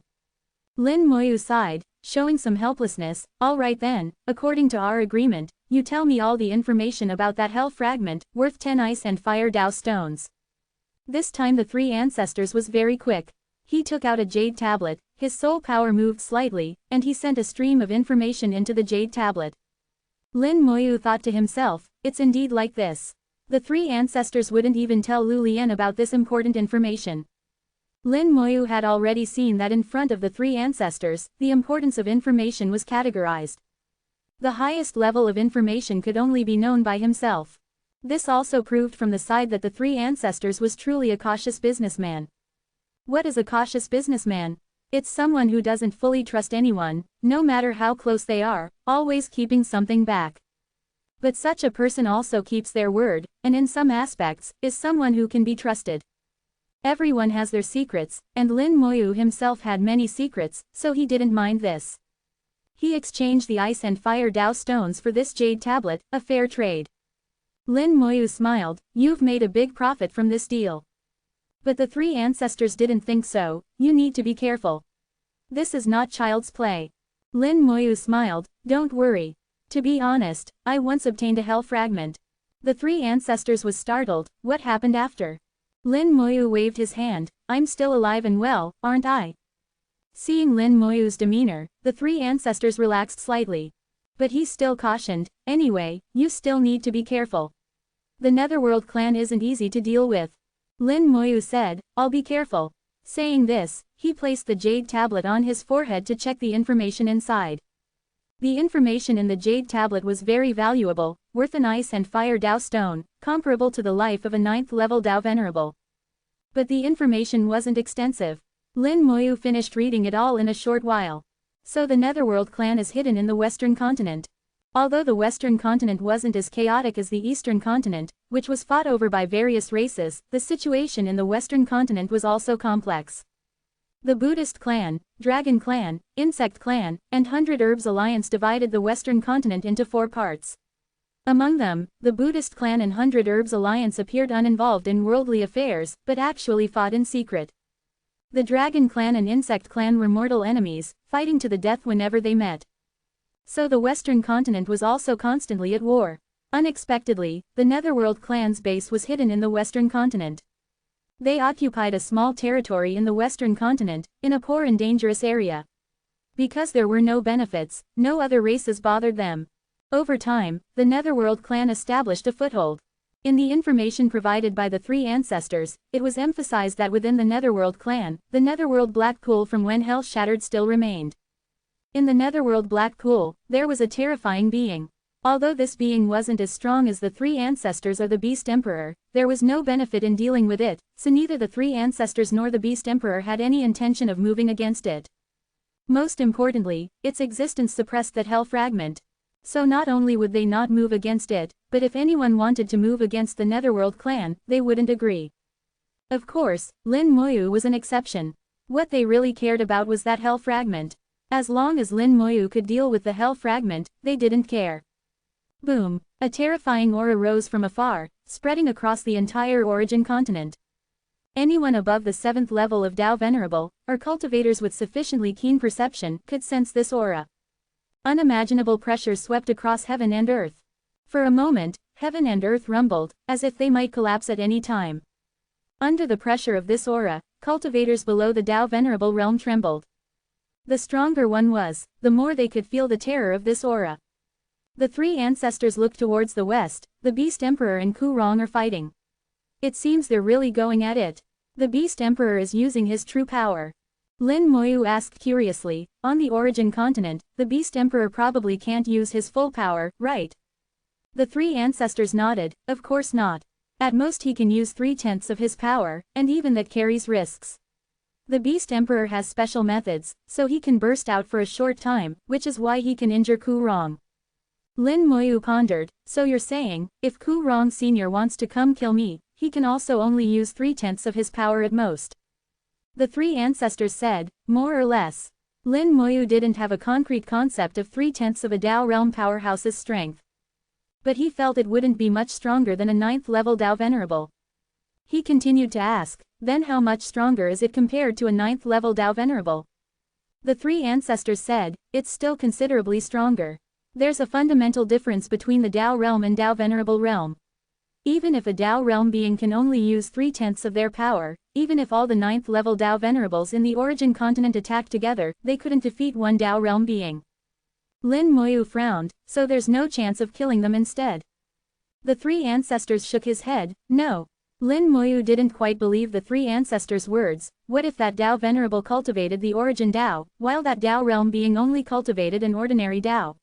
Speaker 1: Lin Moyu sighed, showing some helplessness, all right then, according to our agreement, you tell me all the information about that hell fragment, worth 10 ice and fire Dao stones. This time the three ancestors was very quick. He took out a jade tablet, his soul power moved slightly, and he sent a stream of information into the jade tablet. Lin Moyu thought to himself, it's indeed like this. The three ancestors wouldn't even tell Lu Lian about this important information. Lin Moyu had already seen that in front of the three ancestors, the importance of information was categorized. The highest level of information could only be known by himself. This also proved from the side that the three ancestors was truly a cautious businessman. What is a cautious businessman? It's someone who doesn't fully trust anyone, no matter how close they are, always keeping something back. But such a person also keeps their word, and in some aspects, is someone who can be trusted. Everyone has their secrets, and Lin Moyu himself had many secrets, so he didn't mind this. He exchanged the ice and fire Dao stones for this jade tablet, a fair trade. Lin Moyu smiled, you've made a big profit from this deal. But the three ancestors didn't think so, you need to be careful. This is not child's play. Lin Moyu smiled, don't worry. To be honest, I once obtained a hell fragment. The three ancestors was startled, what happened after? Lin Moyu waved his hand, I'm still alive and well, aren't I? Seeing Lin Moyu's demeanor, the three ancestors relaxed slightly. But he still cautioned, anyway, you still need to be careful. The Netherworld clan isn't easy to deal with. Lin Moyu said, I'll be careful. Saying this, he placed the jade tablet on his forehead to check the information inside. The information in the jade tablet was very valuable, worth an ice and fire Dao stone, comparable to the life of a 9th level Dao Venerable. But the information wasn't extensive. Lin Moyu finished reading it all in a short while. So the Netherworld clan is hidden in the Western continent. Although the Western continent wasn't as chaotic as the Eastern continent, which was fought over by various races, the situation in the Western continent was also complex. The Buddhist clan, Dragon clan, Insect clan, and 100 Herbs alliance divided the Western continent into 4 parts. Among them, the Buddhist clan and 100 Herbs alliance appeared uninvolved in worldly affairs, but actually fought in secret. The Dragon clan and Insect clan were mortal enemies, fighting to the death whenever they met. So the Western continent was also constantly at war. Unexpectedly, the Netherworld clan's base was hidden in the Western continent. They occupied a small territory in the Western continent, in a poor and dangerous area. Because there were no benefits, no other races bothered them. Over time, the Netherworld clan established a foothold. In the information provided by the 3 ancestors, it was emphasized that within the Netherworld clan, the Netherworld Black Pool from when Hell Shattered still remained. In the Netherworld Black Pool, there was a terrifying being. Although this being wasn't as strong as the 3 ancestors or the Beast Emperor, there was no benefit in dealing with it, so neither the 3 ancestors nor the Beast Emperor had any intention of moving against it. Most importantly, its existence suppressed that hell fragment. So not only would they not move against it, but if anyone wanted to move against the Netherworld clan, they wouldn't agree. Of course, Lin Moyu was an exception. What they really cared about was that hell fragment. As long as Lin Moyu could deal with the hell fragment, they didn't care. Boom! A terrifying aura rose from afar, spreading across the entire origin continent. Anyone above the 7th level of Dao Venerable, or cultivators with sufficiently keen perception, could sense this aura. Unimaginable pressure swept across heaven and earth. For a moment, heaven and earth rumbled, as if they might collapse at any time. Under the pressure of this aura, cultivators below the Dao Venerable realm trembled. The stronger one was, the more they could feel the terror of this aura. The 3 ancestors looked towards the west, the Beast Emperor and Ku Rong are fighting. It seems they're really going at it. The Beast Emperor is using his true power. Lin Moyu asked curiously. On the origin continent, the Beast Emperor probably can't use his full power, right? The three ancestors nodded. Of course not. At most he can use 3/10 of his power, and even that carries risks. The Beast Emperor has special methods, so he can burst out for a short time, which is why he can injure Ku Rong. Lin Moyu pondered. So you're saying, if Ku Rong Sr. wants to come kill me, he can also only use 3/10 of his power at most? The three ancestors said, more or less. Lin Moyu didn't have a concrete concept of 3/10 of a Dao realm powerhouse's strength. But he felt it wouldn't be much stronger than a 9th level Dao Venerable. He continued to ask, then how much stronger is it compared to a 9th level Dao Venerable? The three ancestors said, it's still considerably stronger. There's a fundamental difference between the Dao realm and Dao Venerable realm. Even if a Dao realm being can only use 3/10 of their power, even if all the 9th level Dao Venerables in the origin continent attacked together, they couldn't defeat one Dao realm being. Lin Moyu frowned, so there's no chance of killing them instead. The three ancestors shook his head, no. Lin Moyu didn't quite believe the three ancestors' words. What if that Dao Venerable cultivated the origin Dao, while that Dao realm being only cultivated an ordinary Dao?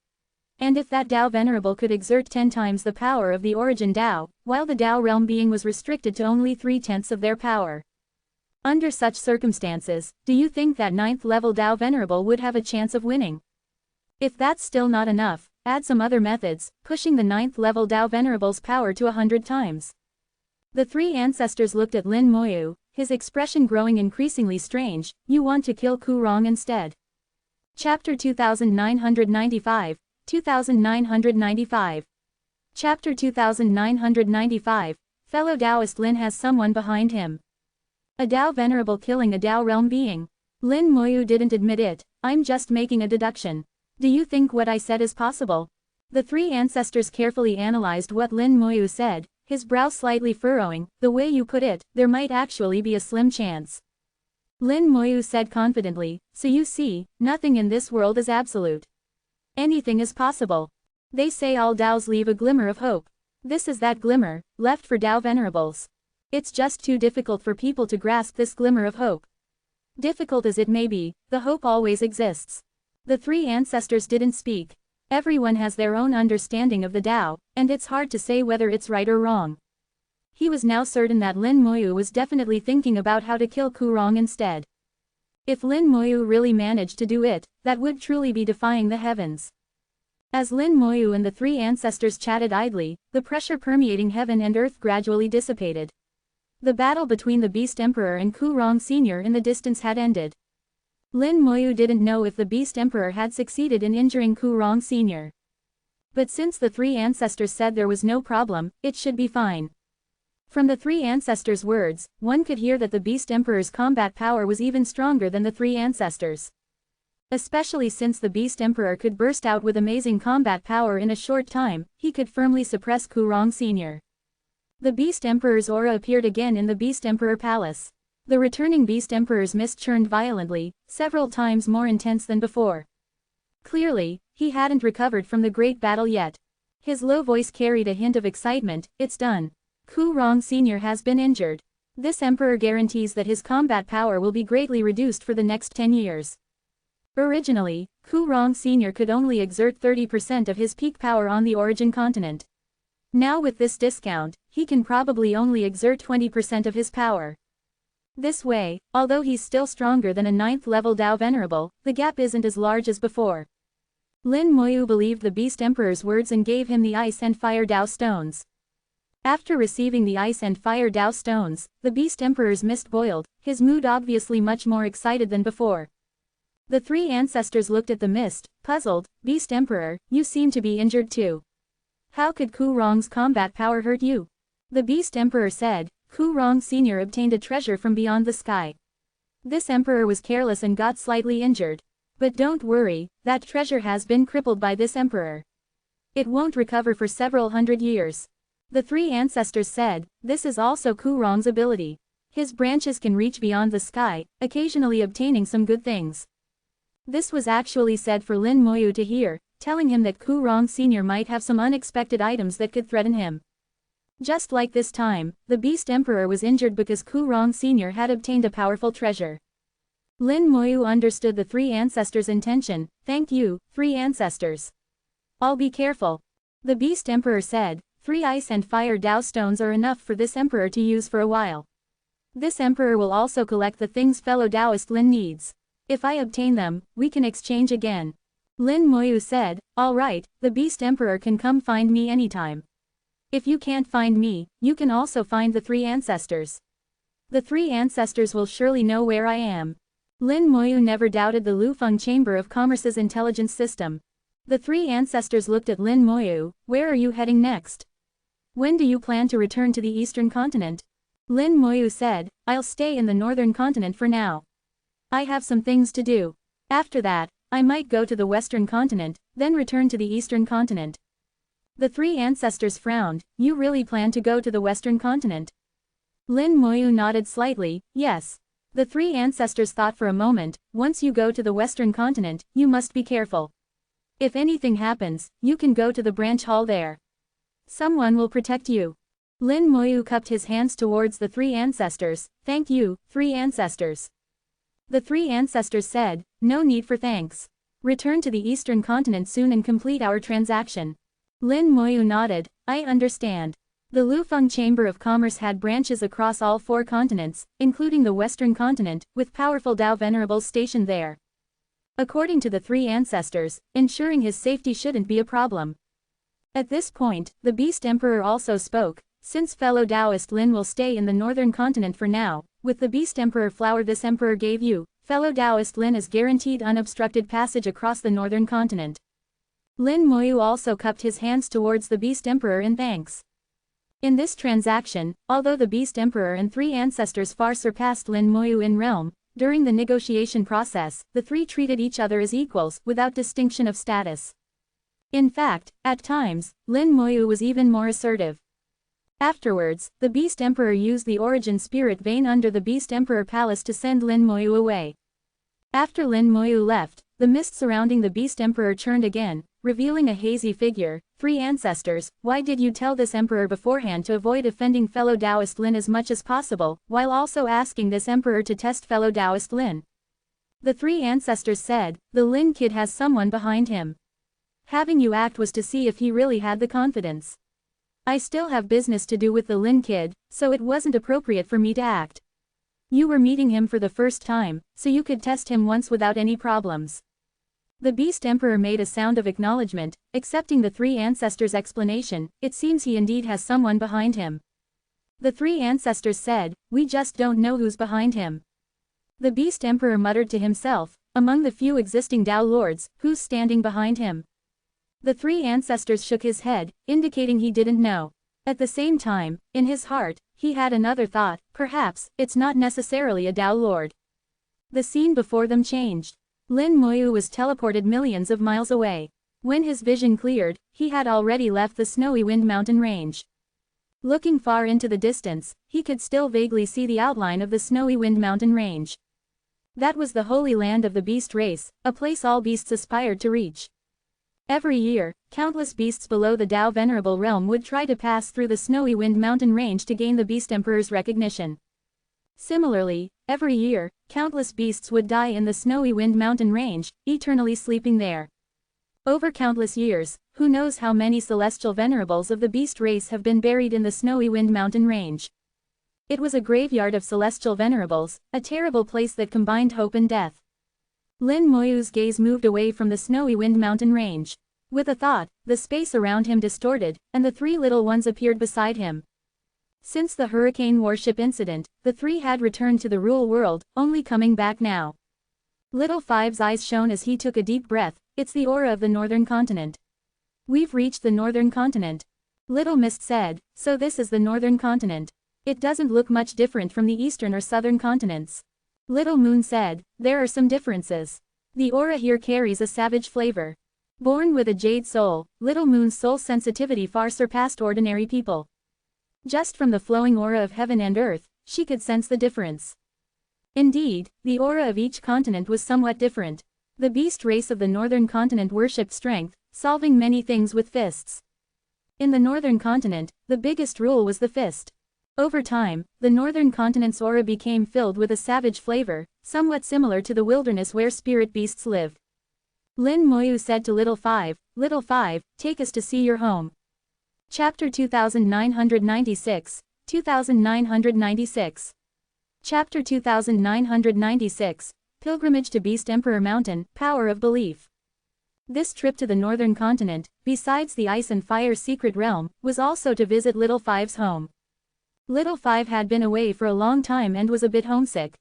Speaker 1: And if that Dao Venerable could exert 10 times the power of the origin Dao, while the Dao realm being was restricted to only 3/10 of their power? Under such circumstances, do you think that 9th level Dao Venerable would have a chance of winning? If that's still not enough, add some other methods, pushing the 9th level Dao Venerable's power to 100 times. The three ancestors looked at Lin Moyu, his expression growing increasingly strange. You want to kill Ku Rong instead? Chapter 2995, 2995. Chapter 2995, fellow Taoist Lin has someone behind him. A Dao Venerable killing a Dao realm being. Lin Moyu didn't admit it. I'm just making a deduction. Do you think what I said is possible? The three ancestors carefully analyzed what Lin Moyu said, his brow slightly furrowing. The way you put it, there might actually be a slim chance. Lin Moyu said confidently, so you see, nothing in this world is absolute. Anything is possible. They say all Daos leave a glimmer of hope. This is that glimmer, left for Dao Venerables. It's just too difficult for people to grasp this glimmer of hope. Difficult as it may be, the hope always exists. The three ancestors didn't speak. Everyone has their own understanding of the Dao, and it's hard to say whether it's right or wrong. He was now certain that Lin Moyu was definitely thinking about how to kill Ku Rong instead. If Lin Moyu really managed to do it, that would truly be defying the heavens. As Lin Moyu and the three ancestors chatted idly, the pressure permeating heaven and earth gradually dissipated. The battle between the Beast Emperor and Ku Rong Sr. in the distance had ended. Lin Moyu didn't know if the Beast Emperor had succeeded in injuring Ku Rong Sr. But since the three ancestors said there was no problem, it should be fine. From the three ancestors' words, one could hear that the Beast Emperor's combat power was even stronger than the three ancestors. Especially since the Beast Emperor could burst out with amazing combat power in a short time, he could firmly suppress Ku Rong Sr. The Beast Emperor's aura appeared again in the Beast Emperor Palace. The returning Beast Emperor's mist churned violently, several times more intense than before. Clearly, he hadn't recovered from the great battle yet. His low voice carried a hint of excitement. It's done. Ku Rong Sr. has been injured. This Emperor guarantees that his combat power will be greatly reduced for the next 10 years. Originally, Ku Rong Sr. could only exert 30% of his peak power on the origin continent. Now with this discount, he can probably only exert 20% of his power. This way, although he's still stronger than a 9th level Dao Venerable, the gap isn't as large as before. Lin Moyu believed the Beast Emperor's words and gave him the Ice and Fire Dao Stones. After receiving the Ice and Fire Dao Stones, the Beast Emperor's mist boiled, his mood obviously much more excited than before. The three ancestors looked at the mist, puzzled. Beast Emperor, you seem to be injured too. How could Ku Rong's combat power hurt you? The Beast Emperor said. Ku Rong Sr. obtained a treasure from beyond the sky. This emperor was careless and got slightly injured. But don't worry, that treasure has been crippled by this emperor. It won't recover for several hundred years. The three ancestors said, this is also Ku Rong's ability. His branches can reach beyond the sky, occasionally obtaining some good things. This was actually said for Lin Moyu to hear, telling him that Ku Rong Sr. might have some unexpected items that could threaten him. Just like this time, the Beast Emperor was injured because Ku Rong Sr. had obtained a powerful treasure. Lin Moyu understood the three ancestors' intention. Thank you, three ancestors. I'll be careful. The Beast Emperor said, 3 ice and fire Dao stones are enough for this emperor to use for a while. This emperor will also collect the things fellow Taoist Lin needs. If I obtain them, we can exchange again. Lin Moyu said, all right, the Beast Emperor can come find me anytime. If you can't find me, you can also find the three ancestors. The three ancestors will surely know where I am. Lin Moyu never doubted the Lufeng Chamber of Commerce's intelligence system. The three ancestors looked at Lin Moyu. Where are you heading next? When do you plan to return to the eastern continent? Lin Moyu said, I'll stay in the northern continent for now. I have some things to do. After that, I might go to the western continent, then return to the eastern continent. The three ancestors frowned. You really plan to go to the western continent? Lin Moyu nodded slightly, yes. The three ancestors thought for a moment. Once you go to the western continent, you must be careful. If anything happens, you can go to the branch hall there. Someone will protect you. Lin Moyu cupped his hands towards the three ancestors. Thank you, three ancestors. The three ancestors said, no need for thanks. Return to the eastern continent soon and complete our transaction. Lin Moyu nodded, I understand. The Lufeng Chamber of Commerce had branches across all 4 continents, including the western continent, with powerful Dao Venerables stationed there. According to the three ancestors, ensuring his safety shouldn't be a problem. At this point, the Beast Emperor also spoke. Since fellow Taoist Lin will stay in the northern continent for now, with the Beast Emperor flower this emperor gave you, fellow Taoist Lin is guaranteed unobstructed passage across the northern continent. Lin Moyu also cupped his hands towards the Beast Emperor in thanks. In this transaction, although the Beast Emperor and three ancestors far surpassed Lin Moyu in realm, during the negotiation process, the three treated each other as equals, without distinction of status. In fact, at times, Lin Moyu was even more assertive. Afterwards, the Beast Emperor used the origin spirit vein under the Beast Emperor Palace to send Lin Moyu away. After Lin Moyu left, the mist surrounding the Beast Emperor churned again, revealing a hazy figure. Three ancestors, why did you tell this emperor beforehand to avoid offending fellow Taoist Lin as much as possible, while also asking this emperor to test fellow Taoist Lin? The three ancestors said, the Lin kid has someone behind him. Having you act was to see if he really had the confidence. I still have business to do with the Lin kid, so it wasn't appropriate for me to act. You were meeting him for the first time, so you could test him once without any problems. The Beast Emperor made a sound of acknowledgement, accepting the three ancestors' explanation. It seems he indeed has someone behind him. The three ancestors said, we just don't know who's behind him. The Beast Emperor muttered to himself, among the few existing Dao Lords, who's standing behind him? The three ancestors shook his head, indicating he didn't know. At the same time, in his heart, he had another thought, perhaps, it's not necessarily a Dao Lord. The scene before them changed. Lin Moyu was teleported millions of miles away. When his vision cleared, he had already left the Snowy Wind Mountain range. Looking far into the distance, he could still vaguely see the outline of the Snowy Wind Mountain range. That was the holy land of the beast race, a place all beasts aspired to reach. Every year, countless beasts below the Dao Venerable realm would try to pass through the Snowy Wind Mountain range to gain the Beast Emperor's recognition. Similarly, every year, countless beasts would die in the Snowy Wind Mountain range, eternally sleeping there. Over countless years, who knows how many celestial venerables of the beast race have been buried in the Snowy Wind Mountain range. It was a graveyard of celestial venerables, a terrible place that combined hope and death. Lin Moyu's gaze moved away from the Snowy Wind Mountain range. With a thought, the space around him distorted, and the three little ones appeared beside him. Since the hurricane warship incident, the three had returned to the real world, only coming back now. Little Five's eyes shone as he took a deep breath. It's the aura of the northern continent. We've reached the northern continent. Little Mist said, so this is the northern continent. It doesn't look much different from the eastern or southern continents. Little Moon said, there are some differences. The aura here carries a savage flavor. Born with a jade soul, Little Moon's soul sensitivity far surpassed ordinary people. Just from the flowing aura of heaven and earth, she could sense the difference. Indeed, the aura of each continent was somewhat different. The beast race of the northern continent worshipped strength, solving many things with fists. In the northern continent, the biggest rule was the fist. Over time, the northern continent's aura became filled with a savage flavor, somewhat similar to the wilderness where spirit beasts live. Lin Moyu said to Little Five, take us to see your home. Chapter 2996, 2996. Chapter 2996, Pilgrimage to Beast Emperor Mountain, Power of Belief. This trip to the northern continent, besides the ice and fire secret realm, was also to visit Little Five's home. Little Five had been away for a long time and was a bit homesick.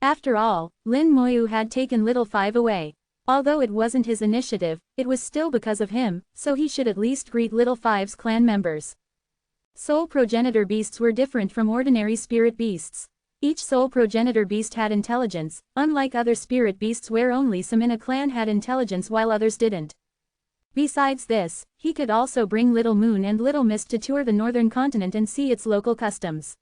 Speaker 1: After all, Lin Moyu had taken Little Five away. Although it wasn't his initiative, it was still because of him, so he should at least greet Little Five's clan members. Soul progenitor beasts were different from ordinary spirit beasts. Each soul progenitor beast had intelligence, unlike other spirit beasts where only some in a clan had intelligence while others didn't. Besides this, he could also bring Little Moon and Little Mist to tour the northern continent and see its local customs.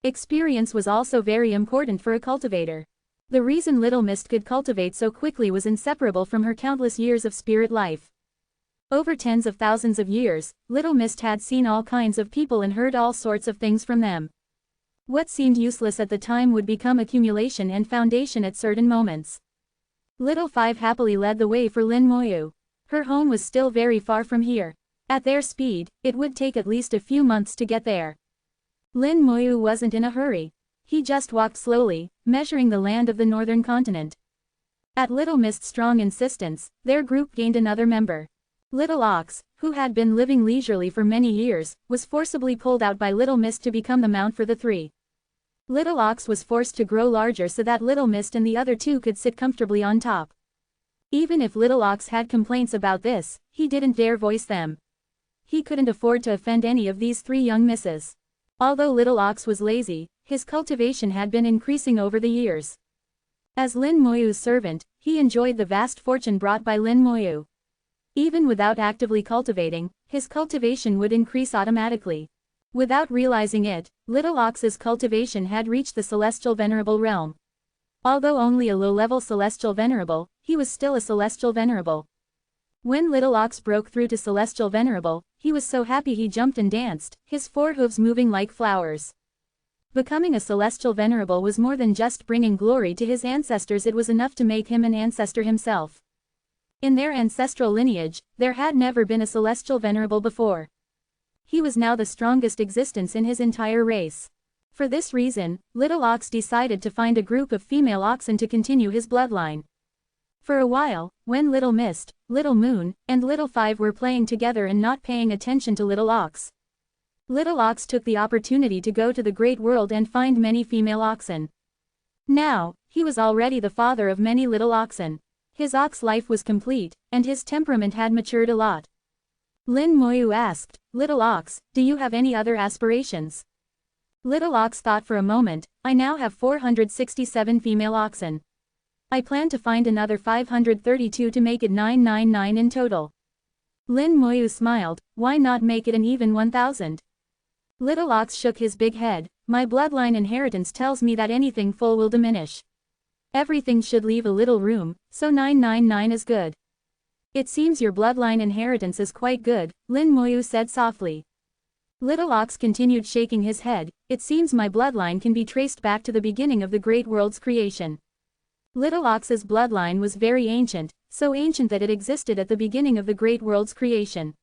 Speaker 1: Experience was also very important for a cultivator. The reason Little Mist could cultivate so quickly was inseparable from her countless years of spirit life. Over tens of thousands of years, Little Mist had seen all kinds of people and heard all sorts of things from them. What seemed useless at the time would become accumulation and foundation at certain moments. Little Five happily led the way for Lin Moyu. Her home was still very far from here. At their speed, it would take at least a few months to get there. Lin Moyu wasn't in a hurry. He just walked slowly, measuring the land of the northern continent. At Little Mist's strong insistence, their group gained another member. Little Ox, who had been living leisurely for many years, was forcibly pulled out by Little Mist to become the mount for the three. Little Ox was forced to grow larger so that Little Mist and the other two could sit comfortably on top. Even if Little Ox had complaints about this, he didn't dare voice them. He couldn't afford to offend any of these three young misses. Although Little Ox was lazy, his cultivation had been increasing over the years. As Lin Moyu's servant, he enjoyed the vast fortune brought by Lin Moyu. Even without actively cultivating, his cultivation would increase automatically. Without realizing it, Little Ox's cultivation had reached the celestial venerable realm. Although only a low-level celestial venerable, he was still a celestial venerable. When Little Ox broke through to celestial venerable, he was so happy he jumped and danced, his four hooves moving like flowers. Becoming a celestial venerable was more than just bringing glory to his ancestors, it was enough to make him an ancestor himself. In their ancestral lineage, there had never been a celestial venerable before. He was now the strongest existence in his entire race. For this reason, Little Ox decided to find a group of female oxen to continue his bloodline. For a while, when Little Mist, Little Moon, and Little Five were playing together and not paying attention to Little Ox, Little Ox took the opportunity to go to the great world and find many female oxen. Now, he was already the father of many little oxen. His ox life was complete, and his temperament had matured a lot. Lin Moyu asked, Little Ox, do you have any other aspirations? Little Ox thought for a moment, I now have 467 female oxen. I plan to find another 532 to make it 999 in total. Lin Moyu smiled, why not make it an even 1000? Little Ox shook his big head, my bloodline inheritance tells me that anything full will diminish. Everything should leave a little room, so 999 is good. It seems your bloodline inheritance is quite good, Lin Moyu said softly. Little Ox continued shaking his head, it seems my bloodline can be traced back to the beginning of the great world's creation. Little Ox's bloodline was very ancient, so ancient that it existed at the beginning of the great world's creation.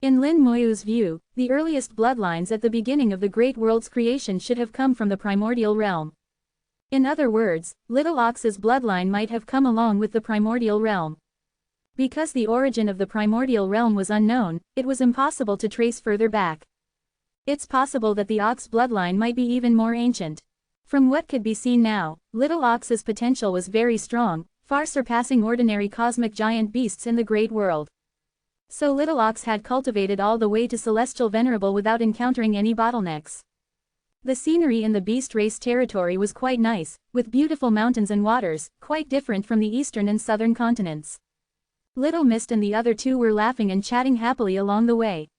Speaker 1: In Lin Moyu's view, the earliest bloodlines at the beginning of the great world's creation should have come from the primordial realm. In other words, Little Ox's bloodline might have come along with the primordial realm. Because the origin of the primordial realm was unknown, it was impossible to trace further back. It's possible that the Ox bloodline might be even more ancient. From what could be seen now, Little Ox's potential was very strong, far surpassing ordinary cosmic giant beasts in the great world. So Little Ox had cultivated all the way to celestial venerable without encountering any bottlenecks. The scenery in the beast race territory was quite nice, with beautiful mountains and waters, quite different from the eastern and southern continents. Little Mist and the other two were laughing and chatting happily along the way.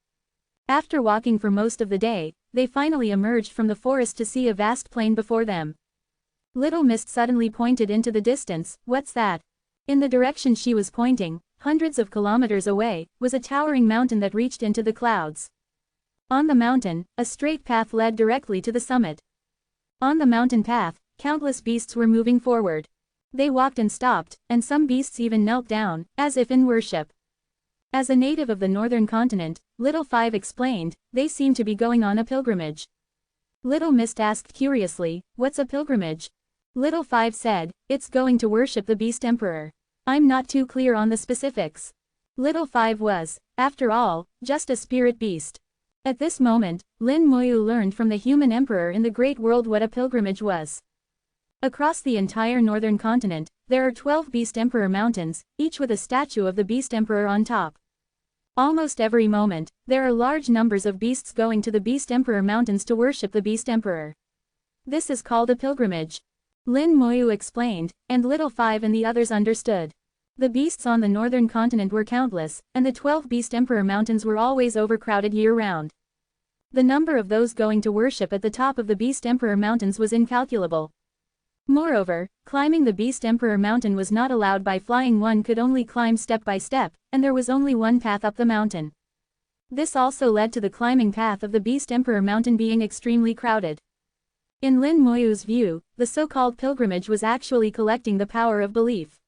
Speaker 1: After walking for most of the day, they finally emerged from the forest to see a vast plain before them. Little Mist suddenly pointed into the distance, what's that? In the direction she was pointing, hundreds of kilometers away, was a towering mountain that reached into the clouds. On the mountain, a straight path led directly to the summit. On the mountain path, countless beasts were moving forward. They walked and stopped, and some beasts even knelt down, as if in worship. As a native of the northern continent, Little Five explained, they seem to be going on a pilgrimage. Little Mist asked curiously, what's a pilgrimage? Little Five said, it's going to worship the Beast Emperor. I'm not too clear on the specifics. Little Five was, after all, just a spirit beast. At this moment, Lin Moyu learned from the human emperor in the Great World what a pilgrimage was. Across the entire northern continent, there are 12 Beast Emperor mountains, each with a statue of the Beast Emperor on top. Almost every moment, there are large numbers of beasts going to the Beast Emperor mountains to worship the Beast Emperor. This is called a pilgrimage. Lin Moyu explained, and Little Five and the others understood. The beasts on the northern continent were countless, and the 12 Beast Emperor mountains were always overcrowded year-round. The number of those going to worship at the top of the Beast Emperor mountains was incalculable. Moreover, climbing the Beast Emperor mountain was not allowed by flying. One could only climb step by step, and there was only one path up the mountain. This also led to the climbing path of the Beast Emperor mountain being extremely crowded. In Lin Moyu's view, the so-called pilgrimage was actually collecting the power of belief.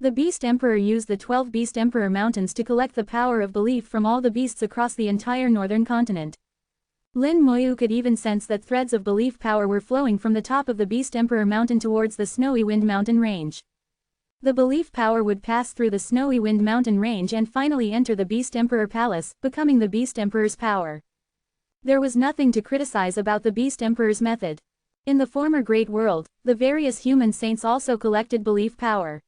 Speaker 1: The Beast Emperor used the 12 Beast Emperor mountains to collect the power of belief from all the beasts across the entire northern continent. Lin Moyu could even sense that threads of belief power were flowing from the top of the Beast Emperor mountain towards the Snowy Wind mountain range. The belief power would pass through the Snowy Wind mountain range and finally enter the Beast Emperor palace, becoming the Beast Emperor's power. There was nothing to criticize about the Beast Emperor's method. In the former Great World, the various human saints also collected belief power.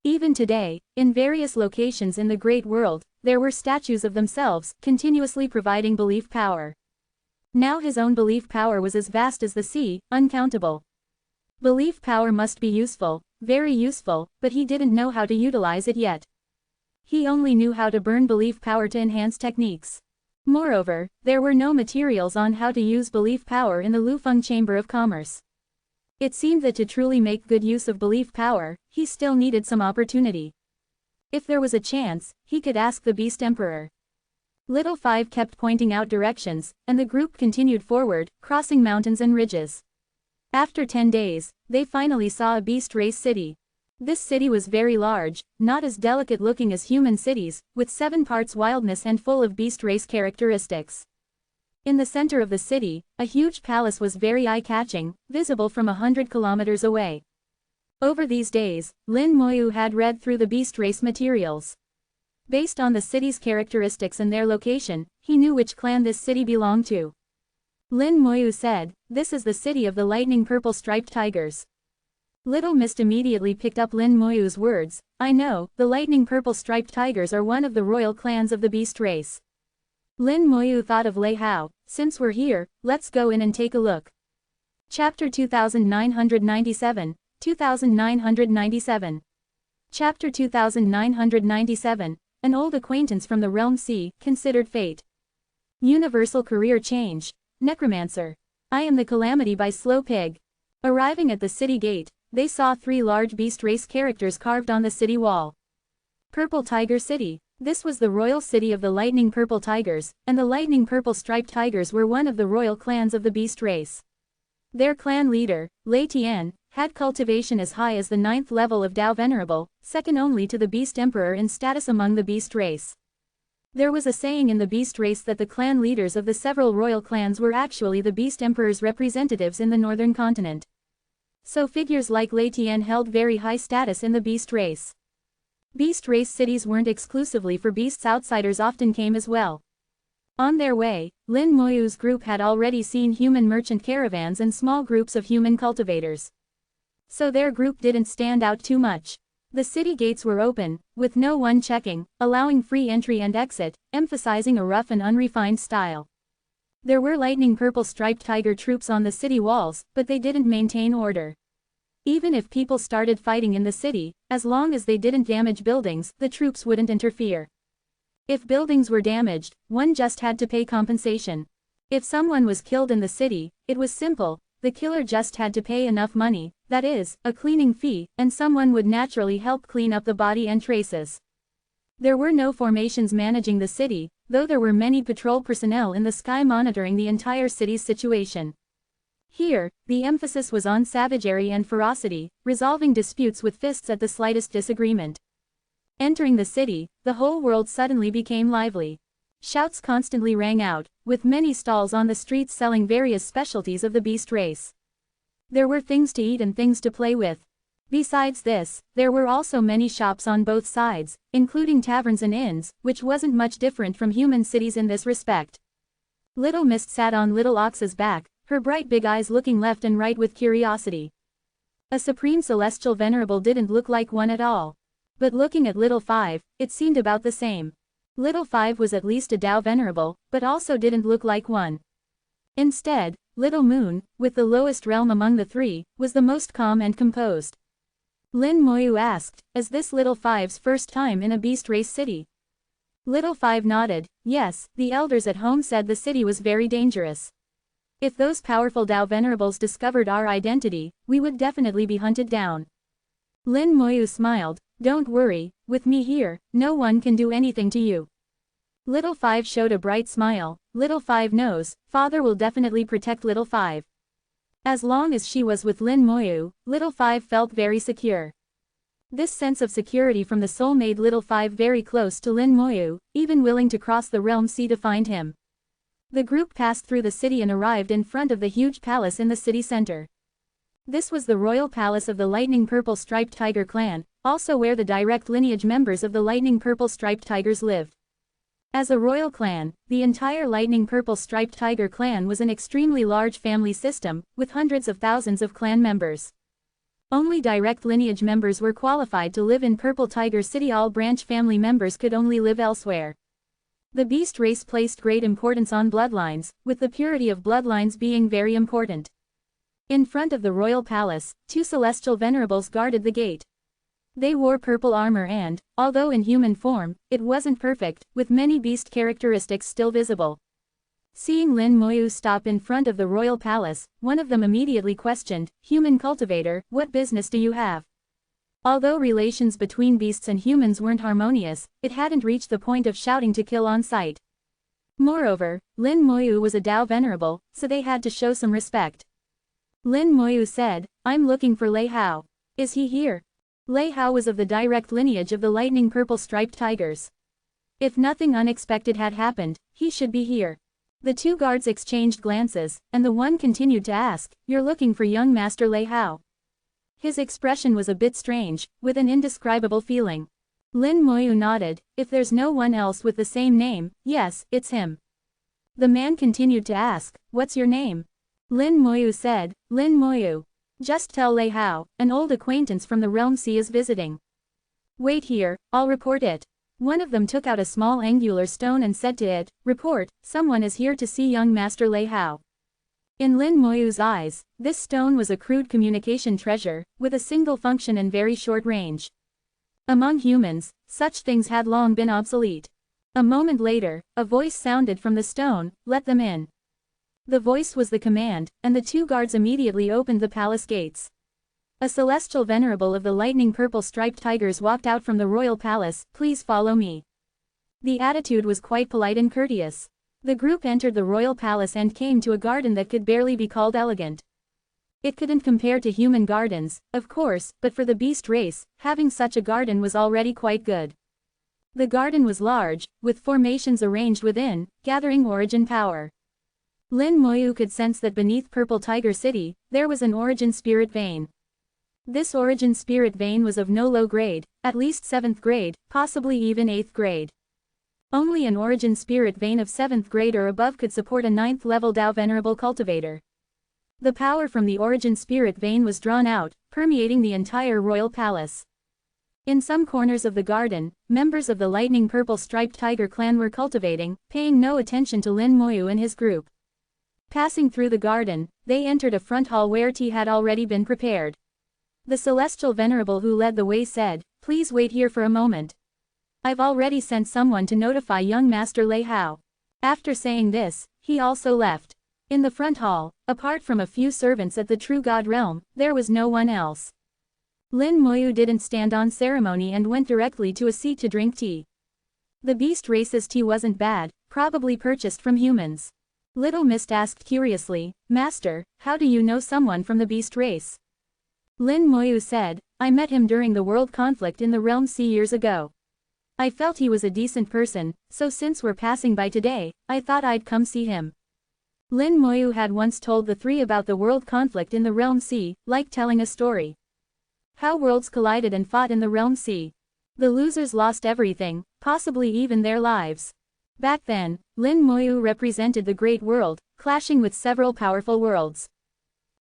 Speaker 1: Even today, in various locations in the Great World, there were statues of themselves, continuously providing belief power. Now his own belief power was as vast as the sea, uncountable. Belief power must be useful, very useful, but he didn't know how to utilize it yet. He only knew how to burn belief power to enhance techniques. Moreover, there were no materials on how to use belief power in the Lufeng Chamber of Commerce. It seemed that to truly make good use of belief power, he still needed some opportunity. If there was a chance, he could ask the Beast Emperor. Little Five kept pointing out directions, and the group continued forward, crossing mountains and ridges. After 10 days, they finally saw a beast race city. This city was very large, not as delicate looking as human cities, with 7 parts wildness and full of beast race characteristics. In the center of the city, a huge palace was very eye-catching, visible from 100 kilometers away. Over these days, Lin Moyu had read through the beast race materials. Based on the city's characteristics and their location, he knew which clan this city belonged to. Lin Moyu said, "This is the city of the lightning purple striped tigers." Little Mist immediately picked up Lin Moyu's words, "I know, the lightning purple striped tigers are one of the royal clans of the beast race." Lin Moyu thought of Lei Hao, "Since we're here, let's go in and take a look." Chapter 2997, 2997. Chapter 2997. An old acquaintance from the Realm C, considered fate. Universal career change. Necromancer. I am the calamity by Slow Pig. Arriving at the city gate, they saw 3 large beast race characters carved on the city wall. Purple Tiger City. This was the royal city of the lightning purple tigers, and the lightning purple striped tigers were one of the royal clans of the beast race. Their clan leader, Lei Tian, had cultivation as high as the 9th level of Dao Venerable, second only to the Beast Emperor in status among the beast race. There was a saying in the beast race that the clan leaders of the several royal clans were actually the Beast Emperor's representatives in the northern continent. So figures like Lei Tian held very high status in the beast race. Beast race cities weren't exclusively for beasts, outsiders often came as well. On their way, Lin Moyu's group had already seen human merchant caravans and small groups of human cultivators. So their group didn't stand out too much. The city gates were open, with no one checking, allowing free entry and exit, emphasizing a rough and unrefined style. There were lightning purple striped tiger troops on the city walls, but they didn't maintain order. Even if people started fighting in the city, as long as they didn't damage buildings, the troops wouldn't interfere. If buildings were damaged, one just had to pay compensation. If someone was killed in the city, it was simple. The killer just had to pay enough money, that is, a cleaning fee, and someone would naturally help clean up the body and traces. There were no formations managing the city, though there were many patrol personnel in the sky monitoring the entire city's situation. Here, the emphasis was on savagery and ferocity, resolving disputes with fists at the slightest disagreement. Entering the city, the whole world suddenly became lively. Shouts constantly rang out, with many stalls on the streets selling various specialties of the beast race. There were things to eat and things to play with. Besides this, there were also many shops on both sides, including taverns and inns, which wasn't much different from human cities in this respect. Little Mist sat on Little Ox's back, her bright big eyes looking left and right with curiosity. A supreme celestial venerable didn't look like one at all. But looking at Little Five, it seemed about the same. Little Five was at least a Tao venerable, but also didn't look like one. Instead, Little Moon, with the lowest realm among the three, was the most calm and composed. Lin Moyu asked, "Is this Little Five's first time in a beast race city?" Little Five nodded. Yes, the elders at home said the city was very dangerous. If those powerful Tao venerables discovered our identity, we would definitely be hunted down. Lin Moyu smiled. Don't worry, with me here, no one can do anything to you. Little Five showed a bright smile. Little Five knows, Father will definitely protect Little Five. As long as she was with Lin Moyu, Little Five felt very secure. This sense of security from the soul made Little Five very close to Lin Moyu, even willing to cross the realm sea to find him. The group passed through the city and arrived in front of the huge palace in the city center. This was the royal palace of the Lightning Purple Striped Tiger clan, also where the direct lineage members of the Lightning Purple Striped Tigers lived. As a royal clan, the entire Lightning Purple Striped Tiger clan was an extremely large family system, with hundreds of thousands of clan members. Only direct lineage members were qualified to live in Purple Tiger City. All branch family members could only live elsewhere. The beast race placed great importance on bloodlines, with the purity of bloodlines being very important. In front of the royal palace, two celestial venerables guarded the gate. They wore purple armor and, although in human form, it wasn't perfect, with many beast characteristics still visible. Seeing Lin Moyu stop in front of the royal palace, one of them immediately questioned, "Human cultivator, what business do you have?" Although relations between beasts and humans weren't harmonious, it hadn't reached the point of shouting to kill on sight. Moreover, Lin Moyu was a Tao venerable, so they had to show some respect. Lin Moyu said, "I'm looking for Lei Hao. Is he here?" Lei Hao was of the direct lineage of the Lightning Purple Striped Tigers. If nothing unexpected had happened, he should be here. The two guards exchanged glances, and the one continued to ask, "You're looking for young Master Lei Hao?" His expression was a bit strange, with an indescribable feeling. Lin Moyu nodded. "If there's no one else with the same name, yes, it's him." The man continued to ask, "What's your name?" Lin Moyu said, "Lin Moyu. Just tell Lei Hao, an old acquaintance from the Realm Sea is visiting. Wait here, I'll report it." One of them took out a small angular stone and said to it, "Report, someone is here to see young Master Lei Hao." In Lin Moyu's eyes, this stone was a crude communication treasure, with a single function and very short range. Among humans, such things had long been obsolete. A moment later, a voice sounded from the stone, "Let them in." The voice was the command, and the two guards immediately opened the palace gates. A celestial venerable of the Lightning Purple Striped Tigers walked out from the royal palace. "Please follow me." The attitude was quite polite and courteous. The group entered the royal palace and came to a garden that could barely be called elegant. It couldn't compare to human gardens, of course, but for the beast race, having such a garden was already quite good. The garden was large, with formations arranged within, gathering origin power. Lin Moyu could sense that beneath Purple Tiger City, there was an origin spirit vein. This origin spirit vein was of no low grade, at least 7th grade, possibly even 8th grade. Only an origin spirit vein of 7th grade or above could support a 9th level Tao venerable cultivator. The power from the origin spirit vein was drawn out, permeating the entire royal palace. In some corners of the garden, members of the Lightning Purple Striped Tiger clan were cultivating, paying no attention to Lin Moyu and his group. Passing through the garden, they entered a front hall where tea had already been prepared. The celestial venerable who led the way said, "Please wait here for a moment. I've already sent someone to notify young Master Lei Hao." After saying this, he also left. In the front hall, apart from a few servants at the True God realm, there was no one else. Lin Moyu didn't stand on ceremony and went directly to a seat to drink tea. The beast race's tea wasn't bad, probably purchased from humans. Little Mist asked curiously, Master, how do you know someone from the beast race? Lin Moyu said, I met him during the world conflict in the Realm Sea years ago. I felt he was a decent person, so since we're passing by today, I thought I'd come see him. Lin Moyu had once told the three about the world conflict in the Realm Sea, like telling a story. How worlds collided and fought in the Realm Sea. The losers lost everything, possibly even their lives. Back then, Lin Moyu represented the Great World, clashing with several powerful worlds.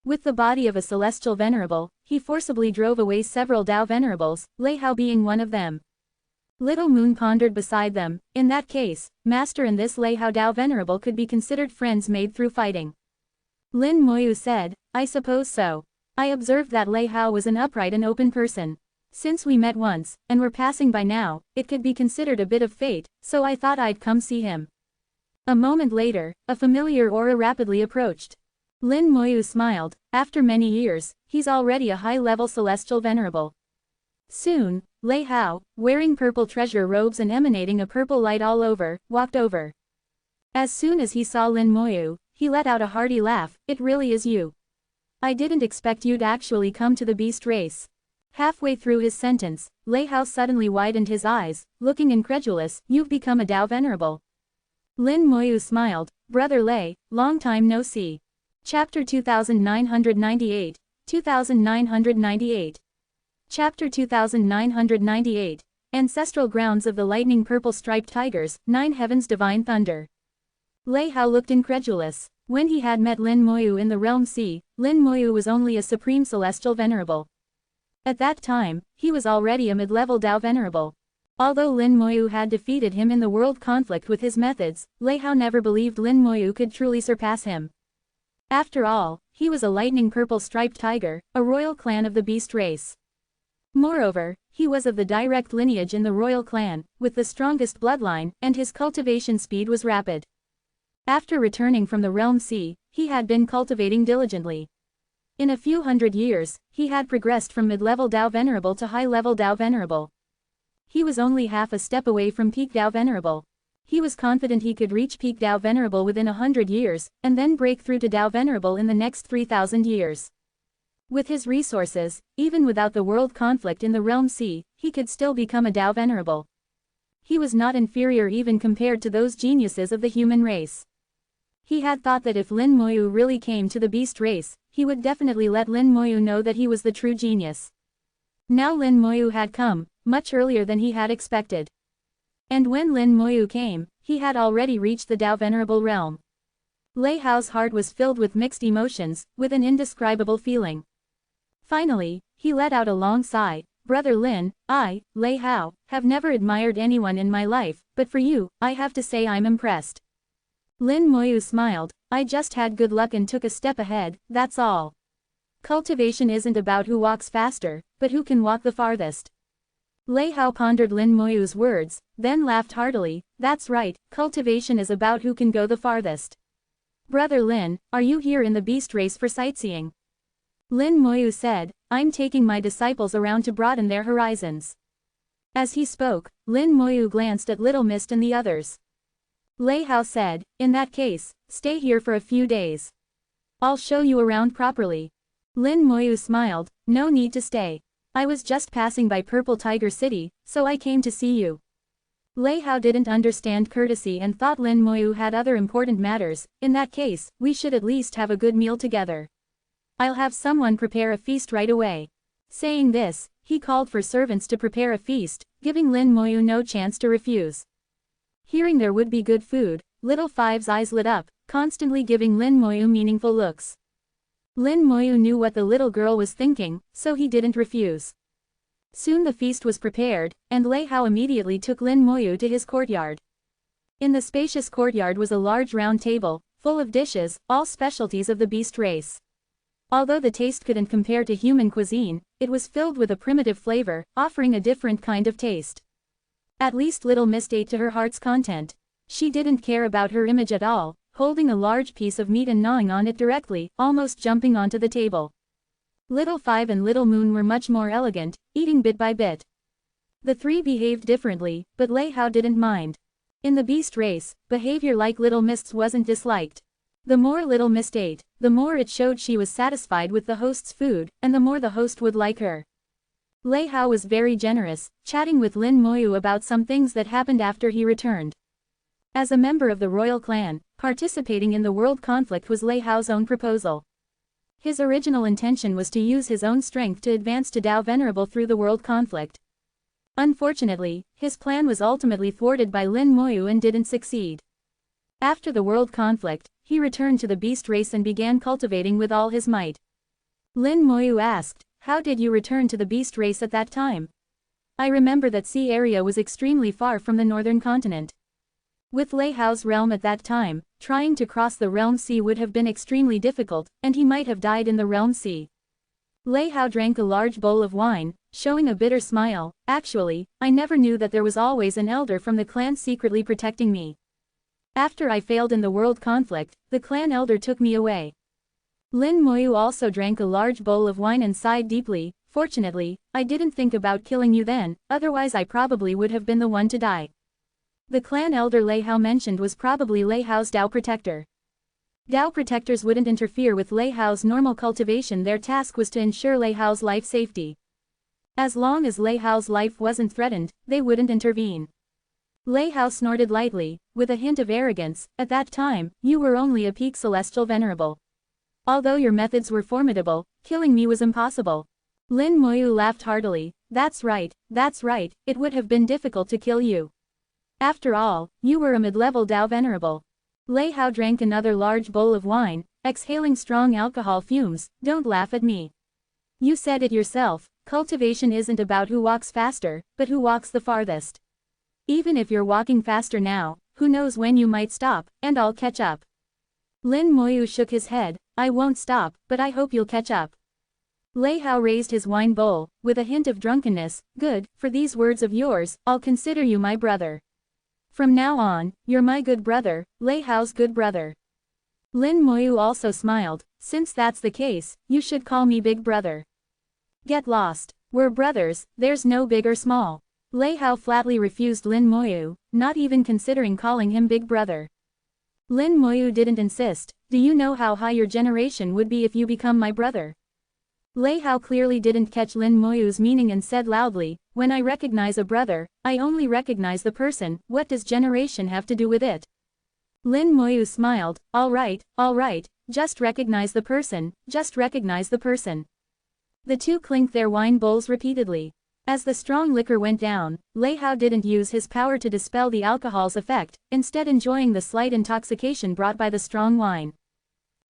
Speaker 1: With the body of a celestial venerable, he forcibly drove away several Dao venerables, Lei Hao being one of them. Little Moon pondered beside them, in that case, Master and this Lei Hao Dao venerable could be considered friends made through fighting. Lin Moyu said, I suppose so. I observed that Lei Hao was an upright and open person. Since we met once, and were passing by now, it could be considered a bit of fate, so I thought I'd come see him. A moment later, a familiar aura rapidly approached. Lin Moyu smiled, after many years, he's already a high-level celestial venerable. Soon, Lei Hao, wearing purple treasure robes and emanating a purple light all over, walked over. As soon as he saw Lin Moyu, he let out a hearty laugh, it really is you. I didn't expect you'd actually come to the beast race. Halfway through his sentence, Lei Hao suddenly widened his eyes, looking incredulous, you've become a Dao venerable. Lin Moyu smiled, Brother Lei, long time no see. Chapter 2998, 2998. Chapter 2998, Ancestral Grounds of the Lightning Purple Striped Tigers, Nine Heavens Divine Thunder. Lei Hao looked incredulous. When he had met Lin Moyu in the Realm Sea, Lin Moyu was only a supreme celestial venerable. At that time, he was already a mid-level Dao venerable. Although Lin Moyu had defeated him in the world conflict with his methods, Lei Hao never believed Lin Moyu could truly surpass him. After all, he was a lightning purple striped tiger, a royal clan of the beast race. Moreover, he was of the direct lineage in the royal clan, with the strongest bloodline, and his cultivation speed was rapid. After returning from the Realm Sea, he had been cultivating diligently. In a few hundred years, he had progressed from mid-level Dao Venerable to high-level Dao Venerable. He was only half a step away from peak Dao Venerable. He was confident he could reach peak Dao Venerable within 100 years, and then break through to Dao Venerable in the next 3,000 years. With his resources, even without the world conflict in the Realm Sea, he could still become a Dao Venerable. He was not inferior even compared to those geniuses of the human race. He had thought that if Lin Moyu really came to the beast race, he would definitely let Lin Moyu know that he was the true genius. Now Lin Moyu had come, much earlier than he had expected. And when Lin Moyu came, he had already reached the Dao Venerable realm. Lei Hao's heart was filled with mixed emotions, with an indescribable feeling. Finally, he let out a long sigh, Brother Lin, I, Lei Hao, have never admired anyone in my life, but for you, I have to say I'm impressed. Lin Moyu smiled, I just had good luck and took a step ahead, that's all. Cultivation isn't about who walks faster, but who can walk the farthest. Lei Hao pondered Lin Moyu's words, then laughed heartily, that's right, cultivation is about who can go the farthest. Brother Lin, are you here in the beast race for sightseeing? Lin Moyu said, I'm taking my disciples around to broaden their horizons. As he spoke, Lin Moyu glanced at Little Mist and the others. Lei Hao said, in that case, stay here for a few days. I'll show you around properly. Lin Moyu smiled, no need to stay. I was just passing by Purple Tiger City, so I came to see you. Lei Hao didn't understand courtesy and thought Lin Moyu had other important matters, in that case, we should at least have a good meal together. I'll have someone prepare a feast right away. Saying this, he called for servants to prepare a feast, giving Lin Moyu no chance to refuse. Hearing there would be good food, Little Five's eyes lit up, constantly giving Lin Moyu meaningful looks. Lin Moyu knew what the little girl was thinking, so he didn't refuse. Soon the feast was prepared, and Lei Hao immediately took Lin Moyu to his courtyard. In the spacious courtyard was a large round table, full of dishes, all specialties of the beast race. Although the taste couldn't compare to human cuisine, it was filled with a primitive flavor, offering a different kind of taste. At least Little Mist ate to her heart's content. She didn't care about her image at all, holding a large piece of meat and gnawing on it directly, almost jumping onto the table. Little Five and Little Moon were much more elegant, eating bit by bit. The three behaved differently, but Lei Hao didn't mind. In the beast race, behavior like Little Mist's wasn't disliked. The more Little Mist ate, the more it showed she was satisfied with the host's food, and the more the host would like her. Lei Hao was very generous, chatting with Lin Moyu about some things that happened after he returned. As a member of the royal clan, participating in the world conflict was Lei Hao's own proposal. His original intention was to use his own strength to advance to Dao Venerable through the world conflict. Unfortunately, his plan was ultimately thwarted by Lin Moyu and didn't succeed. After the world conflict, he returned to the beast race and began cultivating with all his might. Lin Moyu asked, "How did you return to the beast race at that time?" "I remember that sea area was extremely far from the northern continent. With Lei Hao's realm at that time, trying to cross the realm sea would have been extremely difficult, and he might have died in the realm sea." Lei Hao drank a large bowl of wine, showing a bitter smile. "Actually, I never knew that there was always an elder from the clan secretly protecting me. After I failed in the world conflict, the clan elder took me away." Lin Moyu also drank a large bowl of wine and sighed deeply. "Fortunately, I didn't think about killing you then, otherwise I probably would have been the one to die." The clan elder Lei Hao mentioned was probably Lei Hao's Dao protector. Dao protectors wouldn't interfere with Lei Hao's normal cultivation. Their task was to ensure Lei Hao's life safety. As long as Lei Hao's life wasn't threatened, they wouldn't intervene. Lei Hao snorted lightly, with a hint of arrogance. "At that time, you were only a peak celestial venerable. Although your methods were formidable, killing me was impossible." Lin Moyu laughed heartily. That's right, it would have been difficult to kill you. After all, you were a mid-level Dao Venerable." Lei Hao drank another large bowl of wine, exhaling strong alcohol fumes. "Don't laugh at me. You said it yourself, cultivation isn't about who walks faster, but who walks the farthest. Even if you're walking faster now, who knows when you might stop, and I'll catch up." Lin Moyu shook his head. "I won't stop, but I hope you'll catch up." Lei Hao raised his wine bowl, with a hint of drunkenness. "Good, for these words of yours, I'll consider you my brother. From now on, you're my good brother, Lei Hao's good brother." Lin Moyu also smiled. "Since that's the case, you should call me big brother." "Get lost. We're brothers, there's no big or small." Lei Hao flatly refused Lin Moyu, not even considering calling him big brother. Lin Moyu didn't insist. "Do you know how high your generation would be if you become my brother?" Lei Hao clearly didn't catch Lin Moyu's meaning and said loudly, "When I recognize a brother, I only recognize the person. What does generation have to do with it?" Lin Moyu smiled. All right, just recognize the person, just recognize the person." The two clinked their wine bowls repeatedly. As the strong liquor went down, Lei Hao didn't use his power to dispel the alcohol's effect, instead enjoying the slight intoxication brought by the strong wine.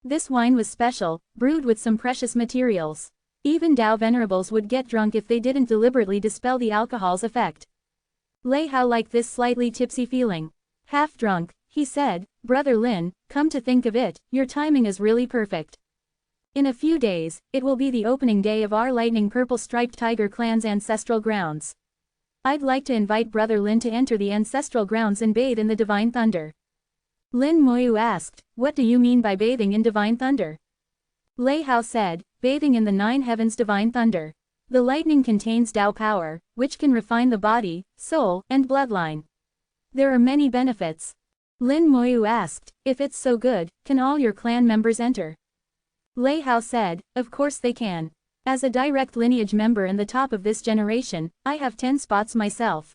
Speaker 1: This wine was special, brewed with some precious materials. Even Dao Venerables would get drunk if they didn't deliberately dispel the alcohol's effect. Lei Hao liked this slightly tipsy feeling. Half drunk, he said, "Brother Lin, come to think of it, your timing is really perfect. In a few days, it will be the opening day of our lightning purple striped tiger clan's ancestral grounds. I'd like to invite Brother Lin to enter the ancestral grounds and bathe in the divine thunder." Lin Moyu asked, "What do you mean by bathing in divine thunder?" Lei Hao said, "Bathing in the 9 heavens divine thunder. The lightning contains Dao power, which can refine the body, soul, and bloodline. There are many benefits." Lin Moyu asked, "If it's so good, can all your clan members enter?" Lei Hao said, "Of course they can. As a direct lineage member and the top of this generation, I have 10 spots myself."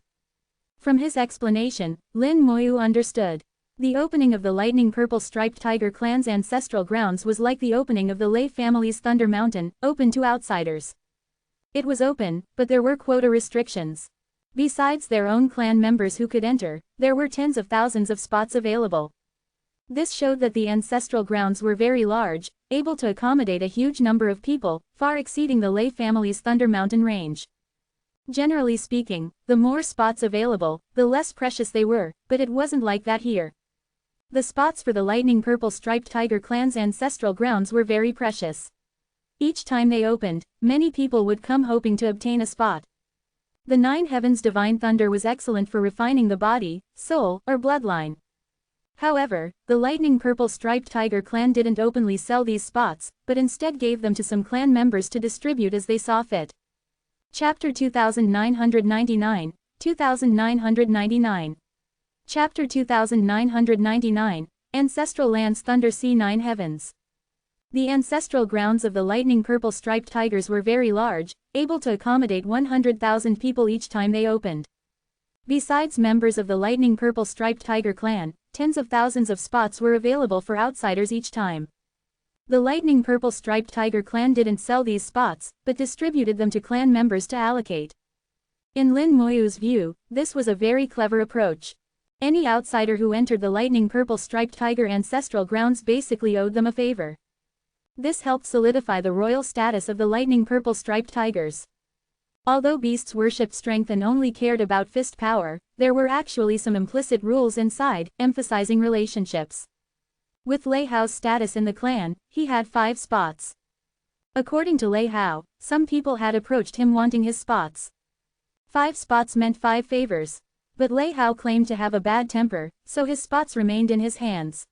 Speaker 1: From his explanation, Lin Moyu understood. The opening of the lightning purple striped tiger clan's ancestral grounds was like the opening of the Lei family's Thunder Mountain, open to outsiders. It was open, but there were quota restrictions. Besides their own clan members who could enter, there were tens of thousands of spots available. This showed that the ancestral grounds were very large, able to accommodate a huge number of people, far exceeding the Lei family's Thunder Mountain range. Generally speaking, the more spots available, the less precious they were, but it wasn't like that here. The spots for the lightning purple striped tiger clan's ancestral grounds were very precious. Each time they opened, many people would come hoping to obtain a spot. The 9 heavens divine thunder was excellent for refining the body, soul, or bloodline. However, the lightning purple striped tiger clan didn't openly sell these spots, but instead gave them to some clan members to distribute as they saw fit. Chapter 2999, 2999. Chapter 2999, Ancestral lands thunder sea 9 heavens. The ancestral grounds of the lightning purple striped tigers were very large, able to accommodate 100,000 people each time they opened. Besides members of the lightning purple striped tiger clan, tens of thousands of spots were available for outsiders each time. The lightning purple striped tiger clan didn't sell these spots, but distributed them to clan members to allocate. In Lin Moyu's view, this was a very clever approach. Any outsider who entered the lightning purple striped tiger ancestral grounds basically owed them a favor. This helped solidify the royal status of the lightning purple striped tigers. Although beasts worshipped strength and only cared about fist power, there were actually some implicit rules inside, emphasizing relationships. With Lei Hao's status in the clan, he had 5 spots. According to Lei Hao, some people had approached him wanting his spots. 5 spots meant 5 favors. But Lei Hao claimed to have a bad temper, so his spots remained in his hands.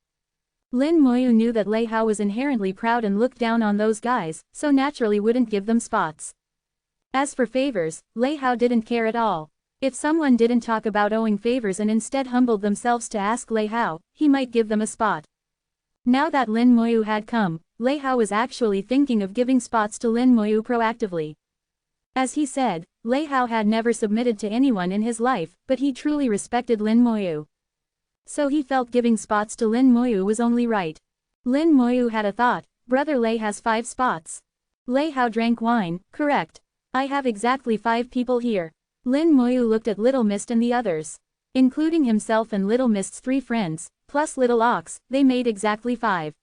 Speaker 1: Lin Moyu knew that Lei Hao was inherently proud and looked down on those guys, so naturally wouldn't give them spots. As for favors, Lei Hao didn't care at all. If someone didn't talk about owing favors and instead humbled themselves to ask Lei Hao, he might give them a spot. Now that Lin Moyu had come, Lei Hao was actually thinking of giving spots to Lin Moyu proactively. As he said, Lei Hao had never submitted to anyone in his life, but he truly respected Lin Moyu. So he felt giving spots to Lin Moyu was only right. Lin Moyu had a thought, brother Lei has 5 spots. Lei Hao drank wine, correct. I have exactly 5 people here. Lin Moyu looked at Little Mist and the others. Including himself and Little Mist's 3 friends, plus Little Ox, they made exactly 5.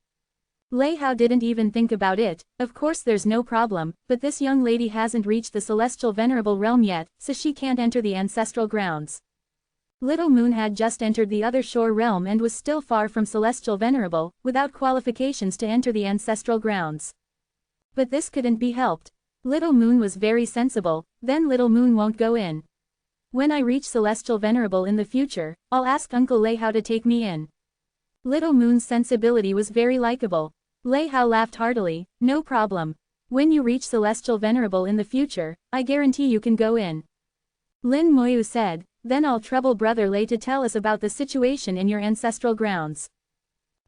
Speaker 1: Lei Hao didn't even think about it. Of course there's no problem, but this young lady hasn't reached the celestial venerable realm yet, so she can't enter the ancestral grounds. Little Moon had just entered the other shore realm and was still far from celestial venerable, without qualifications to enter the ancestral grounds. But this couldn't be helped. Little Moon was very sensible, then Little Moon won't go in. When I reach celestial venerable in the future, I'll ask Uncle Lei Hao to take me in. Little Moon's sensibility was very likable. Lei Hao laughed heartily, no problem. When you reach celestial venerable in the future, I guarantee you can go in. Lin Moyu said, then I'll trouble brother Lei to tell us about the situation in your ancestral grounds.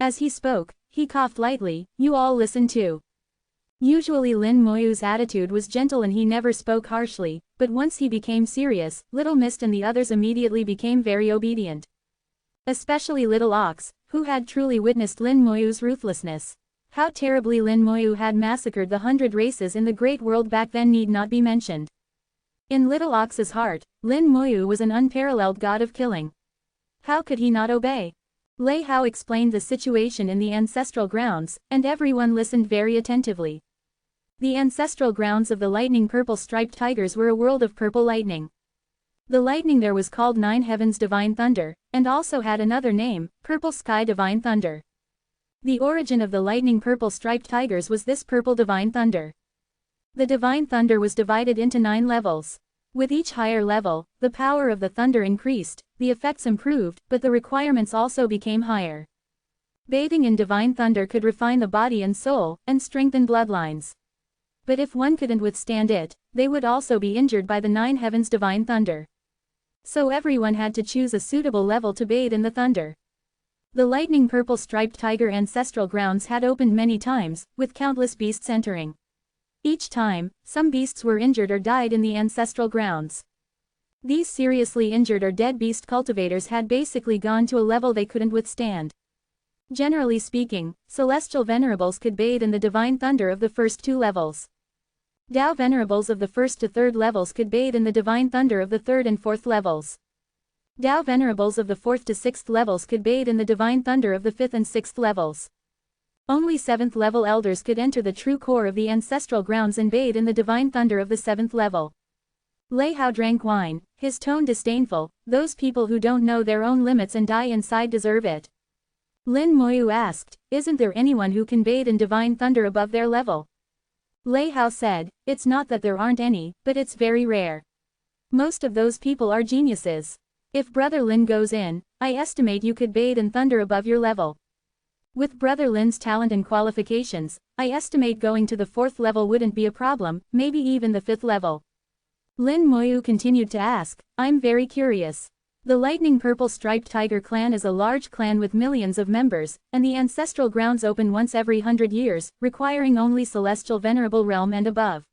Speaker 1: As he spoke, he coughed lightly, you all listen too. Usually Lin Moyu's attitude was gentle and he never spoke harshly, but once he became serious, Little Mist and the others immediately became very obedient. Especially Little Ox, who had truly witnessed Lin Moyu's ruthlessness. How terribly Lin Moyu had massacred the 100 races in the great world back then need not be mentioned. In Little Ox's heart, Lin Moyu was an unparalleled god of killing. How could he not obey? Lei Hao explained the situation in the ancestral grounds, and everyone listened very attentively. The ancestral grounds of the lightning purple striped tigers were a world of purple lightning. The lightning there was called 9 Heavens Divine Thunder, and also had another name, Purple Sky Divine Thunder. The origin of the lightning purple striped tigers was this purple divine thunder. The divine thunder was divided into 9 levels. With each higher level, the power of the thunder increased, the effects improved, but the requirements also became higher. Bathing in divine thunder could refine the body and soul, and strengthen bloodlines. But if one couldn't withstand it, they would also be injured by the 9 Heavens Divine Thunder. So everyone had to choose a suitable level to bathe in the thunder. The lightning purple striped tiger ancestral grounds had opened many times, with countless beasts entering. Each time, some beasts were injured or died in the ancestral grounds. These seriously injured or dead beast cultivators had basically gone to a level they couldn't withstand. Generally speaking, celestial venerables could bathe in the divine thunder of the first 2 levels. Dao venerables of the 1st to 3rd levels could bathe in the divine thunder of the 3rd and 4th levels. Dao venerables of the 4th to 6th levels could bathe in the divine thunder of the 5th and 6th levels. Only 7th level elders could enter the true core of the ancestral grounds and bathe in the divine thunder of the 7th level. Lei Hao drank wine, his tone disdainful, those people who don't know their own limits and die inside deserve it. Lin Moyu asked, isn't there anyone who can bathe in divine thunder above their level? Lei Hao said, it's not that there aren't any, but it's very rare. Most of those people are geniuses. If Brother Lin goes in, I estimate you could bathe in thunder above your level. With Brother Lin's talent and qualifications, I estimate going to the 4th level wouldn't be a problem, maybe even the 5th level. Lin Moyu continued to ask, I'm very curious. The lightning purple striped tiger clan is a large clan with millions of members, and the ancestral grounds open once every 100 years, requiring only celestial venerable realm and above.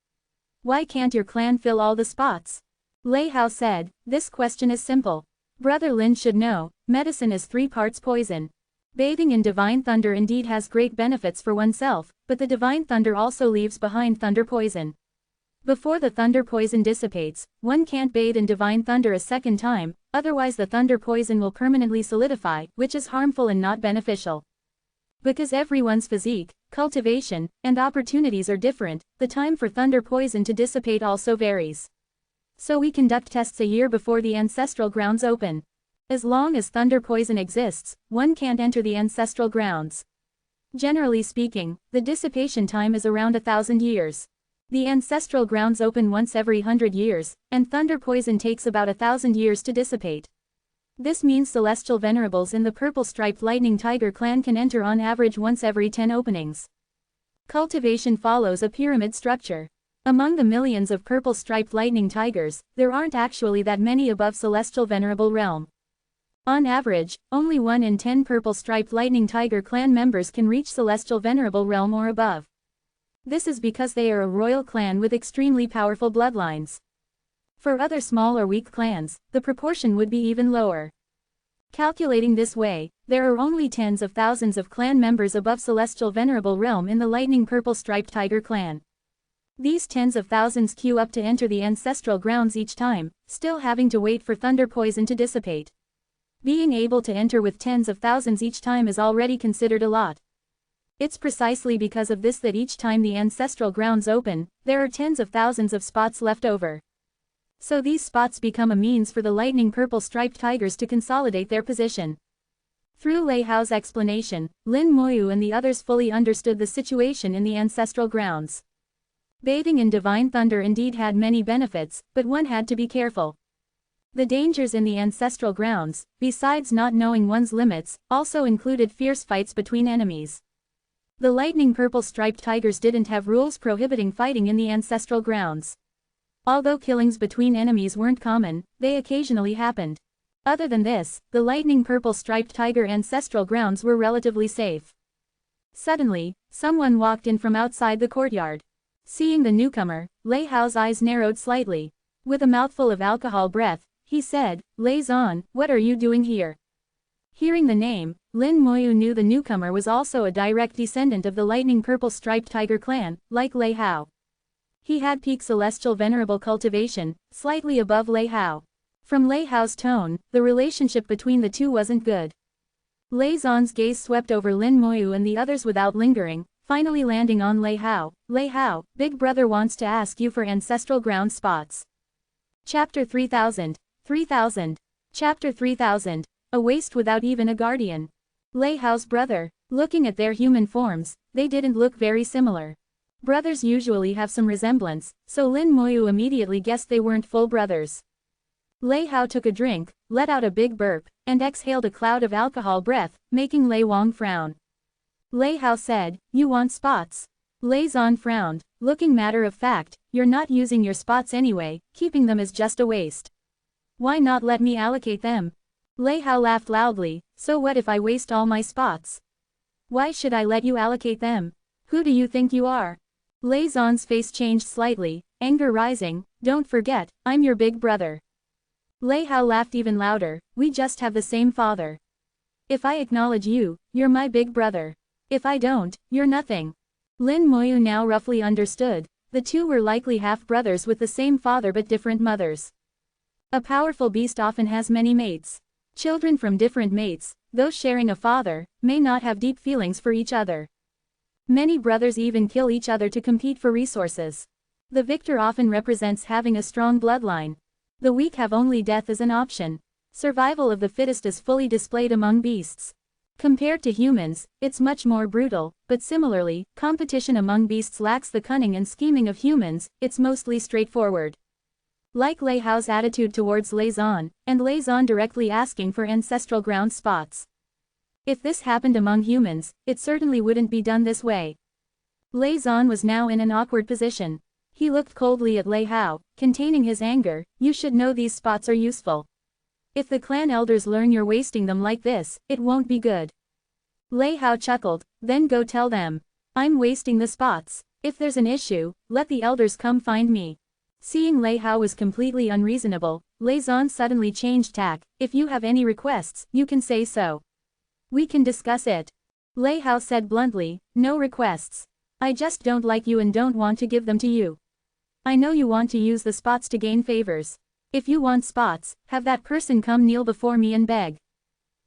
Speaker 1: Why can't your clan fill all the spots? Lei Hao said, this question is simple. Brother Lin should know, medicine is 3 parts poison. Bathing in divine thunder indeed has great benefits for oneself, but the divine thunder also leaves behind thunder poison. Before the thunder poison dissipates, one can't bathe in divine thunder a second time, otherwise the thunder poison will permanently solidify, which is harmful and not beneficial. Because everyone's physique, cultivation, and opportunities are different, the time for thunder poison to dissipate also varies. So we conduct tests a year before the ancestral grounds open. As long as thunder poison exists, one can't enter the ancestral grounds. Generally speaking, the dissipation time is around 1,000 years. The ancestral grounds open once every 100 years, and thunder poison takes about 1,000 years to dissipate. This means celestial venerables in the purple-striped lightning tiger clan can enter on average once every 10 openings. Cultivation follows a pyramid structure. Among the millions of purple-striped lightning tigers, there aren't actually that many above celestial venerable realm. On average, only 1 in 10 purple-striped lightning tiger clan members can reach celestial venerable realm or above. This is because they are a royal clan with extremely powerful bloodlines. For other small or weak clans, the proportion would be even lower. Calculating this way, there are only tens of thousands of clan members above celestial venerable realm in the lightning purple-striped tiger clan. These tens of thousands queue up to enter the ancestral grounds each time, still having to wait for thunder poison to dissipate. Being able to enter with tens of thousands each time is already considered a lot. It's precisely because of this that each time the ancestral grounds open, there are tens of thousands of spots left over. So these spots become a means for the lightning purple-striped tigers to consolidate their position. Through Lei Hao's explanation, Lin Moyu and the others fully understood the situation in the ancestral grounds. Bathing in divine thunder indeed had many benefits, but one had to be careful. The dangers in the ancestral grounds, besides not knowing one's limits, also included fierce fights between enemies. The lightning purple-striped tigers didn't have rules prohibiting fighting in the ancestral grounds. Although killings between enemies weren't common, they occasionally happened. Other than this, the lightning purple-striped tiger ancestral grounds were relatively safe. Suddenly, someone walked in from outside the courtyard. Seeing the newcomer, Lei Hao's eyes narrowed slightly. With a mouthful of alcohol breath, he said, Lei Zan, what are you doing here? Hearing the name, Lin Moyu knew the newcomer was also a direct descendant of the lightning purple-striped tiger clan, like Lei Hao. He had peak celestial venerable cultivation, slightly above Lei Hao. From Lei Hao's tone, the relationship between the two wasn't good. Lei Zan's gaze swept over Lin Moyu and the others without lingering, finally landing on Lei Hao. Lei Hao, Big Brother wants to ask you for ancestral ground spots. Chapter 3000. 3000. Chapter 3000. A waste without even a guardian. Lei Hao's brother. Looking at their human forms, they didn't look very similar. Brothers usually have some resemblance, so Lin Moyu immediately guessed they weren't full brothers. Lei Hao took a drink, let out a big burp, and exhaled a cloud of alcohol breath, making Lei Wang frown. Lei Hao said, you want spots? Lei Zan frowned, looking matter of fact, you're not using your spots anyway, keeping them is just a waste. Why not let me allocate them? Lei Hao laughed loudly, so what if I waste all my spots? Why should I let you allocate them? Who do you think you are? Lei Zan's face changed slightly, anger rising, don't forget, I'm your big brother. Lei Hao laughed even louder, we just have the same father. If I acknowledge you, you're my big brother. If I don't, you're nothing. Lin Moyu now roughly understood, the two were likely half-brothers with the same father but different mothers. A powerful beast often has many mates. Children from different mates, those sharing a father, may not have deep feelings for each other. Many brothers even kill each other to compete for resources. The victor often represents having a strong bloodline. The weak have only death as an option. Survival of the fittest is fully displayed among beasts. Compared to humans, it's much more brutal, but similarly, competition among beasts lacks the cunning and scheming of humans, it's mostly straightforward. Like Lei Hao's attitude towards Lei Zan, and Lei Zan directly asking for ancestral ground spots. If this happened among humans, it certainly wouldn't be done this way. Lei Zan was now in an awkward position. He looked coldly at Lei Hao, containing his anger, you should know these spots are useful. If the clan elders learn you're wasting them like this, it won't be good. Lei Hao chuckled, then go tell them. I'm wasting the spots. If there's an issue, let the elders come find me. Seeing Lei Hao was completely unreasonable, Lei Zan suddenly changed tack. If you have any requests, you can say so. We can discuss it. Lei Hao said bluntly, no requests. I just don't like you and don't want to give them to you. I know you want to use the spots to gain favors. If you want spots, have that person come kneel before me and beg.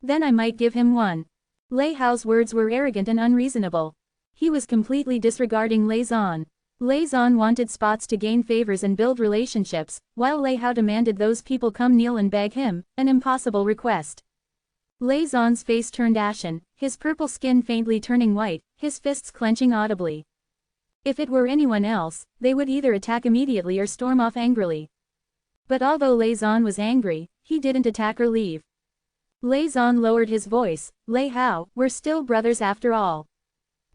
Speaker 1: Then I might give him one. Lei Hao's words were arrogant and unreasonable. He was completely disregarding Lei Zan. Lei Zan wanted spots to gain favors and build relationships, while Lei Hao demanded those people come kneel and beg him, an impossible request. Lei Zan's face turned ashen, his purple skin faintly turning white, his fists clenching audibly. If it were anyone else, they would either attack immediately or storm off angrily. But although Lei Zan was angry, he didn't attack or leave. Lei Zan lowered his voice, Lei Hao, we're still brothers after all.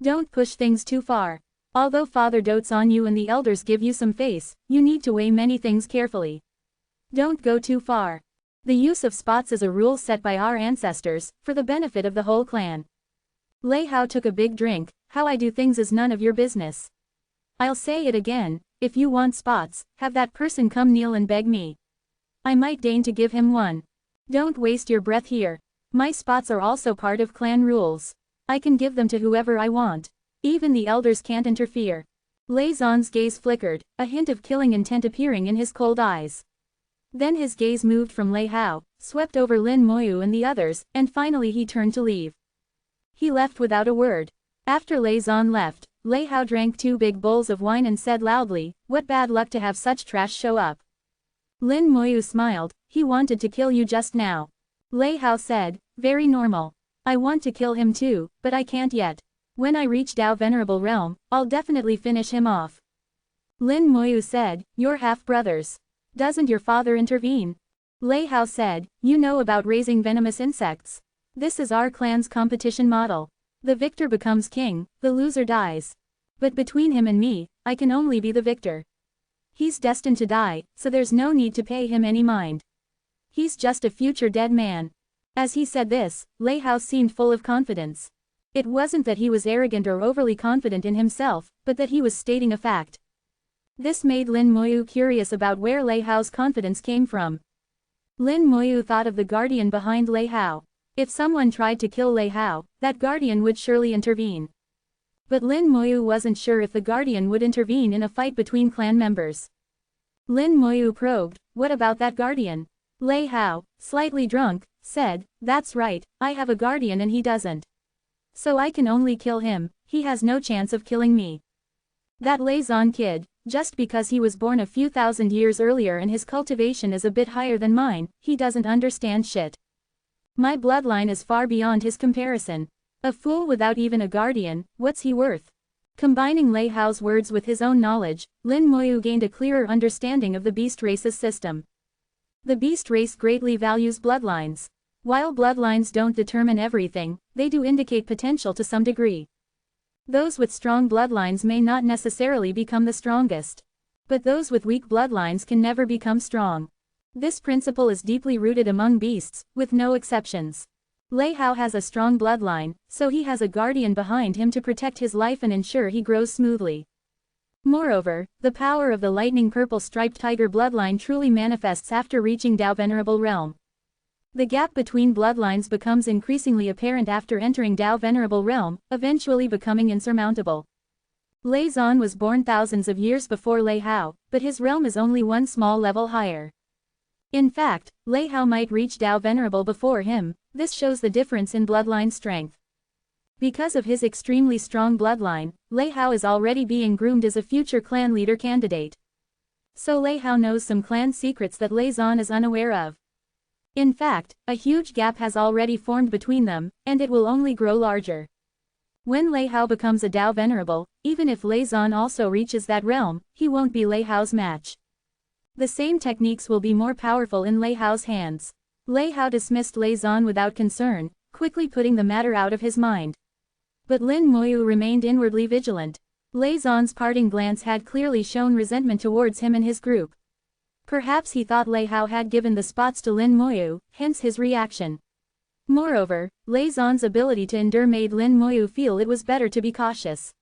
Speaker 1: Don't push things too far. Although father dotes on you and the elders give you some face, you need to weigh many things carefully. Don't go too far. The use of spots is a rule set by our ancestors, for the benefit of the whole clan. Lei Hao took a big drink. How I do things is none of your business. I'll say it again, if you want spots, have that person come kneel and beg me. I might deign to give him one. Don't waste your breath here. My spots are also part of clan rules. I can give them to whoever I want. Even the elders can't interfere. Lei Zan's gaze flickered, a hint of killing intent appearing in his cold eyes. Then his gaze moved from Lei Hao, swept over Lin Moyu and the others, and finally he turned to leave. He left without a word. After Lei Zan left, Lei Hao drank 2 big bowls of wine and said loudly, what bad luck to have such trash show up. Lin Moyu smiled, he wanted to kill you just now. Lei Hao said, very normal. I want to kill him too, but I can't yet. When I reach Dao Venerable realm, I'll definitely finish him off. Lin Moyu said, you're half-brothers. Doesn't your father intervene? Lei Hao said, you know about raising venomous insects. This is our clan's competition model. The victor becomes king, the loser dies. But between him and me, I can only be the victor. He's destined to die, so there's no need to pay him any mind. He's just a future dead man. As he said this, Lei Hao seemed full of confidence. It wasn't that he was arrogant or overly confident in himself, but that he was stating a fact. This made Lin Moyu curious about where Lei Hao's confidence came from. Lin Moyu thought of the guardian behind Lei Hao. If someone tried to kill Lei Hao, that guardian would surely intervene. But Lin Moyu wasn't sure if the guardian would intervene in a fight between clan members. Lin Moyu probed, what about that guardian? Lei Hao, slightly drunk, said, that's right, I have a guardian and he doesn't. So I can only kill him, he has no chance of killing me. That Lei Zan kid, just because he was born a few thousand years earlier and his cultivation is a bit higher than mine, he doesn't understand shit. My bloodline is far beyond his comparison. A fool without even a guardian, what's he worth? Combining Lei Hao's words with his own knowledge, Lin Moyu gained a clearer understanding of the beast race's system. The beast race greatly values bloodlines. While bloodlines don't determine everything, they do indicate potential to some degree. Those with strong bloodlines may not necessarily become the strongest. But those with weak bloodlines can never become strong. This principle is deeply rooted among beasts, with no exceptions. Lei Hao has a strong bloodline, so he has a guardian behind him to protect his life and ensure he grows smoothly. Moreover, the power of the lightning purple striped tiger bloodline truly manifests after reaching Dao Venerable realm. The gap between bloodlines becomes increasingly apparent after entering Dao Venerable realm, eventually becoming insurmountable. Lei Zan was born thousands of years before Lei Hao, but his realm is only one small level higher. In fact, Lei Hao might reach Dao Venerable before him. This shows the difference in bloodline strength. Because of his extremely strong bloodline, Lei Hao is already being groomed as a future clan leader candidate. So Lei Hao knows some clan secrets that Lei Zan is unaware of. In fact, a huge gap has already formed between them, and it will only grow larger. When Lei Hao becomes a Dao Venerable, even if Lei Zan also reaches that realm, he won't be Lei Hao's match. The same techniques will be more powerful in Lei Hao's hands. Lei Hao dismissed Lei Zan without concern, quickly putting the matter out of his mind. But Lin Moyu remained inwardly vigilant. Lei Zan's parting glance had clearly shown resentment towards him and his group. Perhaps he thought Lei Hao had given the spots to Lin Moyu, hence his reaction. Moreover, Lei Zan's ability to endure made Lin Moyu feel it was better to be cautious.